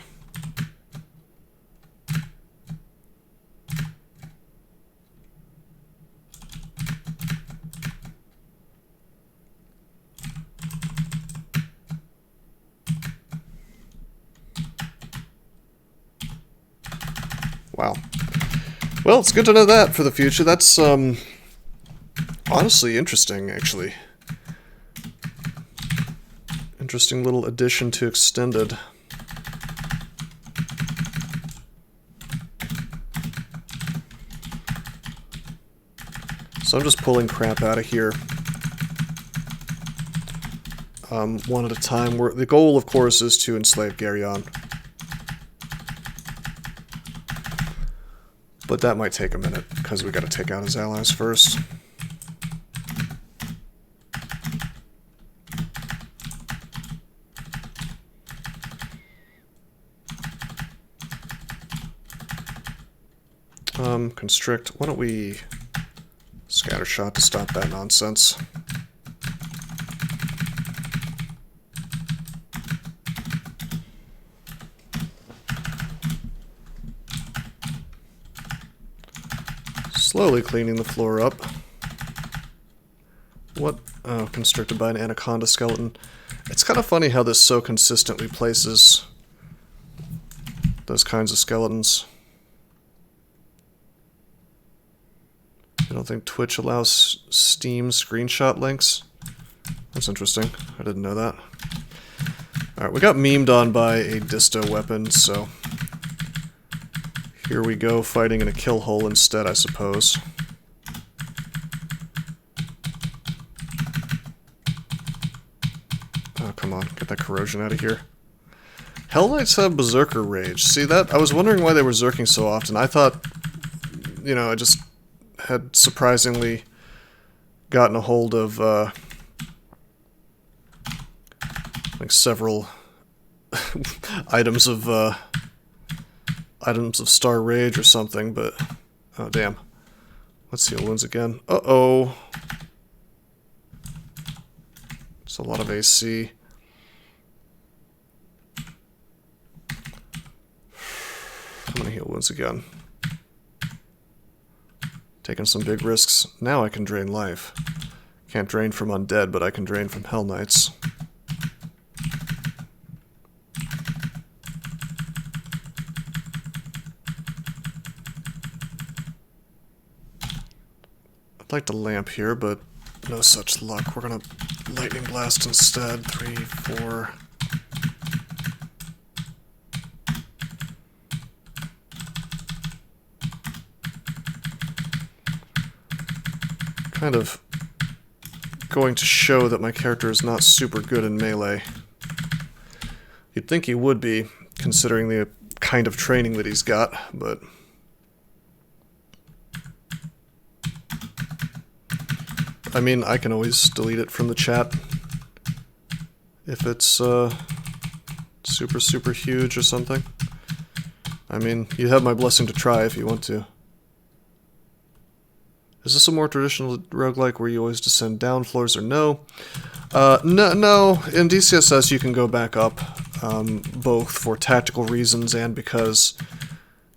Wow. Well, it's good to know that for the future. That's, honestly interesting, actually. Interesting little addition to Extended. So I'm just pulling crap out of here. One at a time. The goal, of course, is to enslave Garyon. But that might take a minute, because we gotta take out his allies first. Constrict. Why don't we scattershot to stop that nonsense? Slowly cleaning the floor up. What? Oh, constricted by an anaconda skeleton. It's kind of funny how this so consistently places those kinds of skeletons. I don't think Twitch allows Steam screenshot links. That's interesting. I didn't know that. Alright, we got memed on by a disto weapon, so here we go, fighting in a kill hole instead, I suppose. Oh, come on, get that corrosion out of here. Hell Knights have Berserker Rage. See that? I was wondering why they were zerking so often. I thought, you know, I just had surprisingly gotten a hold of, like several items of Star Rage or something, but oh damn. Let's heal wounds again. Uh-oh. It's a lot of AC. I'm gonna heal wounds again. Taking some big risks. Now I can drain life. Can't drain from undead, but I can drain from Hell Knights. I'd like to lamp here, but no such luck. We're gonna lightning blast instead. 3, 4... Kind of going to show that my character is not super good in melee. You'd think he would be, considering the kind of training that he's got, but... I mean, I can always delete it from the chat if it's super huge or something. I mean, you have my blessing to try if you want to. Is this a more traditional roguelike where you always descend down floors or no? No. In DCSS you can go back up, both for tactical reasons and because,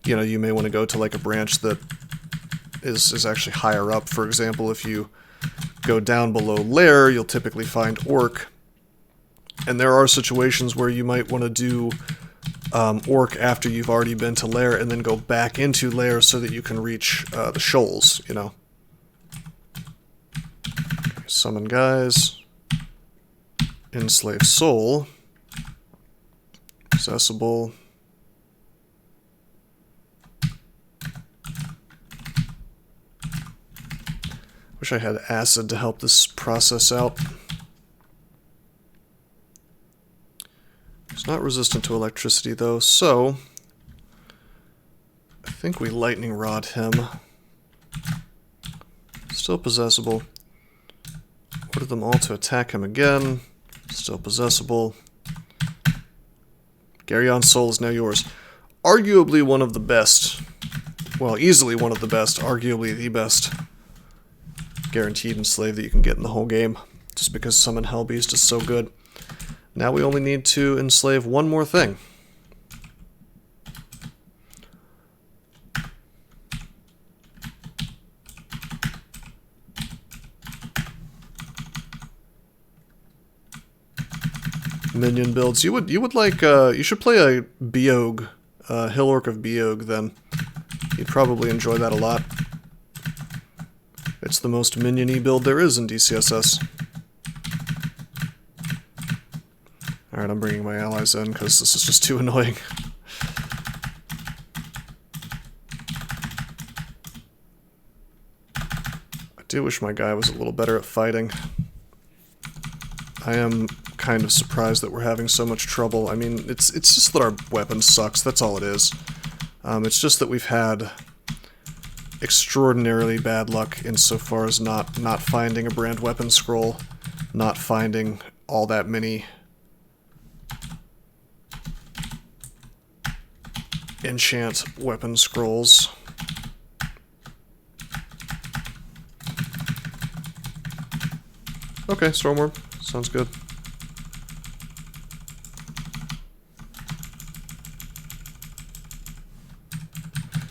you know, you may want to go to like a branch that is actually higher up. For example, if you go down below Lair, you'll typically find Orc. And there are situations where you might want to do Orc after you've already been to Lair and then go back into Lair so that you can reach the shoals, you know. Summon guys. Enslave soul. Accessible. I Wish I had acid to help this process out. It's not resistant to electricity though, so I think we lightning rod him. Still possessable. Order them all to attack him again. Still possessable. Garion's soul is now yours. Arguably one of the best. Well, easily one of the best. Arguably the best guaranteed enslave that you can get in the whole game. Just because Summon Hellbeast is so good. Now we only need to enslave one more thing. Minion builds. You would like you should play a Biog, Hill Orc of Biog then. You'd probably enjoy that a lot. It's the most minion-y build there is in DCSS. Alright, I'm bringing my allies in because this is just too annoying. I do wish my guy was a little better at fighting. I am kind of surprised that we're having so much trouble. I mean, it's just that our weapon sucks, that's all it is. It's just that we've had extraordinarily bad luck insofar as not finding a brand weapon scroll, not finding all that many enchant weapon scrolls. Okay, Stormworm. Sounds good.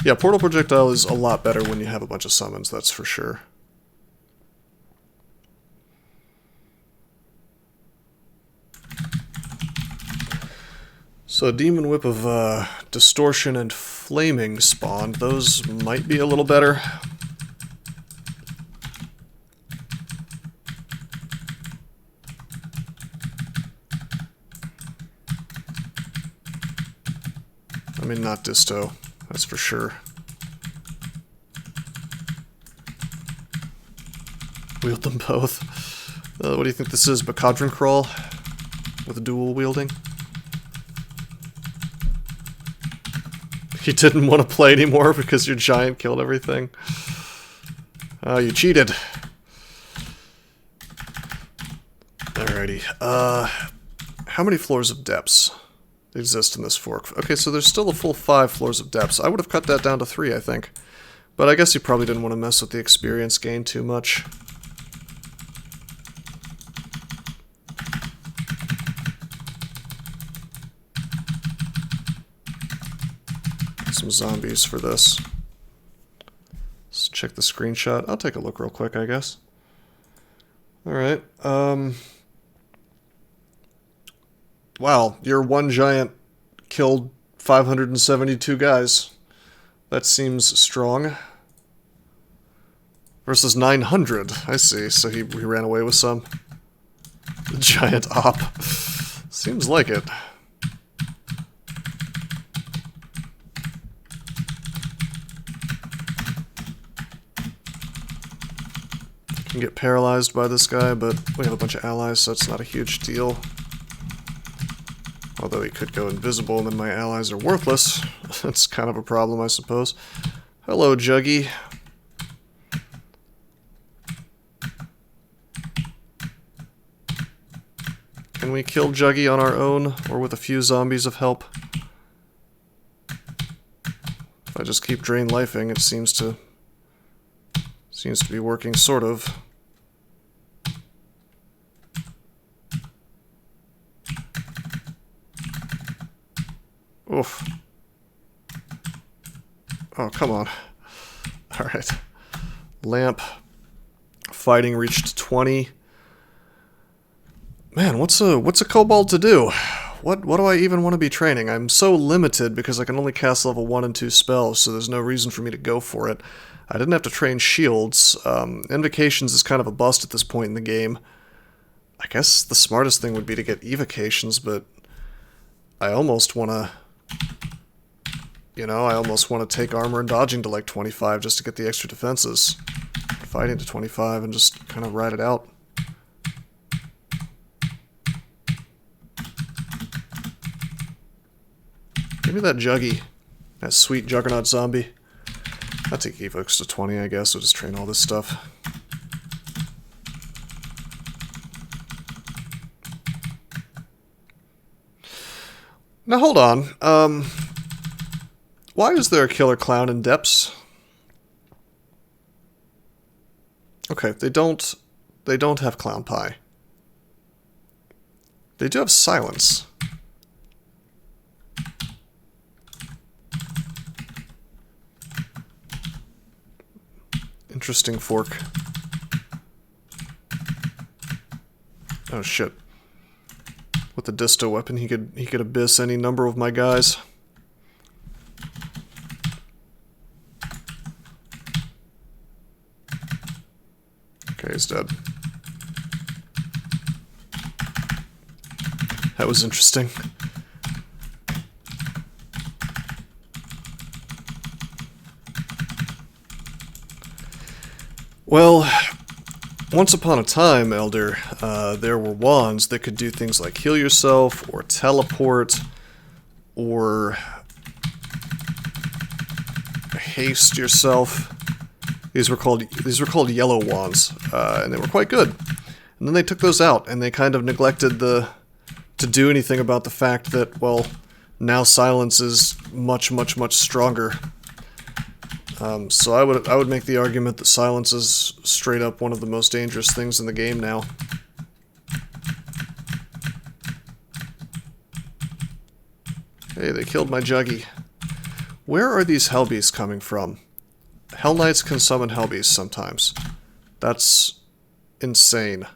Yeah, Portal Projectile is a lot better when you have a bunch of summons, that's for sure. So Demon Whip of Distortion and Flaming spawned. Those might be a little better. I mean, not Disto, that's for sure. Wield them both. What do you think this is? BCrawl with dual wielding? You didn't want to play anymore because your giant killed everything. Oh, you cheated. Alrighty. How many floors of depths exist in this fork? Okay, so there's still a full 5 floors of depths. I would have cut that down to 3, I think. But I guess you probably didn't want to mess with the experience gain too much. Some zombies for this. Let's check the screenshot. I'll take a look real quick, I guess. Alright, wow, your one giant killed 572 guys. That seems strong. Versus 900, I see, so he ran away with some. The giant op. Seems like it. Can get paralyzed by this guy, but we have a bunch of allies, so it's not a huge deal. Although he could go invisible and then my allies are worthless. That's kind of a problem, I suppose. Hello, Juggy. Can we kill Juggy on our own, or with a few zombies of help? If I just keep drain lifing, it seems to be working, sort of. Oof. Oh, come on. Alright. Lamp. Fighting reached 20. Man, what's a kobold to do? What do I even want to be training? I'm so limited because I can only cast level 1 and 2 spells, so there's no reason for me to go for it. I didn't have to train shields. Invocations is kind of a bust at this point in the game. I guess the smartest thing would be to get evocations, but I almost want to... You know, I almost want to take armor and dodging to like 25 just to get the extra defenses. fighting to 25 and just kind of ride it out. Give me that Juggy. That sweet Juggernaut zombie. I'll take evokes to 20, I guess. We'll just train all this stuff. Now hold on. Why is there a killer clown in depths? Okay, they don't have clown pie. They do have silence. Interesting fork. Oh shit. With the disto weapon, he could abyss any number of my guys. Okay, he's dead. That was interesting. Well, once upon a time, Elder, there were wands that could do things like heal yourself, or teleport, or haste yourself. These were called yellow wands, and they were quite good. And then they took those out, and they kind of neglected to do anything about the fact that, well, now silence is much, much, much stronger. So I would make the argument that silence is straight up one of the most dangerous things in the game now. Hey, they killed my Juggy. Where are these Hellbeasts coming from? Hell Knights can summon Hellbeasts sometimes. That's insane.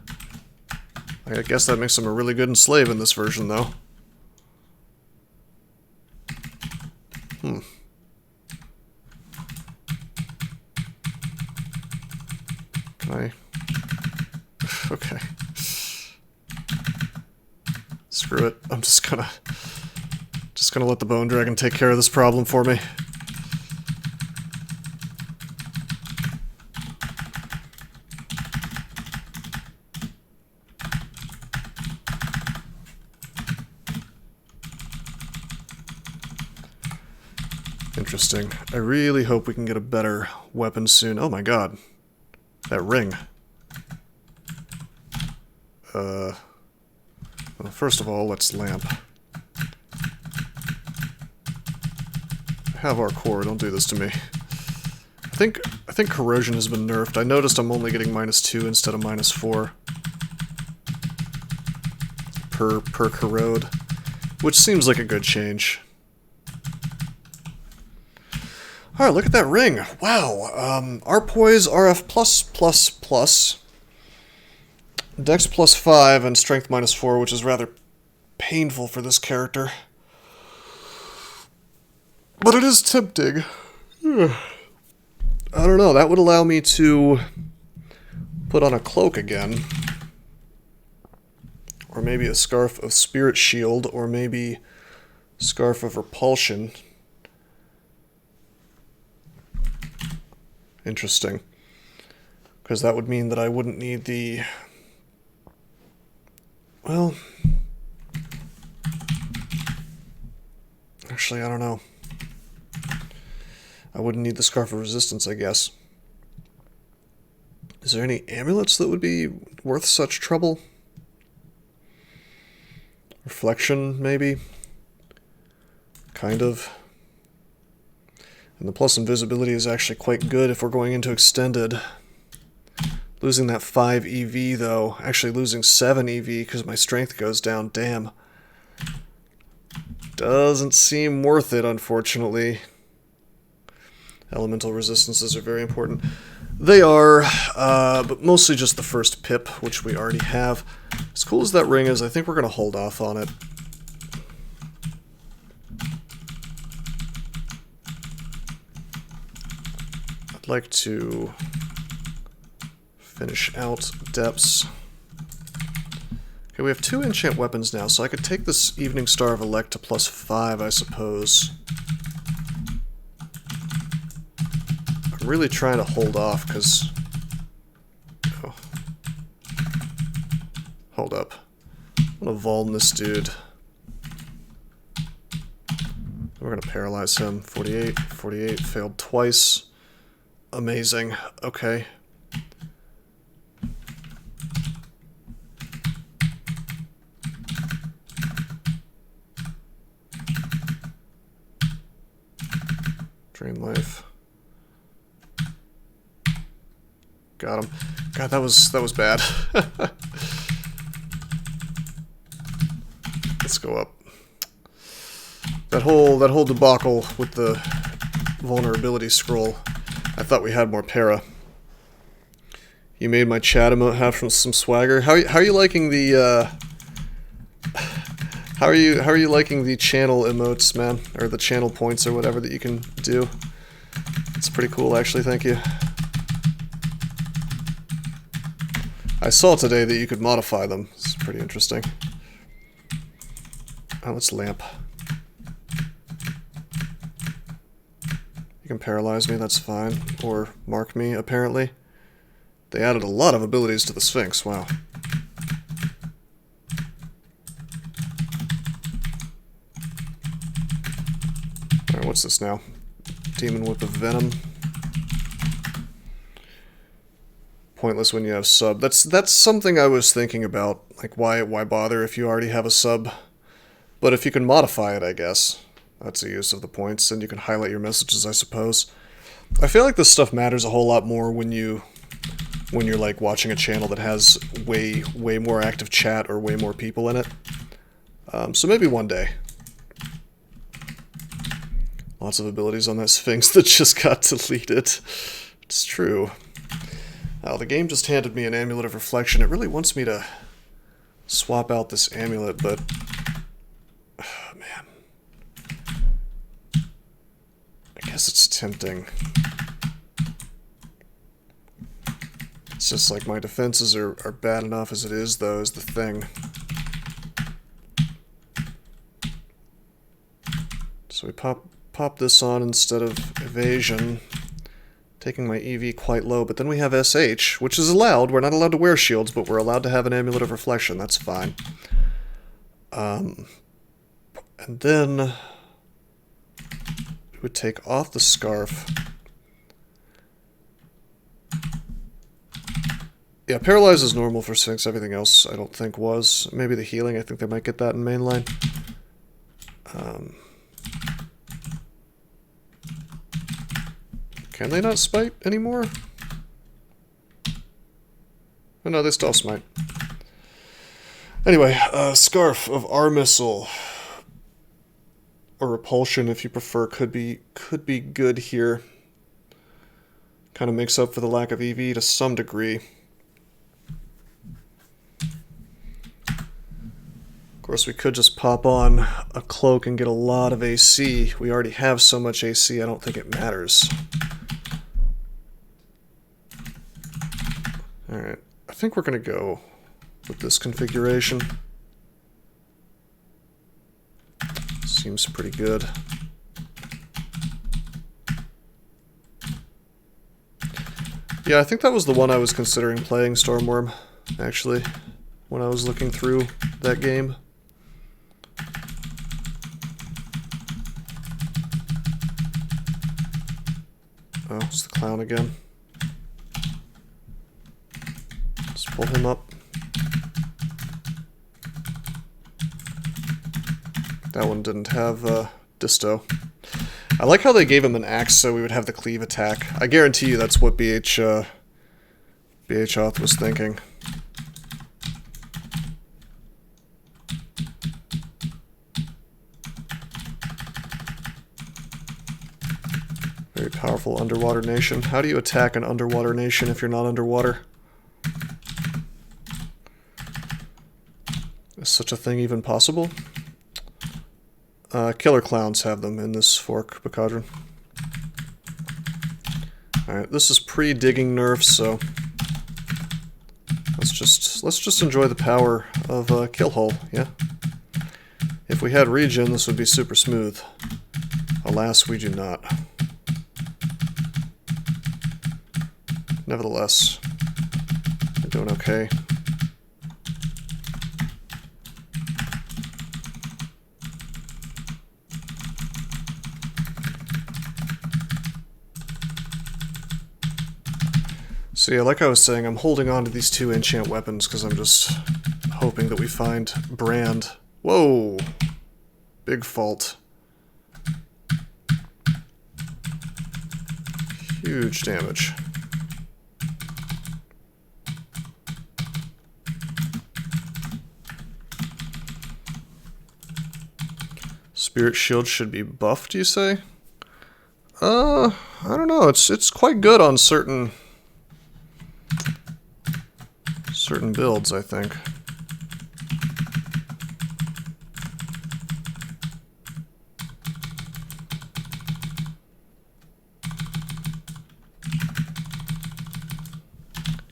I guess that makes them a really good enslave in this version, though. Can I... Okay. Screw it. I'm just gonna let the Bone Dragon take care of this problem for me. Interesting. I really hope we can get a better weapon soon. Oh my god. That ring. Well, first of all, let's lamp. I have our core, don't do this to me. I think corrosion has been nerfed. I noticed I'm only getting -2 instead of -4 per corrode, which seems like a good change. Alright, look at that ring. Wow. Arpoise, RF+++, Dex +5, and Strength -4, which is rather painful for this character. But it is tempting. I don't know, that would allow me to put on a cloak again. Or maybe a Scarf of Spirit Shield, or maybe Scarf of Repulsion. Interesting. Because that would mean that I wouldn't need the... Well... Actually, I don't know. I wouldn't need the Scarf of Resistance, I guess. Is there any amulets that would be worth such trouble? Reflection, maybe? Kind of. And the plus invisibility is actually quite good if we're going into extended. Losing that 5 EV, though. Actually losing 7 EV because my strength goes down. Damn. Doesn't seem worth it, unfortunately. Elemental resistances are very important. They are, but mostly just the first pip, which we already have. As cool as that ring is, I think we're going to hold off on it. I'd like to finish out depths. Okay, we have 2 enchant weapons now, so I could take this Evening Star of Elect to +5, I suppose. I'm really trying to hold off, because Hold up. I'm gonna Vuln this dude. We're gonna paralyze him. 48, 48, failed twice. Amazing. Okay. Drain life. Got him. God, that was bad. Let's go up. That whole debacle with the vulnerability scroll. I thought we had more para. You made my chat emote have some swagger. How are you liking the how are you liking the channel emotes, man, or the channel points or whatever that you can do? It's pretty cool, actually. Thank you. I saw today that you could modify them. It's pretty interesting. Oh, let's lamp. You can paralyze me, that's fine. Or mark me, apparently. They added a lot of abilities to the Sphinx, wow. Alright, what's this now? Demon Whip of Venom. Pointless when you have sub. That's something I was thinking about. Like, why bother if you already have a sub? But if you can modify it, I guess. That's the use of the points, and you can highlight your messages, I suppose. I feel like this stuff matters a whole lot more when you're like watching a channel that has way more active chat or way more people in it. So maybe one day. Lots of abilities on that Sphinx that just got deleted. It's true. The game just handed me an Amulet of Reflection. It really wants me to swap out this amulet, but... man. I guess it's tempting. It's just like my defenses are bad enough as it is, though, is the thing. So we pop this on instead of evasion, taking my EV quite low, but then we have SH, which is allowed. We're not allowed to wear shields, but we're allowed to have an Amulet of Reflection. That's fine. And then we would take off the scarf. Yeah, paralyze is normal for Sphinx. Everything else I don't think was. Maybe the healing, I think they might get that in mainline. Can they not smite anymore? Oh no, they still smite. Anyway, Scarf of Armissile. Or Repulsion, if you prefer, could be good here. Kind of makes up for the lack of EV to some degree. Of course, we could just pop on a cloak and get a lot of AC. We already have so much AC, I don't think it matters. Alright, I think we're going to go with this configuration. Seems pretty good. Yeah, I think that was the one I was considering playing, Stormworm, actually, when I was looking through that game. Oh, it's the clown again. Let's pull him up. That one didn't have disto. I like how they gave him an axe so we would have the cleave attack. I guarantee you that's what BH Auth was thinking. Very powerful underwater nation. How do you attack an underwater nation if you're not underwater? Is such a thing even possible? Killer clowns have them in this fork, Bacadron. Alright, this is pre-digging nerfs, so let's just enjoy the power of Kill Hole, yeah? If we had regen, this would be super smooth. Alas, we do not. Nevertheless, we're doing okay. So yeah, like I was saying, I'm holding on to these two enchant weapons because I'm just hoping that we find Brand. Whoa! Big fault. Huge damage. Spirit Shield should be buffed, you say? I don't know. It's quite good on certain builds, I think.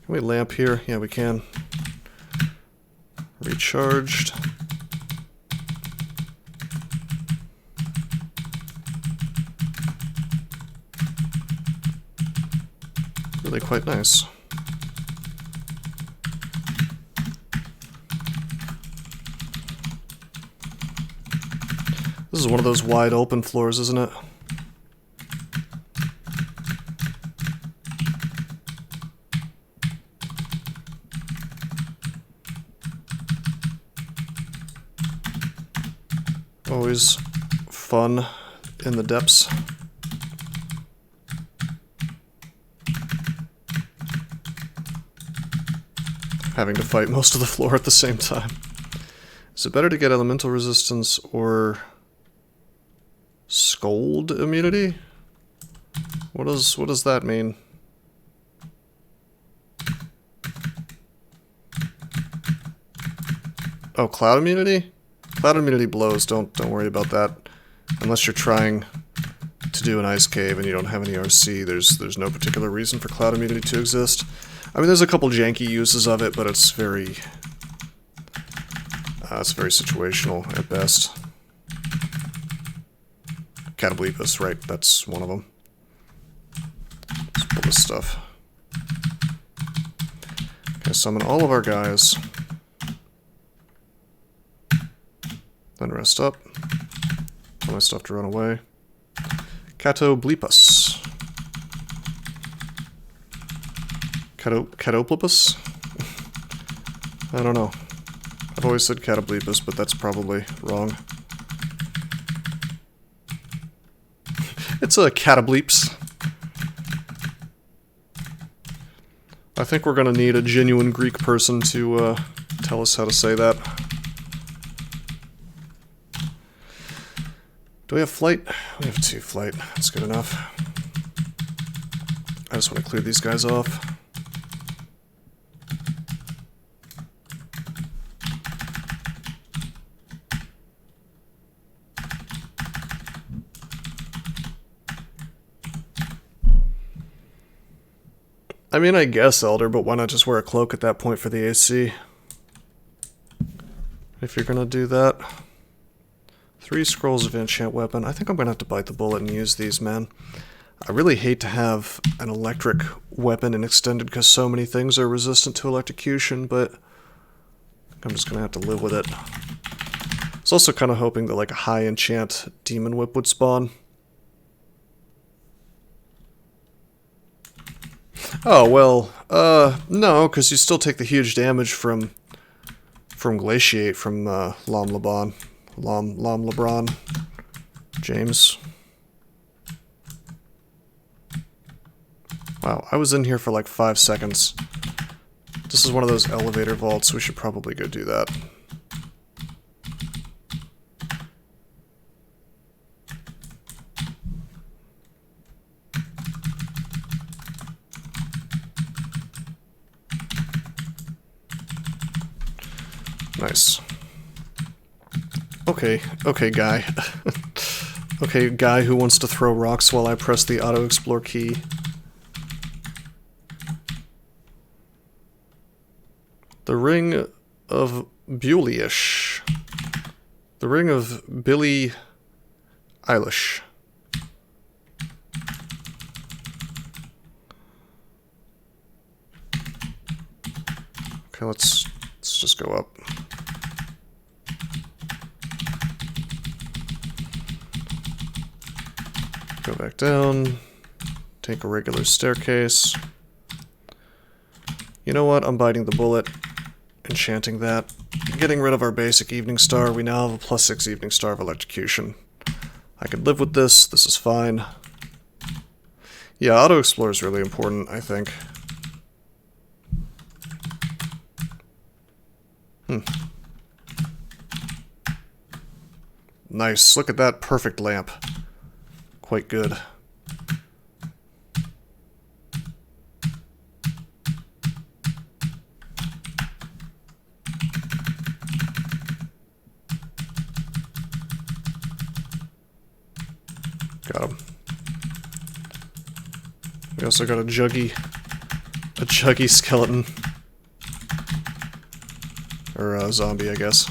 Can we lamp here? Yeah, we can. Recharged. Really quite nice. This is one of those wide open floors, isn't it? Always fun in the depths. Having to fight most of the floor at the same time. Is it better to get elemental resistance or scold immunity? What does that mean? Oh, cloud immunity? Cloud immunity blows. Don't worry about that. Unless you're trying to do an ice cave and you don't have any RC, there's no particular reason for cloud immunity to exist. I mean, there's a couple janky uses of it, but it's very situational at best. Catoblepus, right? That's one of them. Let's pull this stuff. Okay, summon all of our guys. Then rest up. Tell my stuff to run away. Catoblepus. Catoplepus? I don't know. I've always said Catoblepus, but that's probably wrong. It's a Catobleps. I think we're gonna need a genuine Greek person to tell us how to say that. Do we have flight? We have 2 flight. That's good enough. I just want to clear these guys off. I mean, I guess Elder, but why not just wear a cloak at that point for the AC? If you're gonna do that. 3 scrolls of enchant weapon. I think I'm gonna have to bite the bullet and use these, man. I really hate to have an electric weapon in extended because so many things are resistant to electrocution, but I'm just gonna have to live with it. I was also kind of hoping that like a high enchant demon whip would spawn. Oh, well, no, because you still take the huge damage from Glaciate from Lom LeBron James. Wow, I was in here for like 5 seconds. This is one of those elevator vaults, we should probably go do that. Nice. Okay, guy. Okay, guy who wants to throw rocks while I press the auto-explore key. The Ring of Bulish. The Ring of Billie Eilish. Okay, let's just go up. Go back down, take a regular staircase. You know what? I'm biting the bullet. Enchanting that. Getting rid of our basic Evening Star. We now have a +6 Evening Star of Electrocution. I could live with this. This is fine. Yeah, Auto Explore is really important, I think. Nice. Look at that perfect lamp. Quite good. Got him. We also got a juggy skeleton. Or a zombie, I guess.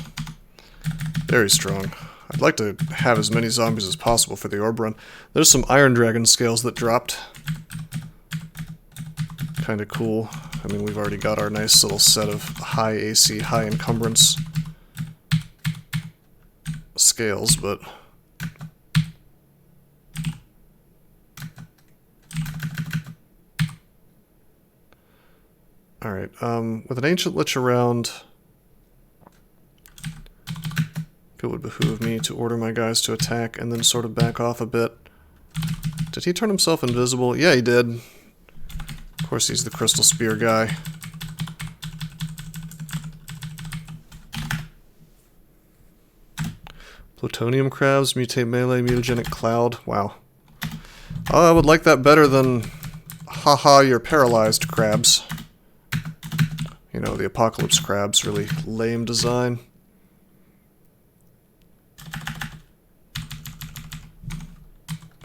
Very strong. I'd like to have as many zombies as possible for the orb run. There's some Iron Dragon scales that dropped. Kinda cool. I mean, we've already got our nice little set of high AC, high encumbrance scales, but... Alright, with an Ancient Lich around, it would behoove me to order my guys to attack and then sort of back off a bit. Did he turn himself invisible? Yeah, he did. Of course, he's the Crystal Spear guy. Plutonium crabs, mutate melee, mutagenic cloud. Wow. Oh, I would like that better than haha, you're paralyzed crabs. You know, the Apocalypse crabs, really lame design.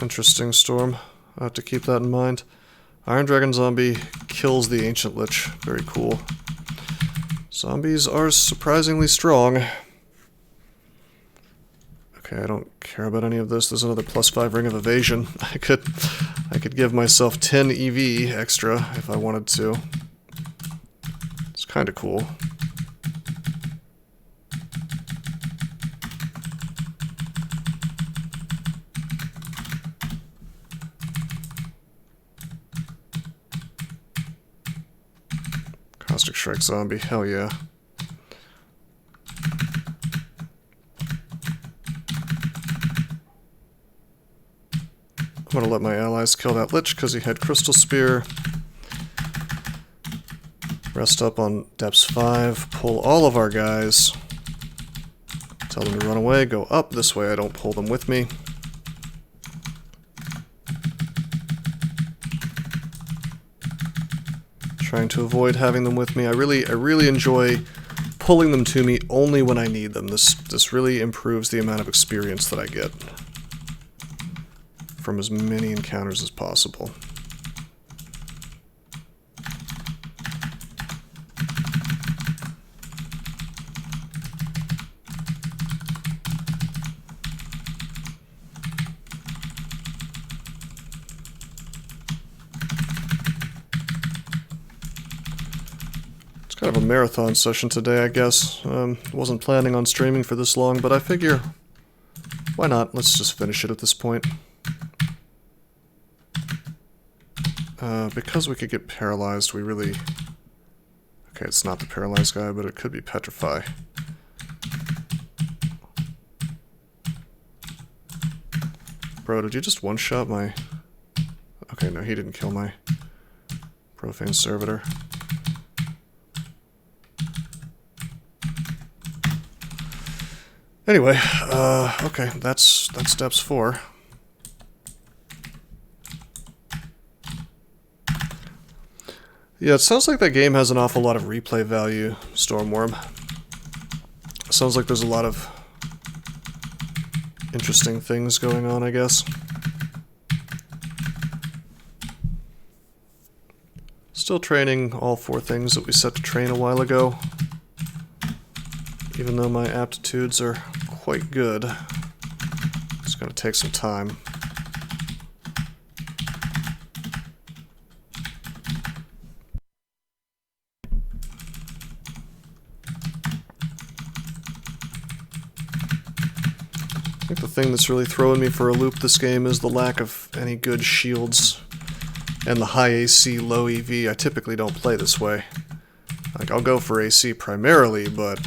Interesting, Storm. I'll have to keep that in mind. Iron Dragon Zombie kills the Ancient Lich. Very cool. Zombies are surprisingly strong. Okay, I don't care about any of this. There's another +5 Ring of Evasion. I could give myself 10 EV extra if I wanted to. It's kinda cool. Caustic Strike Zombie, hell yeah. I'm gonna let my allies kill that Lich because he had Crystal Spear. Rest up on Depths 5, pull all of our guys. Tell them to run away, go up, this way I don't pull them with me. Trying to avoid having them with me. I really enjoy pulling them to me only when I need them. This really improves the amount of experience that I get from as many encounters as possible. Kind of a marathon session today, I guess. Wasn't planning on streaming for this long, but I figure, why not? Let's just finish it at this point. Because we could get paralyzed, we really... Okay, it's not the paralyzed guy, but it could be Petrify. Bro, did you just one-shot my... Okay, no, he didn't kill my Profane Servitor. Anyway, okay, that's Depths 4. Yeah, it sounds like that game has an awful lot of replay value, Stormworm. Sounds like there's a lot of interesting things going on, I guess. Still training all 4 things that we set to train a while ago. Even though my aptitudes are quite good, it's going to take some time. I think the thing that's really throwing me for a loop this game is the lack of any good shields and the high AC, low EV. I typically don't play this way. Like, I'll go for AC primarily, but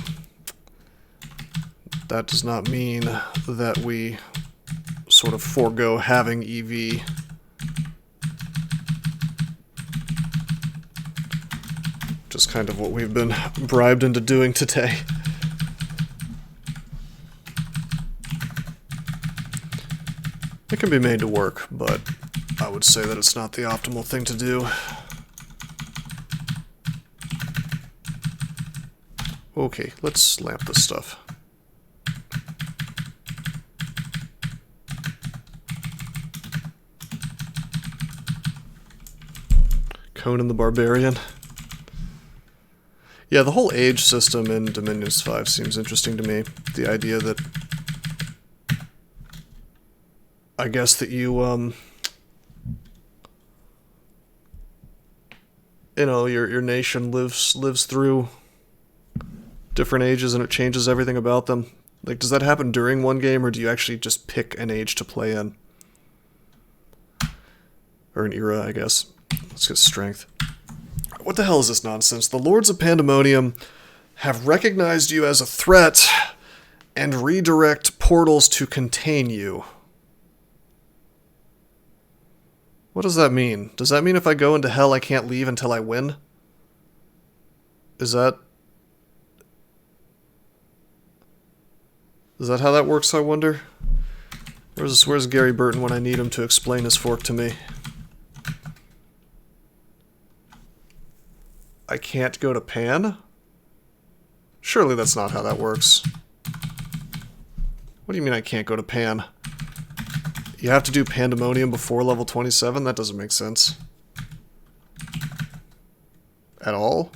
that does not mean that we sort of forego having EV. Just kind of what we've been bribed into doing today. It can be made to work, but I would say that it's not the optimal thing to do. Okay, let's lamp this stuff. Conan the Barbarian. Yeah, the whole age system in Dominions 5 seems interesting to me. The idea that... I guess that you, you know, your nation lives through different ages and it changes everything about them. Like, does that happen during one game, or do you actually just pick an age to play in? Or an era, I guess. Let's get strength. What the hell is this nonsense? The Lords of Pandemonium have recognized you as a threat and redirect portals to contain you. What does that mean? Does that mean if I go into hell I can't leave until I win? Is that how that works, I wonder? Where's Gary Burton when I need him to explain his fork to me? I can't go to Pan? Surely that's not how that works. What do you mean I can't go to Pan? You have to do Pandemonium before level 27? That doesn't make sense. At all?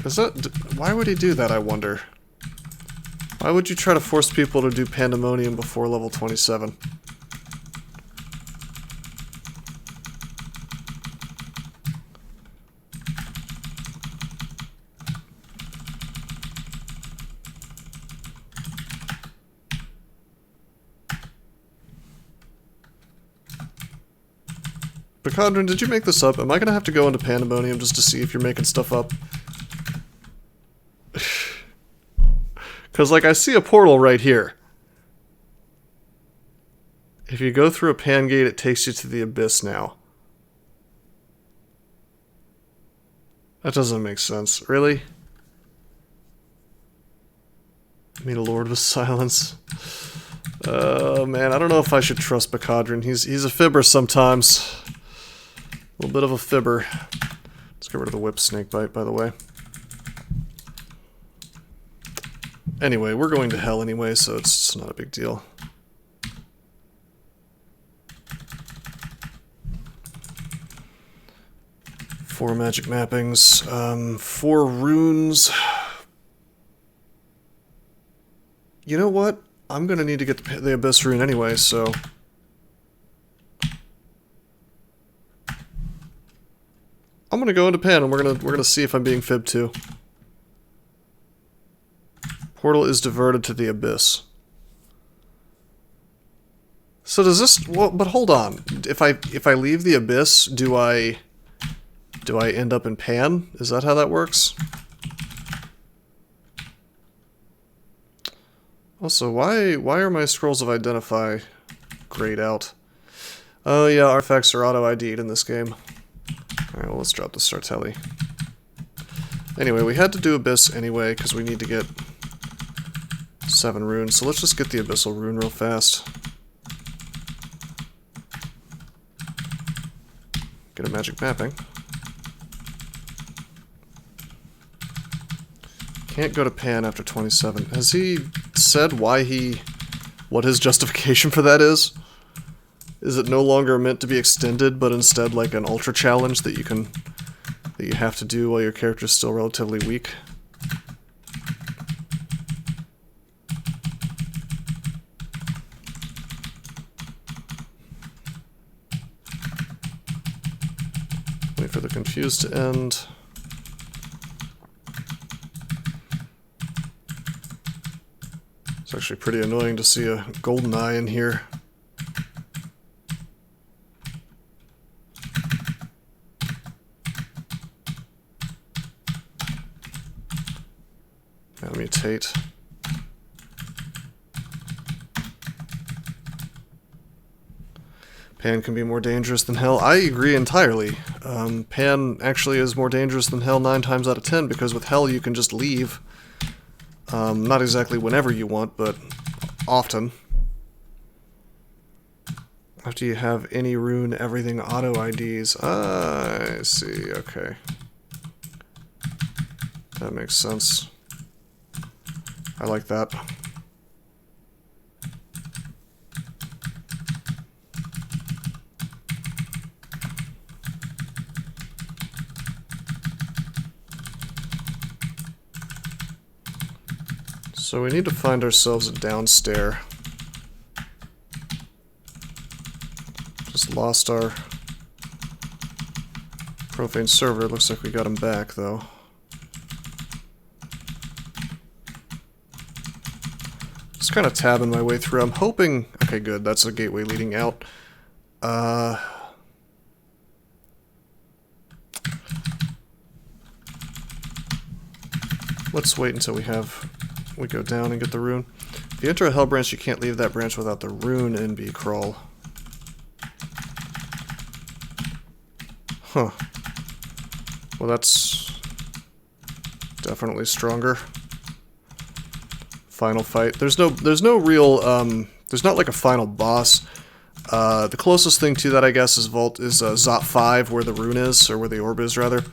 Is that... Why would he do that, I wonder? Why would you try to force people to do Pandemonium before level 27? Picadron, did you make this up? Am I gonna have to go into Pandemonium just to see if you're making stuff up? Because, like, I see a portal right here. If you go through a pan gate, it takes you to the Abyss now. That doesn't make sense. Really? Meet a lord with silence. Oh, man, I don't know if I should trust Picadron. He's a fibber sometimes. A little bit of a fibber. Let's get rid of the whip snake bite, by the way. Anyway, we're going to hell anyway, so it's not a big deal. Four magic mappings, 4 runes. You know what? I'm gonna need to get the Abyss rune anyway, so... I'm gonna go into Pan and we're gonna see if I'm being fibbed too. Portal is diverted to the Abyss. So does this... Well, but hold on. If I leave the Abyss, do I end up in Pan? Is that how that works? Also, why are my scrolls of identify grayed out? Oh yeah, artifacts are auto-ID'd in this game. Alright, well let's drop the Startelli. Anyway, we had to do Abyss anyway, because we need to get 7 runes, so let's just get the Abyssal rune real fast. Get a magic mapping. Can't go to Pan after 27. Has he said what his justification for that is? Is it no longer meant to be extended, but instead like an ultra challenge that you have to do while your character's still relatively weak? Wait for the confused to end. It's actually pretty annoying to see a golden eye in here. Now mutate. Pan can be more dangerous than hell. I agree entirely. Pan actually is more dangerous than hell 9 times out of 10, because with hell you can just leave. Not exactly whenever you want, but often. After you have any rune, everything auto IDs. I see, okay. That makes sense. I like that. So we need to find ourselves a downstair. Just lost our profane server. Looks like we got him back, though. Just kind of tabbing my way through. I'm hoping... Okay, good. That's a gateway leading out. Let's wait until we go down and get the rune. If you enter a hell branch, you can't leave that branch without the rune in BCrawl. Huh. Well, that's definitely stronger. Final fight. There's no real, there's not like a final boss. The closest thing to that, I guess, is Zot 5, where the rune is, or where the orb is, rather.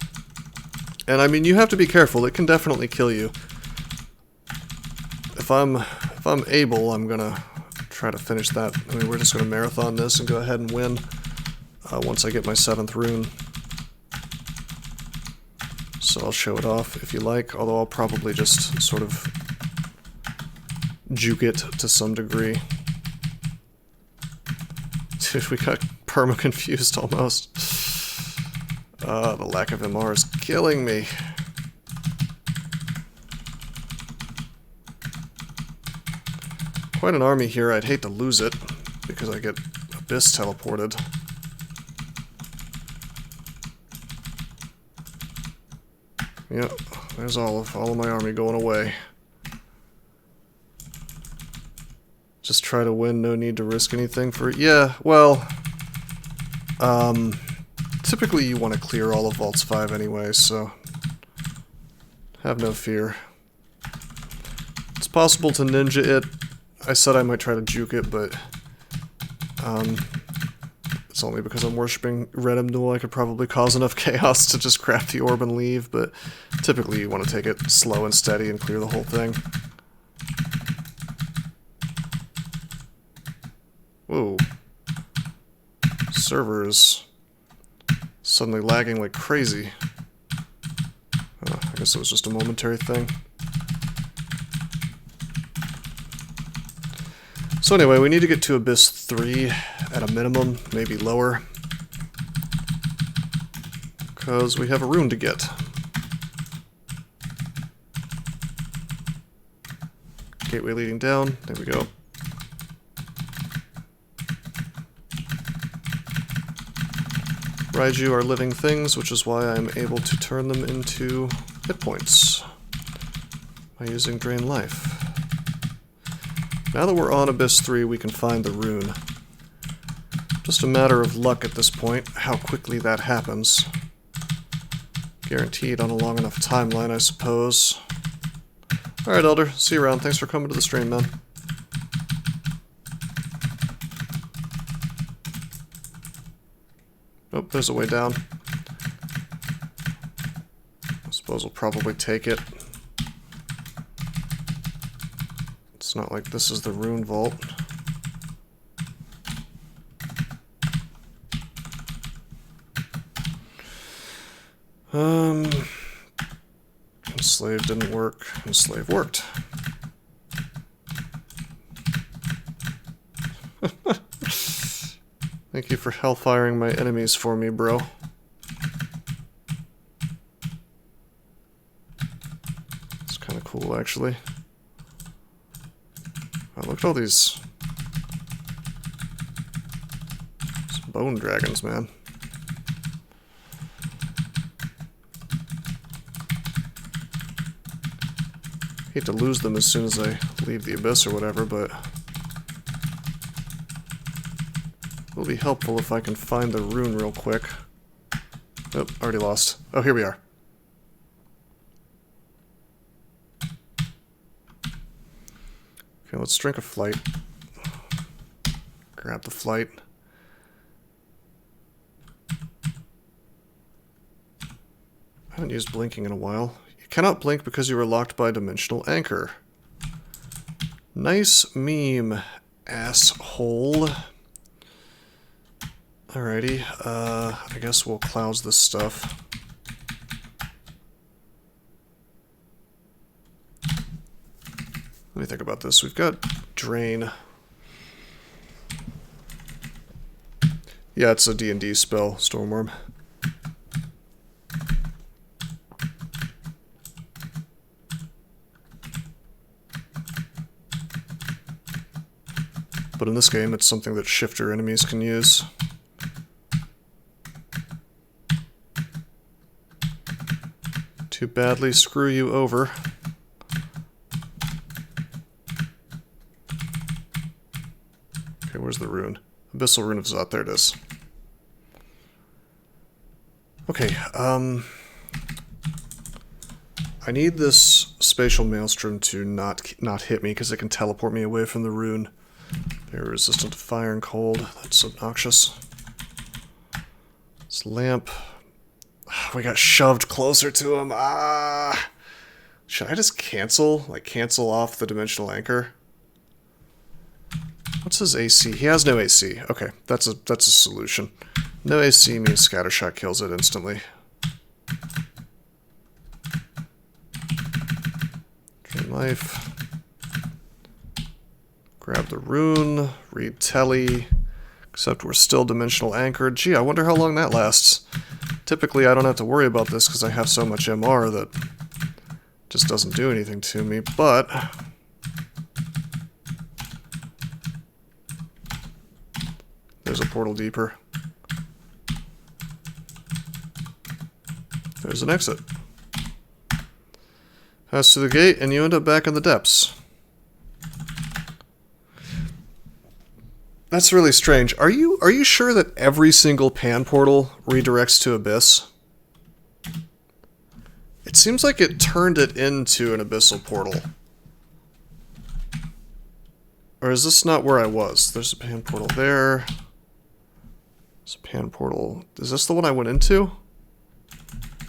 And I mean, you have to be careful. It can definitely kill you. If I'm able, I'm gonna try to finish that. I mean, we're just gonna marathon this and go ahead and win once I get my 7th rune. So I'll show it off if you like, although I'll probably just sort of juke it to some degree. Dude, we got perma-confused almost. The lack of MR is killing me. Quite an army here. I'd hate to lose it, because I get Abyss teleported. Yep, there's all of my army going away. Just try to win, no need to risk anything for it. Yeah, well, typically you want to clear all of Vaults 5 anyway, so have no fear. It's possible to ninja it. I said I might try to juke it, but it's only because I'm worshipping Red Imnul. I could probably cause enough chaos to just grab the orb and leave, but typically you want to take it slow and steady and clear the whole thing. Whoa. Server is suddenly lagging like crazy. Oh, I guess it was just a momentary thing. So anyway, we need to get to Abyss 3 at a minimum, maybe lower. Because we have a rune to get. Gateway leading down, there we go. Raiju are living things, which is why I'm able to turn them into hit points by using Drain Life. Now that we're on Abyss 3, we can find the rune. Just a matter of luck at this point, how quickly that happens. Guaranteed on a long enough timeline, I suppose. Alright, Elder, see you around. Thanks for coming to the stream, man. Oh, there's a way down. I suppose we'll probably take it. It's not like this is the rune vault. Enslave didn't work. Enslave worked. Thank you for hellfiring my enemies for me, bro. It's kind of cool, actually. Oh, look at all these bone dragons, man. Hate to lose them as soon as I leave the abyss or whatever, but it'll be helpful if I can find the rune real quick. Oh, already lost. Oh, here we are. Okay, let's drink a flight. Grab the flight. I haven't used blinking in a while. You cannot blink because you were locked by dimensional anchor. Nice meme, asshole. Alrighty, I guess we'll clouse this stuff. Let me think about this. We've got drain. Yeah, it's a D&D spell, Stormworm. But in this game, it's something that shifter enemies can use. Too badly screw you over. Okay, where's the rune? Abyssal Rune of Zot, there it is. Okay, I need this spatial maelstrom to not hit me, because it can teleport me away from the rune. They're resistant to fire and cold. That's obnoxious. This lamp. We got shoved closer to him. Ah! Should I just cancel? Like, cancel off the dimensional anchor? What's his AC? He has no AC. Okay, that's a solution. No AC means Scattershot kills it instantly. Drain life. Grab the rune. Read telly. Except we're still dimensional anchored. Gee, I wonder how long that lasts. Typically, I don't have to worry about this because I have so much MR that just doesn't do anything to me, but there's a portal deeper. There's an exit. Pass through the gate, and you end up back in the depths. That's really strange. Are you sure that every single pan portal redirects to Abyss? It seems like it turned it into an abyssal portal. Or is this not where I was? There's a pan portal there. There's a pan portal. Is this the one I went into?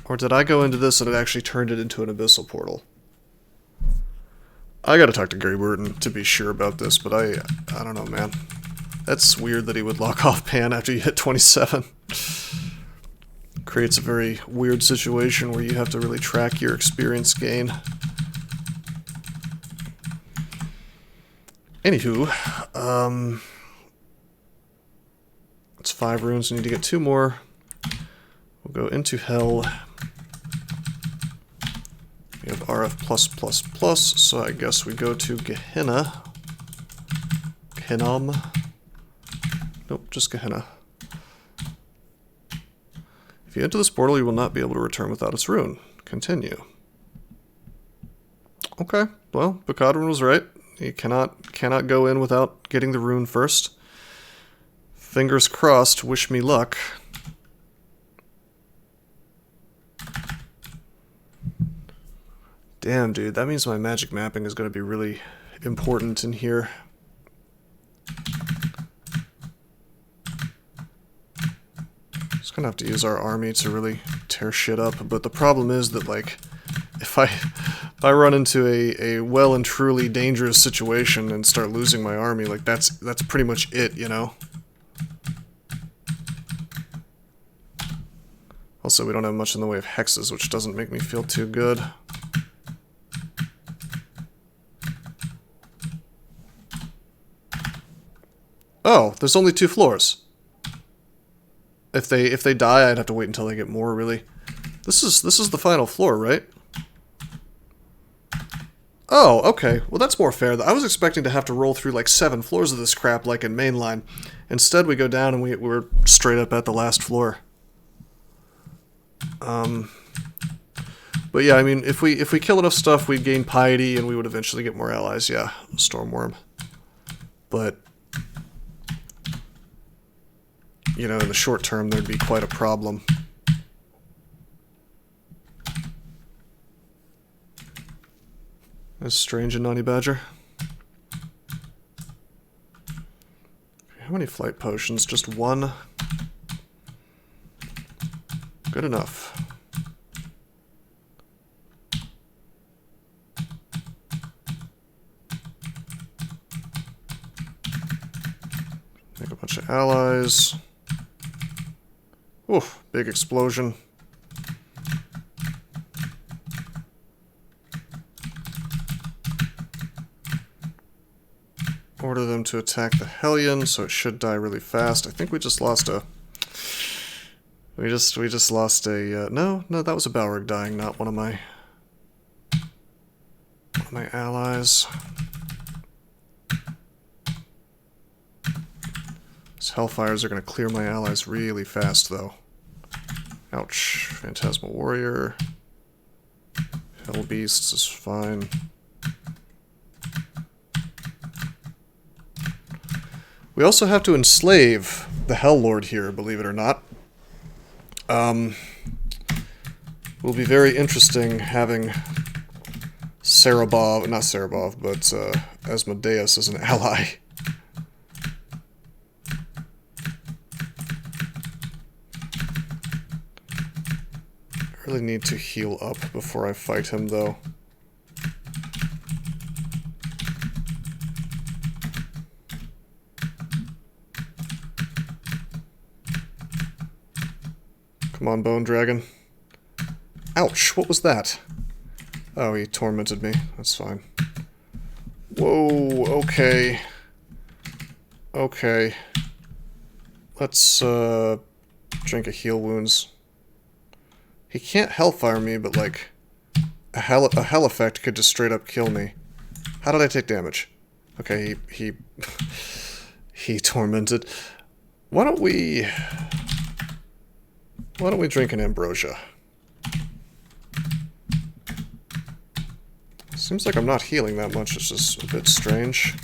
Or did I go into this and it actually turned it into an abyssal portal? I gotta talk to Gary Burton to be sure about this, but I don't know, man. That's weird that he would lock off pan after you hit 27. Creates a very weird situation where you have to really track your experience gain. Anywho, it's 5 runes. We need to get 2 more. We'll go into hell. We have RF+++, so I guess we go to Gehenna. Gehenna. Nope, just Gehenna. If you enter this portal, you will not be able to return without its rune. Continue. Okay, well, Bukadron was right. You cannot go in without getting the rune first. Fingers crossed, wish me luck. Damn, dude, that means my magic mapping is going to be really important in here. Just gonna have to use our army to really tear shit up, but the problem is that, like, if I run into a well and truly dangerous situation and start losing my army, like, that's pretty much it, you know? Also, we don't have much in the way of hexes, which doesn't make me feel too good. Oh, there's only 2 floors. If they die, I'd have to wait until they get more, really. This is the final floor, right? Oh, okay. Well, that's more fair. I was expecting to have to roll through like 7 floors of this crap like in mainline. Instead, we go down and we're straight up at the last floor. But But yeah, I mean, if we kill enough stuff, we'd gain piety, and we would eventually get more allies. Yeah, Stormworm. But you know, in the short term, there'd be quite a problem. That's strange and Naughty Badger. How many flight potions? Just one? Good enough. Make a bunch of allies. Oof, big explosion. Order them to attack the Hellion, so it should die really fast. I think we just lost a... We just lost a... no, that was a Balrog dying, not one of my allies. These Hellfires are going to clear my allies really fast, though. Ouch. Phantasmal Warrior. Hell Beasts is fine. We also have to enslave the Hell Lord here, believe it or not. Will be very interesting having Cerebov, not Cerebov, but Asmodeus as an ally. I really need to heal up before I fight him, though. Come on, Bone Dragon. Ouch, what was that? Oh, he tormented me. That's fine. Whoa, okay. Okay. Let's, drink a heal wounds. He can't Hellfire me, but, like, a hell effect could just straight up kill me. How did I take damage? Okay, he tormented. Why don't we drink an ambrosia? Seems like I'm not healing that much, it's just a bit strange.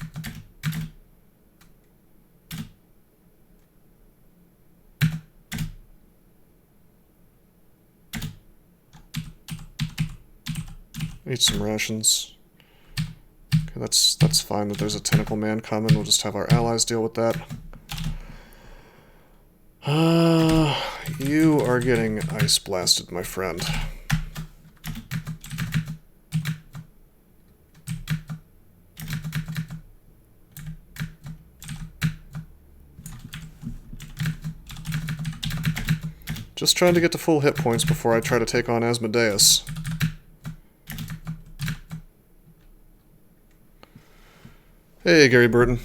Eat some rations. Okay, that's fine that there's a tentacle man coming, we'll just have our allies deal with that. You are getting ice blasted, my friend. Just trying to get to full hit points before I try to take on Asmodeus. Hey, Gary Burton.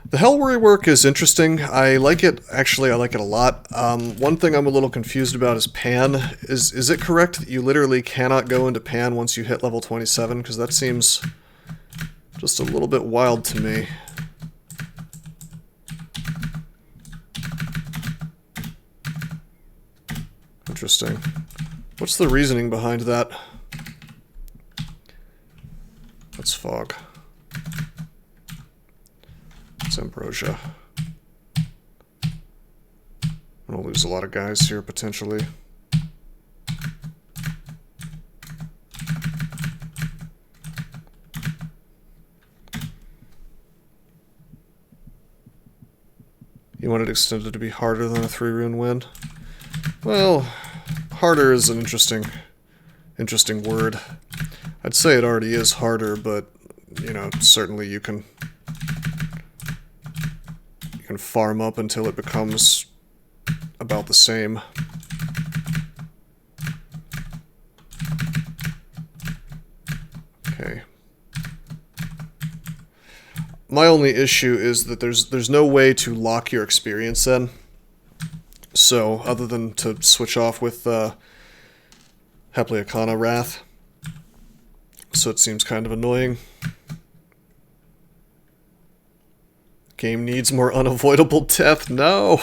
The Hell Warrior work is interesting. I like it, actually, I like it a lot. One thing I'm a little confused about is Pan. Is it correct that you literally cannot go into Pan once you hit level 27? Because that seems just a little bit wild to me. Interesting. What's the reasoning behind that? That's Fog. It's Ambrosia. I'm gonna lose a lot of guys here, potentially. You want it extended to be harder than a 3-rune win? Well, harder is an interesting word. I'd say it already is harder, but, you know, certainly you can farm up until it becomes about the same. Okay. My only issue is that there's no way to lock your experience in. So, other than to switch off with Hepleacana Wrath. So it seems kind of annoying. Game needs more unavoidable death. No!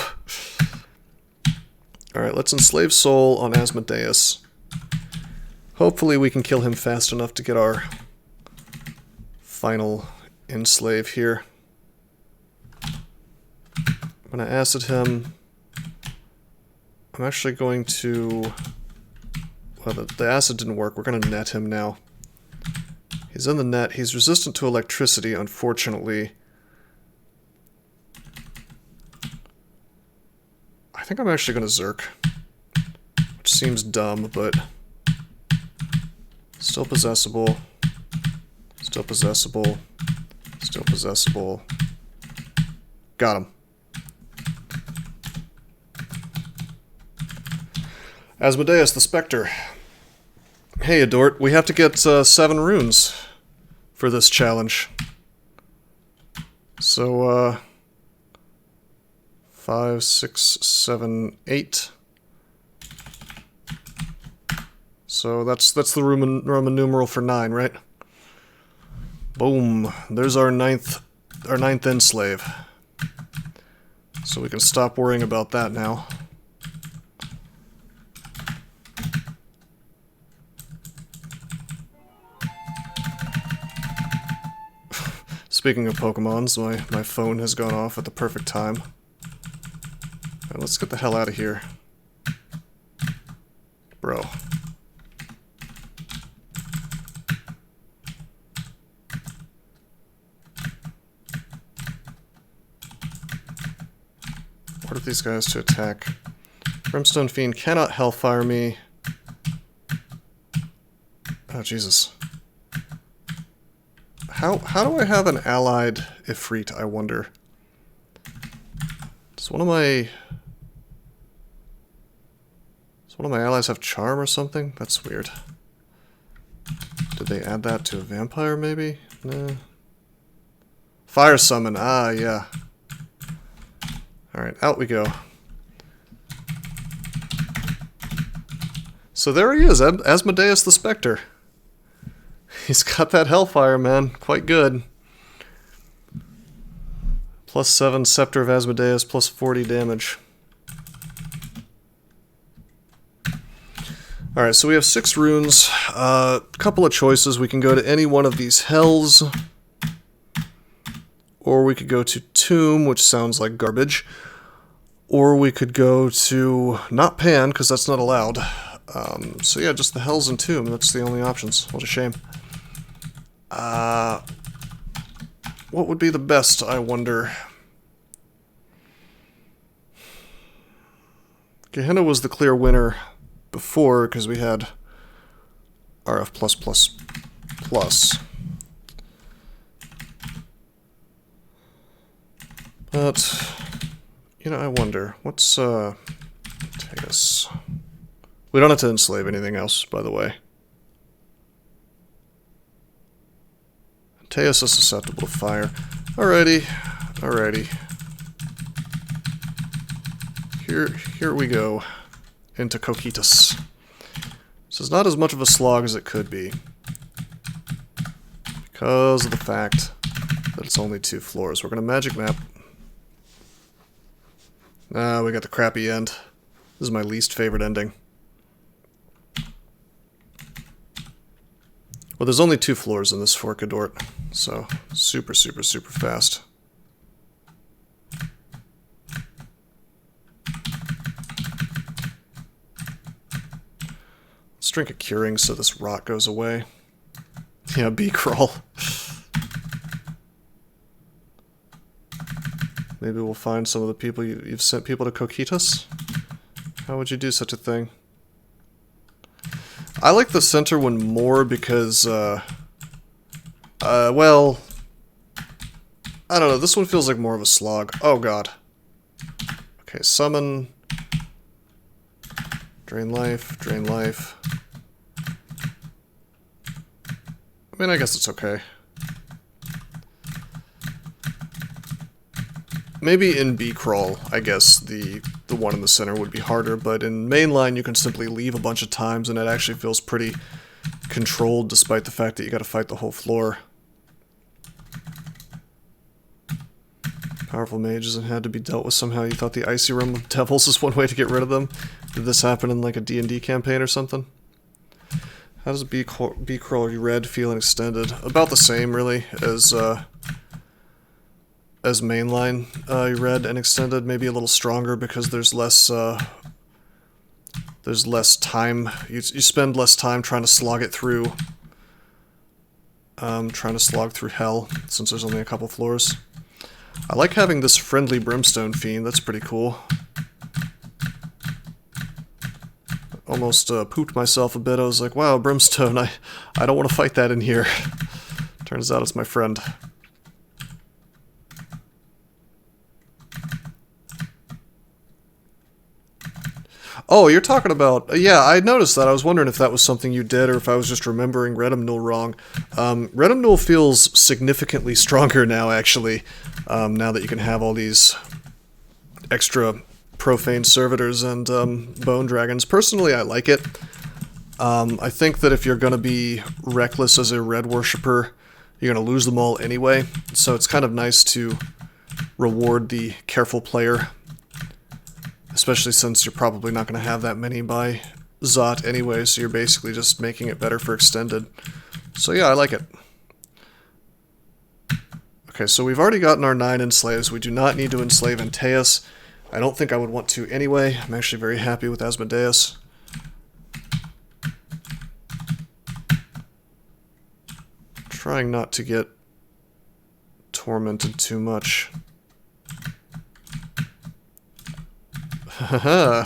Alright, let's enslave Soul on Asmodeus. Hopefully we can kill him fast enough to get our final enslave here. I'm going to acid him. I'm actually going to... Well, the acid didn't work. We're going to net him now. He's in the net. He's resistant to electricity, unfortunately. I think I'm actually going to Zerk. Which seems dumb, but... Still possessible. Still possessible. Still possessible. Got him. Asmodeus the Spectre. Hey, Adort, we have to get 7 runes for this challenge. So, 5, 6, 7, 8. So that's the Roman numeral for 9, right? Boom. There's our ninth enslave. So we can stop worrying about that now. Speaking of Pokemons, my phone has gone off at the perfect time. Alright, let's get the hell out of here. Bro. Order these guys to attack. Brimstone Fiend cannot Hellfire me. Oh, Jesus. How do I have an allied Ifrit, I wonder? Does one of my allies have Charm or something? That's weird. Did they add that to a vampire, maybe? No. Fire Summon, ah, yeah. Alright, out we go. So there he is, Asmodeus the Spectre. He's got that Hellfire, man. Quite good. +7 Scepter of Asmodeus, +40 damage. Alright, so we have 6 runes. Couple of choices. We can go to any one of these hells. Or we could go to Tomb, which sounds like garbage. Or we could go to... not Pan, because that's not allowed. So yeah, just the hells and Tomb. That's the only options. What a shame. What would be the best, I wonder? Gehenna was the clear winner before, because we had RF+++. But, you know, I wonder, what's, Teus? We don't have to enslave anything else, by the way. Teus is susceptible to fire. Alrighty, alrighty. Here we go. Into Coquetus. This is not as much of a slog as it could be. Because of the fact that it's only 2 floors. We're gonna magic map. Ah, we got the crappy end. This is my least favorite ending. Well, there's only 2 floors in this Forkadort, so super, super, super fast. Let's drink a curing so this rot goes away. Yeah, BCrawl. Maybe we'll find some of the people you've sent people to Coquetus? How would you do such a thing? I like the center one more because, well, I don't know, this one feels like more of a slog. Oh god. Okay, summon. Drain life, drain life. I mean, I guess it's okay. Maybe in BCrawl, I guess, the one in the center would be harder, but in mainline you can simply leave a bunch of times and it actually feels pretty controlled despite the fact that you gotta fight the whole floor. Powerful mages and had to be dealt with somehow. You thought the Icy Realm of Devils is one way to get rid of them? Did this happen in like a D&D campaign or something? How does BCrawl Red feel and extended? About the same, really, as mainline Red and extended. Maybe a little stronger because there's less time. You spend less time trying to slog it through. Trying to slog through hell, since there's only a couple floors. I like having this friendly brimstone fiend. That's pretty cool. Almost pooped myself a bit. I was like, wow, brimstone, I don't want to fight that in here. Turns out it's my friend. Oh, you're talking about... yeah, I noticed that. I was wondering if that was something you did or if I was just remembering Redemnul wrong. Redemnul feels significantly stronger now, actually. Now that you can have all these extra profane servitors and bone dragons. Personally, I like it. I think that if you're going to be reckless as a red worshipper, you're going to lose them all anyway. So it's kind of nice to reward the careful player. Especially since you're probably not going to have that many by Zot anyway, so you're basically just making it better for extended. So yeah, I like it. Okay, so we've already gotten our 9 enslaves. We do not need to enslave Antaeus. I don't think I would want to anyway. I'm actually very happy with Asmodeus. Trying not to get tormented too much. Haha.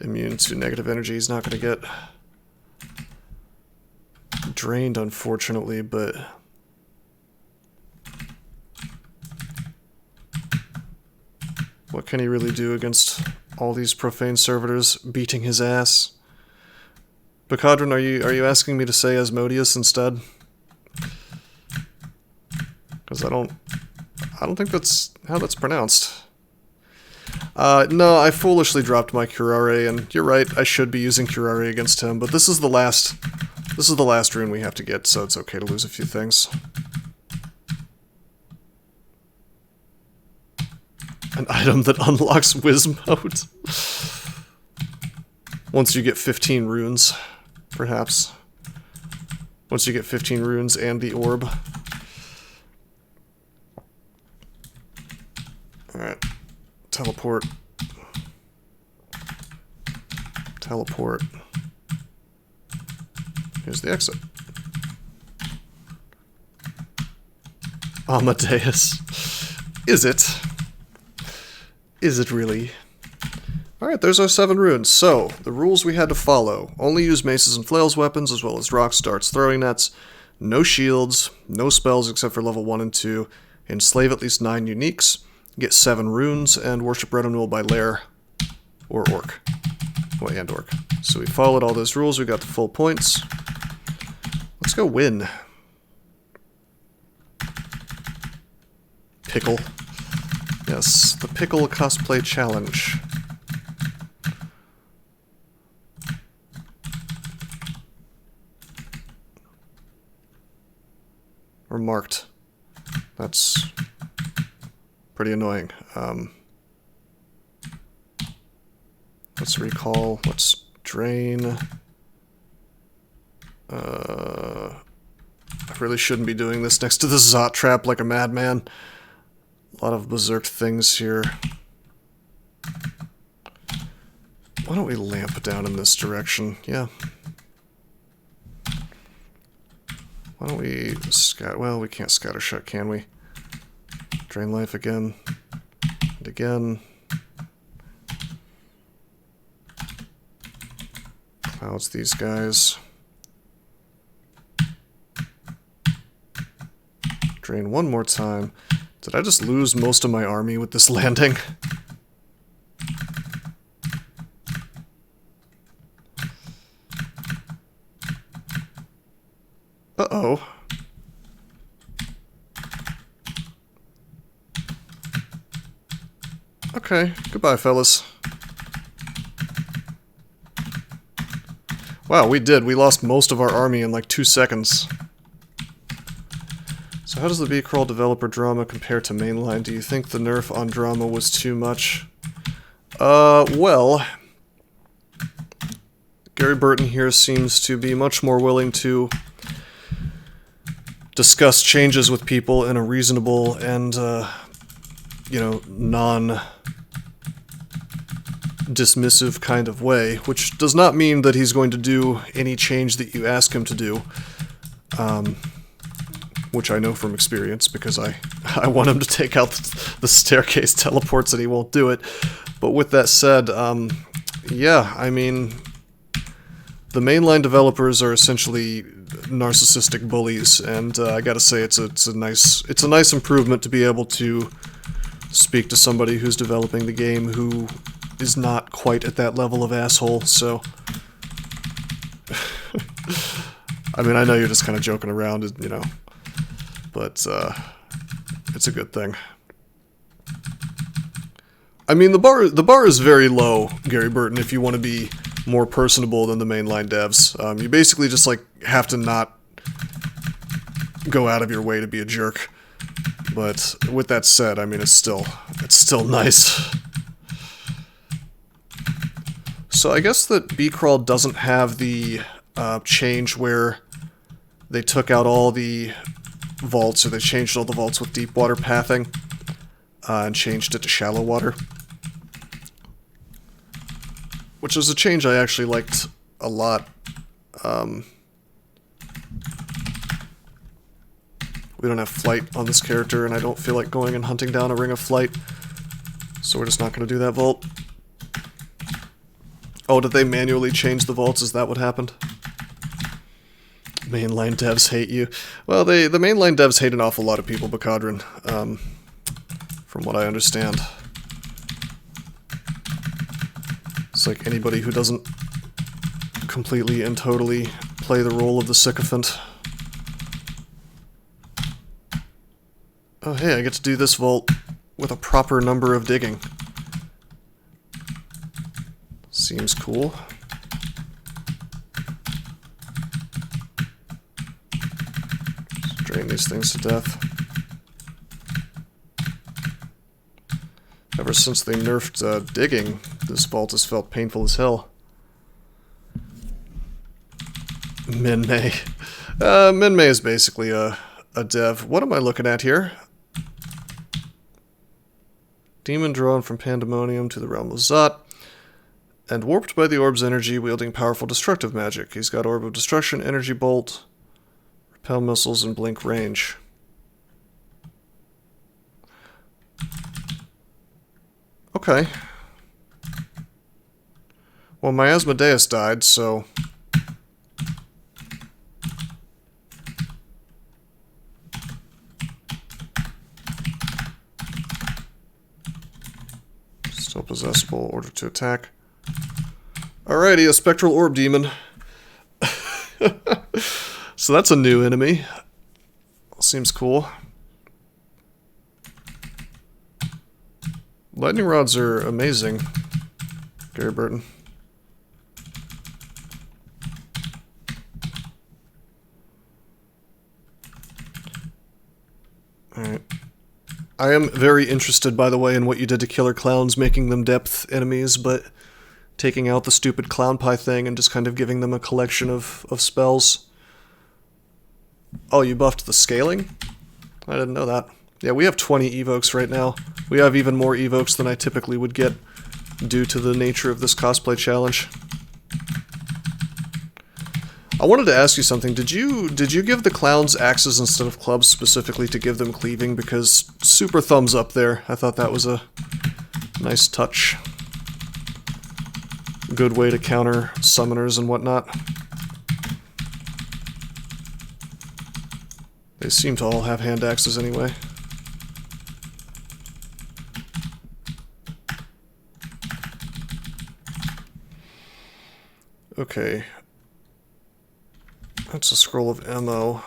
Immune to negative energy. He's not going to get drained, unfortunately, but... what can he really do against all these profane servitors beating his ass? Bacadron, are you asking me to say Asmodeus instead? Because I don't think that's how that's pronounced. No, I foolishly dropped my Curare, and you're right, I should be using Curare against him, but this is the last rune we have to get, so it's okay to lose a few things. An item that unlocks Wiz mode. Once you get 15 runes, perhaps. Once you get 15 runes and the orb. Alright. Teleport. Teleport. Here's the exit. Amadeus. Is it? Is it really? Alright, there's our 7 runes. So, the rules we had to follow. Only use maces and flails weapons, as well as rocks, darts, throwing nets. No shields. No spells except for level 1 and 2. Enslave at least 9 uniques. Get 7 runes, and worship Redemnul by lair. Or orc. Well, and orc. So we followed all those rules, we got the full points. Let's go win. Pikel. Yes, the Pikel Cosplay Challenge. Or marked. That's pretty annoying. Let's recall, let's drain. I really shouldn't be doing this next to the Zot trap like a madman. A lot of berserk things here. Why don't we lamp down in this direction? Yeah. Why don't we scatter? Well, we can't scattershot, can we? Drain life again. And again. Clouds these guys. Drain one more time. Did I just lose most of my army with this landing? Uh-oh. Okay, goodbye, fellas. Wow, we did. We lost most of our army in like 2 seconds. So how does the BCrawl developer drama compare to mainline? Do you think the nerf on drama was too much? Well... Gary Burton here seems to be much more willing to discuss changes with people in a reasonable and, you know, non-dismissive kind of way, which does not mean that he's going to do any change that you ask him to do, which I know from experience, because I want him to take out the staircase teleports and he won't do it. But with that said, yeah, I mean, the mainline developers are essentially narcissistic bullies, and I gotta say it's a nice improvement to be able to speak to somebody who's developing the game who is not quite at that level of asshole. So I mean, I know you're just kind of joking around, you know, but it's a good thing. I mean, the bar is very low, Gary Burton, if you want to be more personable than the mainline devs. You basically just, like, have to not go out of your way to be a jerk. But with that said, I mean, it's still nice. So I guess that BCrawl doesn't have the change where they took out all the vaults, or they changed all the vaults with deep water pathing and changed it to shallow water. Which is a change I actually liked a lot. We don't have flight on this character, and I don't feel like going and hunting down a ring of flight, so we're just not going to do that vault. Oh, did they manually change the vaults? Is that what happened? Mainline devs hate you. Well, the mainline devs hate an awful lot of people, Bacadron, from what I understand. It's like anybody who doesn't completely and totally play the role of the sycophant. Oh hey, I get to do this vault with a proper number of digging. Seems cool. Just drain these things to death. Ever since they nerfed digging, this vault has felt painful as hell. Min-May. Min-May is basically a dev. What am I looking at here? Demon drawn from Pandemonium to the realm of Zot, and warped by the orb's energy, wielding powerful destructive magic. He's got Orb of Destruction, Energy Bolt, Repel Missiles, and Blink Range. Okay. Well, my Asmodeus died, so... Still possessable, order to attack. Alrighty, a Spectral Orb Demon. So that's a new enemy. Seems cool. Lightning Rods are amazing, Gary Burton. Alright. I am very interested, by the way, in what you did to Killer Clowns, making them depth enemies, but taking out the stupid clown pie thing and just kind of giving them a collection of spells. Oh, you buffed the scaling? I didn't know that. Yeah, we have 20 evokes right now. We have even more evokes than I typically would get due to the nature of this cosplay challenge. I wanted to ask you something. Did you give the clowns axes instead of clubs specifically to give them cleaving? Because super thumbs up there. I thought that was a nice touch. Good way to counter summoners and whatnot. They seem to all have hand axes anyway. Okay. That's a scroll of ammo.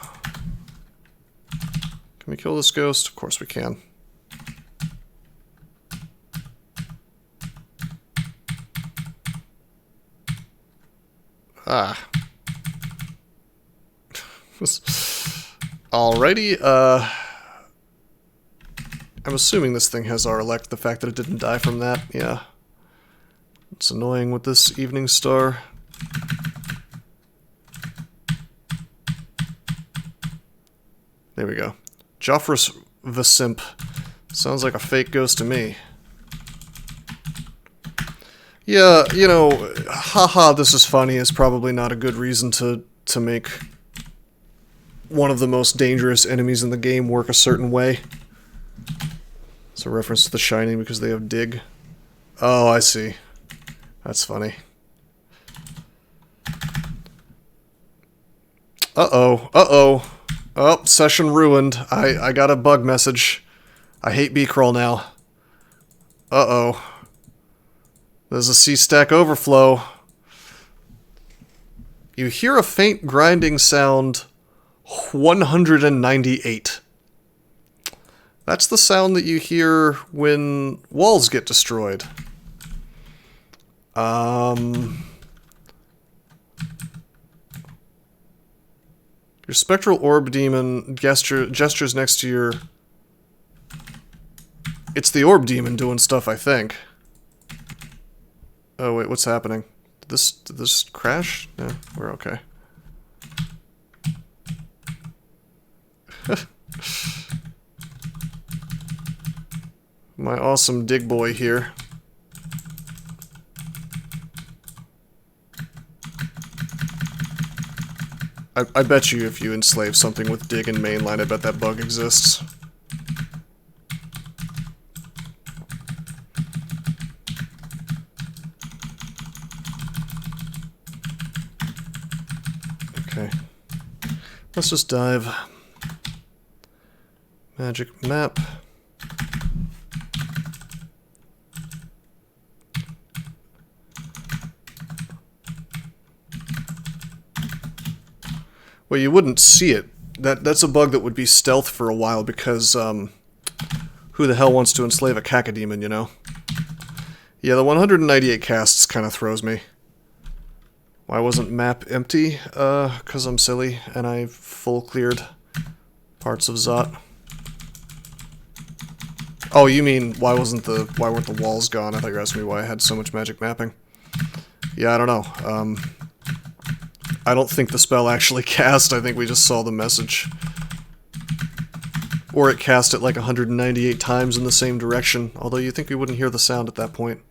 Can we kill this ghost? Of course we can. Ah. Alrighty, I'm assuming this thing has our elect. The fact that it didn't die from that, yeah. It's annoying with this Evening Star. There we go. Joffrus Vasimp. Sounds like a fake ghost to me. Yeah, you know, haha, this is funny is probably not a good reason to make one of the most dangerous enemies in the game work a certain way. It's a reference to The Shining because they have dig. Oh, I see. That's funny. Uh-oh, uh-oh. Oh, session ruined. I got a bug message. I hate BCrawl now. Uh-oh. There's a C-stack overflow. You hear a faint grinding sound 198. That's the sound that you hear when walls get destroyed. Your spectral orb demon gestures next to your... It's the orb demon doing stuff, I think. Oh wait, what's happening? Did this crash? No, we're okay. My awesome dig boy here. I bet you if you enslave something with dig and mainline, I bet that bug exists. Okay. Let's just dive. Magic map. Well, you wouldn't see it. That's a bug that would be stealth for a while because, who the hell wants to enslave a cacodemon, you know? Yeah, the 198 casts kind of throws me. Why wasn't map empty? 'Cause I'm silly and I full cleared parts of Zot. Oh, you mean why weren't the walls gone? I thought you were asking me why I had so much magic mapping. Yeah, I don't know. I don't think the spell actually cast. I think we just saw the message. Or it cast it like 198 times in the same direction, although you think we wouldn't hear the sound at that point.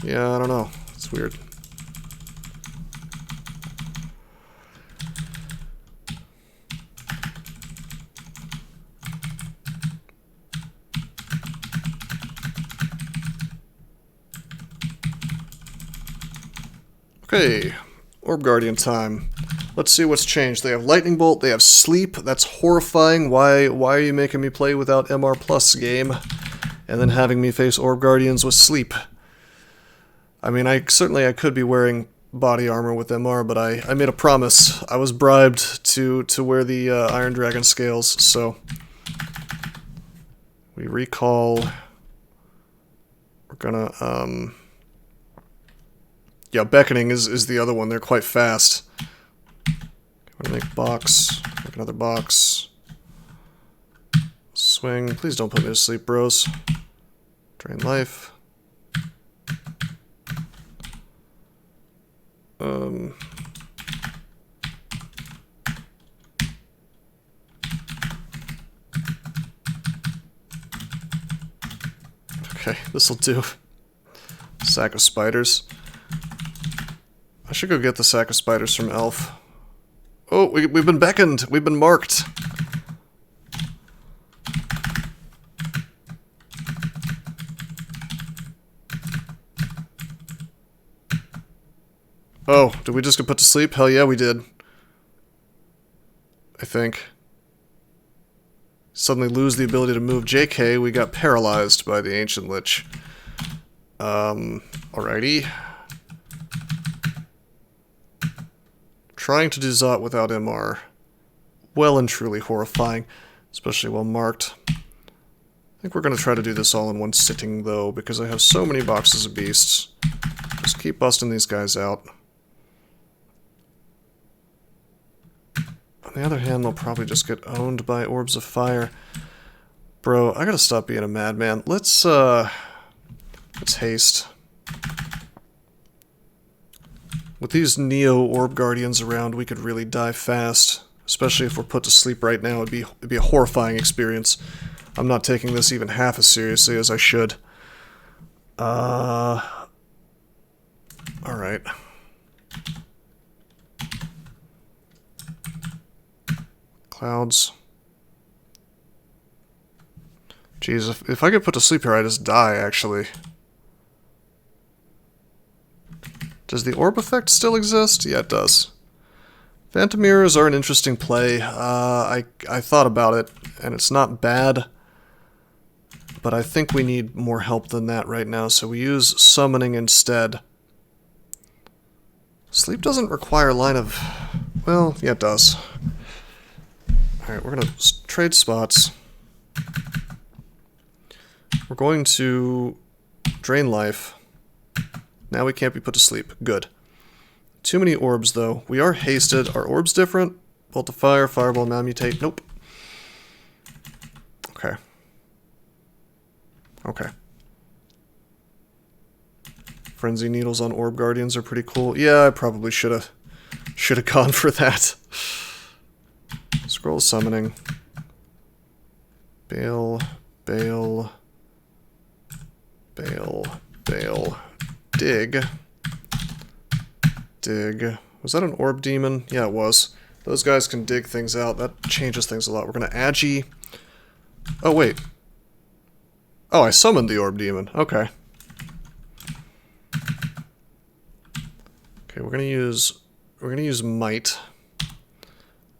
Yeah, I don't know. It's weird. Okay. Orb Guardian time. Let's see what's changed. They have Lightning Bolt, they have Sleep. That's horrifying. Why are you making me play without MR Plus game? And then having me face Orb Guardians with Sleep. I mean, I could be wearing body armor with MR, but I made a promise. I was bribed to wear the Iron Dragon scales, so... We recall... We're gonna, yeah, Beckoning is the other one. They're quite fast. I'm gonna make box. Make another box. Swing. Please don't put me to sleep, bros. Drain life. Okay, this'll do. Sack of spiders. I should go get the sack of spiders from Elf. Oh, we've been beckoned. We've been marked. Oh, did we just get put to sleep? Hell yeah, we did. I think. Suddenly lose the ability to move. JK, we got paralyzed by the Ancient Lich. Alrighty. Trying to do Zot without MR. Well and truly horrifying, especially while marked. I think we're going to try to do this all in one sitting, though, because I have so many boxes of beasts. Just keep busting these guys out. On the other hand, they'll probably just get owned by Orbs of Fire. Bro, I gotta stop being a madman. Let's haste. With these Neo Orb Guardians around, we could really die fast. Especially if we're put to sleep right now, it'd be a horrifying experience. I'm not taking this even half as seriously as I should. Alright. Clouds. Jeez, if I get put to sleep here, I just die, actually. Does the orb effect still exist? Yeah, it does. Phantom mirrors are an interesting play. I thought about it, and it's not bad. But I think we need more help than that right now, so we use summoning instead. Sleep doesn't require line of... Well, yeah, it does. Alright, we're gonna trade spots. We're going to drain life. Now we can't be put to sleep. Good. Too many orbs, though. We are hasted. Are orbs different? Bolt of fire, fireball, now mutate. Nope. Okay. Okay. Frenzy needles on orb guardians are pretty cool. Yeah, I probably should have gone for that. Scroll summoning. Bail, bail, bail, bail. Dig. Dig. Was that an orb demon? Yeah, it was. Those guys can dig things out. That changes things a lot. We're gonna agi. Oh, wait. Oh, I summoned the orb demon. Okay. Okay, we're gonna use might.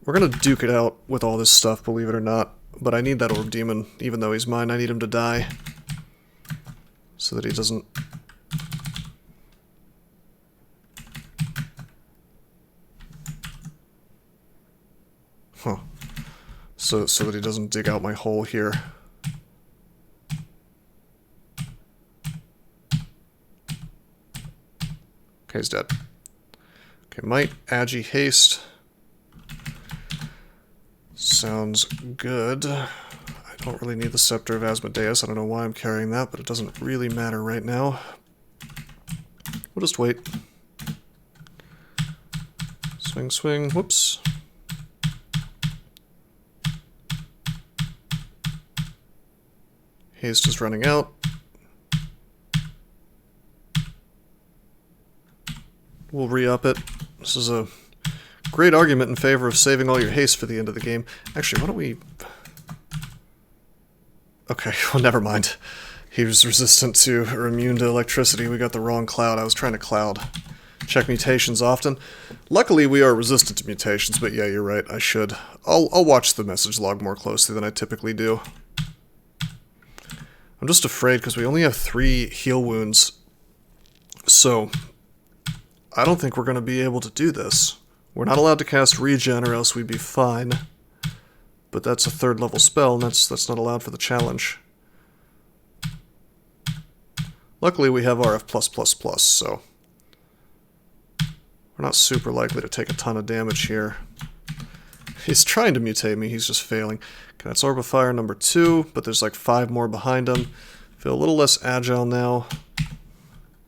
We're gonna duke it out with all this stuff, believe it or not. But I need that orb demon, even though he's mine. I need him to die. So that he doesn't... Huh. So that he doesn't dig out my hole here. Okay, he's dead. Okay, might, agi, haste. Sounds good. I don't really need the Scepter of Asmodeus. I don't know why I'm carrying that, but it doesn't really matter right now. We'll just wait. Swing, swing, whoops. Haste is running out. We'll re-up it. This is a great argument in favor of saving all your haste for the end of the game. Actually, why don't we... Okay, well, never mind. He was resistant to or immune to electricity. We got the wrong cloud. I was trying to cloud. Check mutations often. Luckily, we are resistant to mutations, but yeah, you're right. I should. I'll watch the message log more closely than I typically do. I'm just afraid because we only have 3 heal wounds. So, I don't think we're going to be able to do this. We're not allowed to cast regen or else we'd be fine. But that's a 3rd level spell, and that's not allowed for the challenge. Luckily we have RF+++, so... we're not super likely to take a ton of damage here. He's trying to mutate me, he's just failing. Okay, that's Orb of Fire number 2, but there's like 5 more behind him. Feel a little less agile now.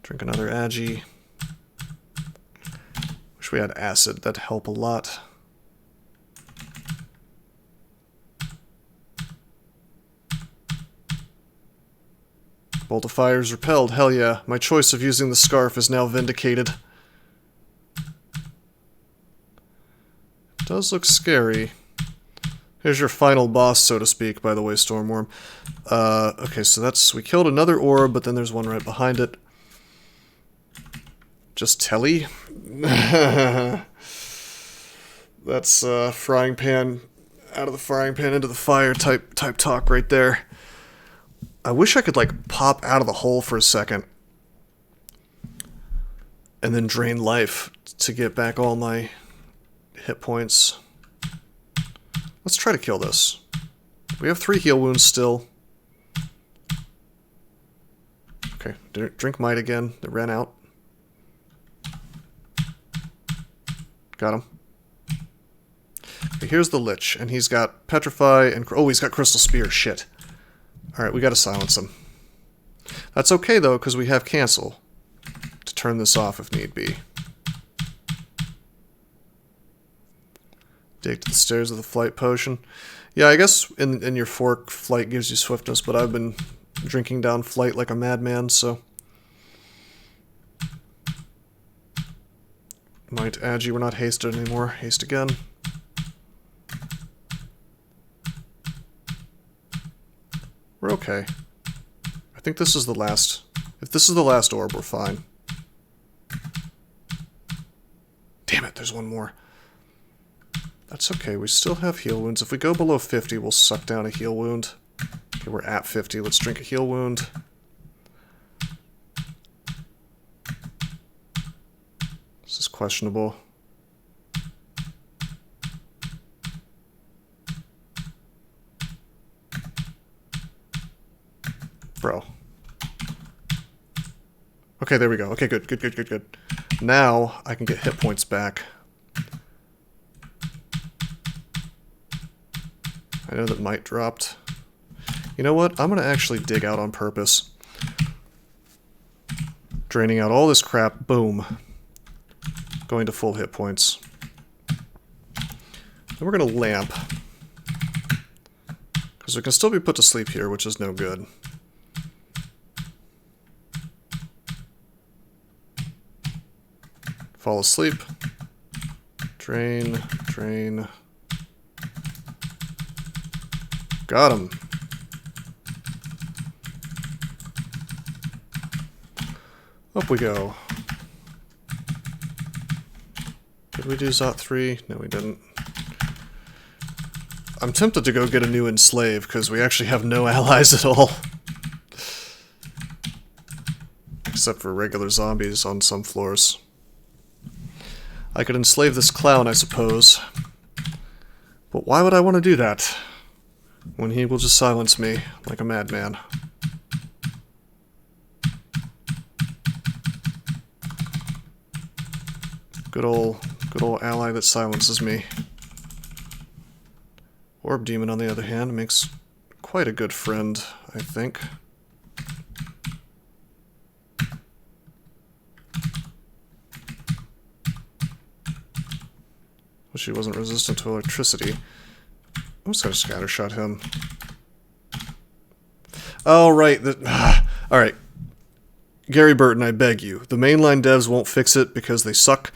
Drink another agi. Wish we had acid, that'd help a lot. Bolt of Fire is repelled, hell yeah. My choice of using the scarf is now vindicated. It does look scary. Here's your final boss, so to speak, by the way, Stormworm. Okay, so that's... we killed another orb, but then there's one right behind it. Just Telly? That's frying pan... out of the frying pan into the fire type talk right there. I wish I could, like, pop out of the hole for a second. And then drain life to get back all my hit points. Let's try to kill this. We have 3 heal wounds still. Okay, drink might again. It ran out. Got him. Okay, here's the Lich, and he's got Petrify and... oh, he's got Crystal Spear. Shit. Alright, we gotta silence him. That's okay, though, because we have Cancel to turn this off if need be. Dig to the stairs with a flight potion. Yeah, I guess in your fork, flight gives you swiftness, but I've been drinking down flight like a madman, so... Might add you, we're not hasted anymore. Haste again. We're okay. I think this is the last... If this is the last orb, we're fine. Damn it, there's one more. That's okay, we still have heal wounds. If we go below 50, we'll suck down a heal wound. Okay, we're at 50. Let's drink a heal wound. This is questionable. Bro. Okay, there we go. Okay, good, good, good, good, good. Now I can get hit points back. I know that might dropped. You know what? I'm going to actually dig out on purpose. Draining out all this crap. Boom. Going to full hit points. Then we're going to lamp. Because we can still be put to sleep here, which is no good. Fall asleep. Drain, drain. Got him. Up we go. Did we do Zot 3? No, we didn't. I'm tempted to go get a new enslave, because we actually have no allies at all. Except for regular zombies on some floors. I could enslave this clown, I suppose. But why would I want to do that? When he will just silence me like a madman. Good old ally that silences me. Orb Demon, on the other hand, makes quite a good friend, I think. Wish he wasn't resistant to electricity. I'm just gonna scattershot him. Oh, right. Alright. Gary Burton, I beg you. The mainline devs won't fix it because they suck.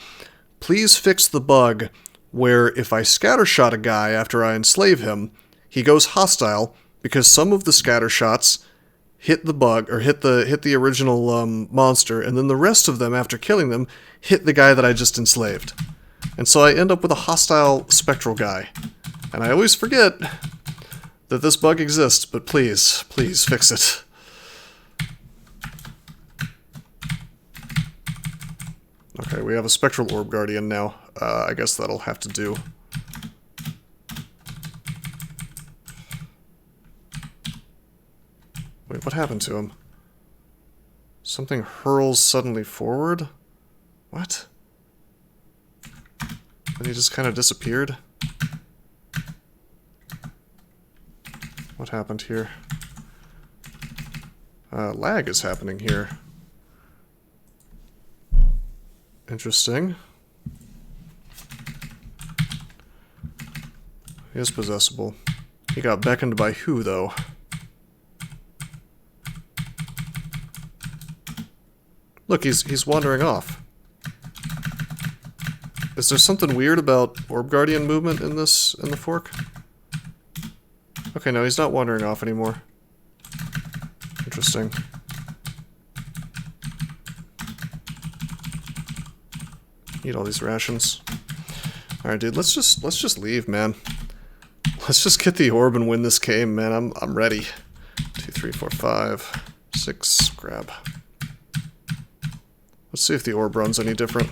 Please fix the bug where if I scattershot a guy after I enslave him, he goes hostile because some of the scattershots hit the bug, or hit the original monster, and then the rest of them, after killing them, hit the guy that I just enslaved. And so I end up with a hostile spectral guy. And I always forget that this bug exists, but please, please fix it. Okay, we have a Spectral Orb Guardian now. I guess that'll have to do. Wait, what happened to him? Something hurls suddenly forward? What? And he just kind of disappeared? What happened here? Lag is happening here. Interesting. He is possessible. He got beckoned by who, though? Look, he's wandering off. Is there something weird about Orb Guardian movement in the fork? Okay, no, he's not wandering off anymore. Interesting. Eat all these rations. Alright, dude, let's just leave, man. Let's just get the orb and win this game, man. I'm ready. 2, 3, 4, 5, 6, grab. Let's see if the orb runs any different.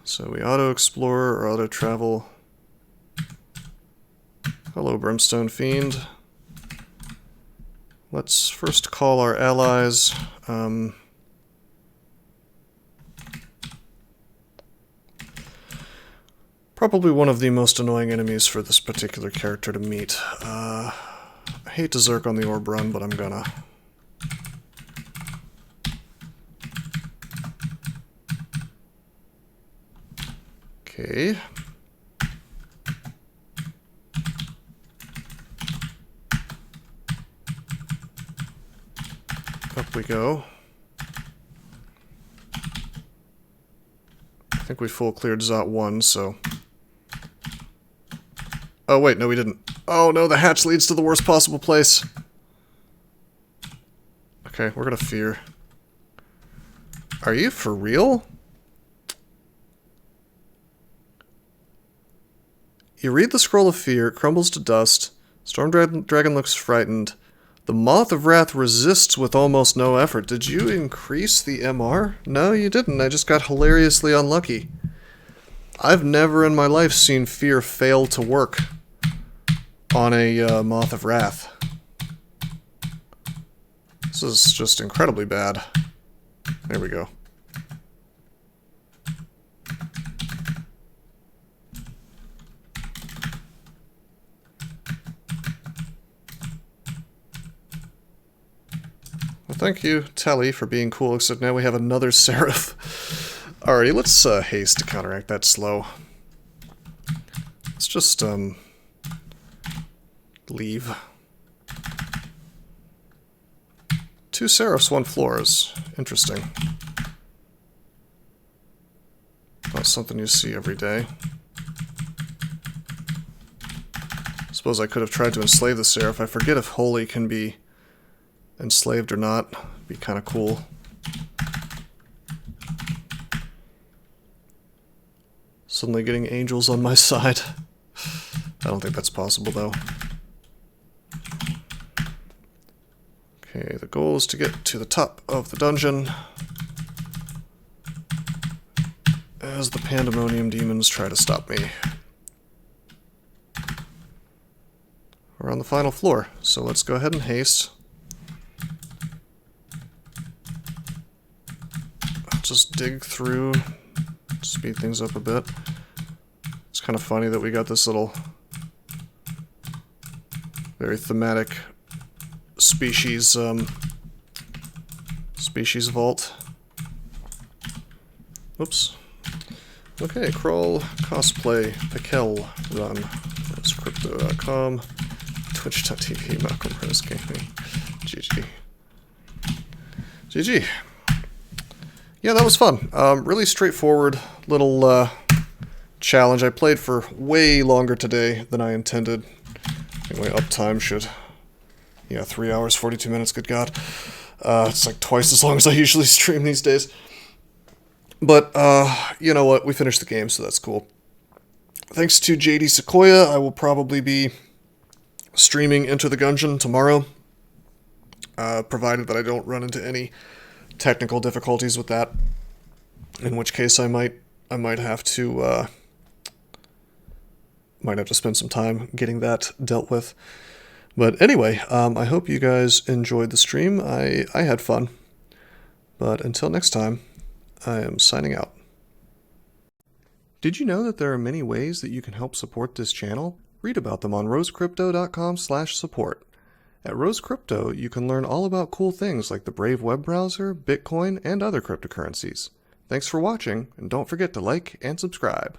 So we auto-explore or auto-travel. Hello, Brimstone Fiend. Let's first call our allies. Probably one of the most annoying enemies for this particular character to meet. I hate to Zerk on the orb run, but I'm gonna. Okay. Up we go. I think we full cleared Zot 1, so... Oh, wait, no we didn't. Oh no, the hatch leads to the worst possible place. Okay, we're gonna fear. Are you for real? You read the scroll of fear, it crumbles to dust. Storm Dragon looks frightened. The Moth of Wrath resists with almost no effort. Did you increase the MR? No, you didn't. I just got hilariously unlucky. I've never in my life seen fear fail to work on a Moth of Wrath. This is just incredibly bad. There we go. Well, thank you, Telly, for being cool, except now we have another Seraph. Alrighty, let's haste to counteract that slow. Let's just, leave. 2 Seraphs, 1 Floors. Interesting. Not something you see every day. Suppose I could have tried to enslave the Seraph. I forget if Holy can be enslaved or not. Be kind of cool. Suddenly getting angels on my side. I don't think that's possible, though. Okay, the goal is to get to the top of the dungeon as the Pandemonium demons try to stop me. We're on the final floor, so let's go ahead and haste. I'll just dig through, speed things up a bit. It's kind of funny that we got this little very thematic species vault. Oops. Okay, crawl, cosplay, Pikel, run. That's crypto.com, twitch.tv, Malcolm Press Gaming. GG. GG. Yeah, that was fun. Really straightforward little challenge. I played for way longer today than I intended. Anyway, uptime should... Yeah, 3 hours, 42 minutes, good God. It's like twice as long as I usually stream these days. But, you know what, we finished the game, so that's cool. Thanks to JD Sequoia, I will probably be streaming Enter the Gungeon tomorrow, provided that I don't run into any technical difficulties with that, in which case I might have to spend some time getting that dealt with. But anyway, I hope you guys enjoyed the stream. I had fun. But until next time, I am signing out. Did you know that there are many ways that you can help support this channel? Read about them on rosecrypto.com/support. At Rose Crypto, you can learn all about cool things like the Brave web browser, Bitcoin, and other cryptocurrencies. Thanks for watching, and don't forget to like and subscribe.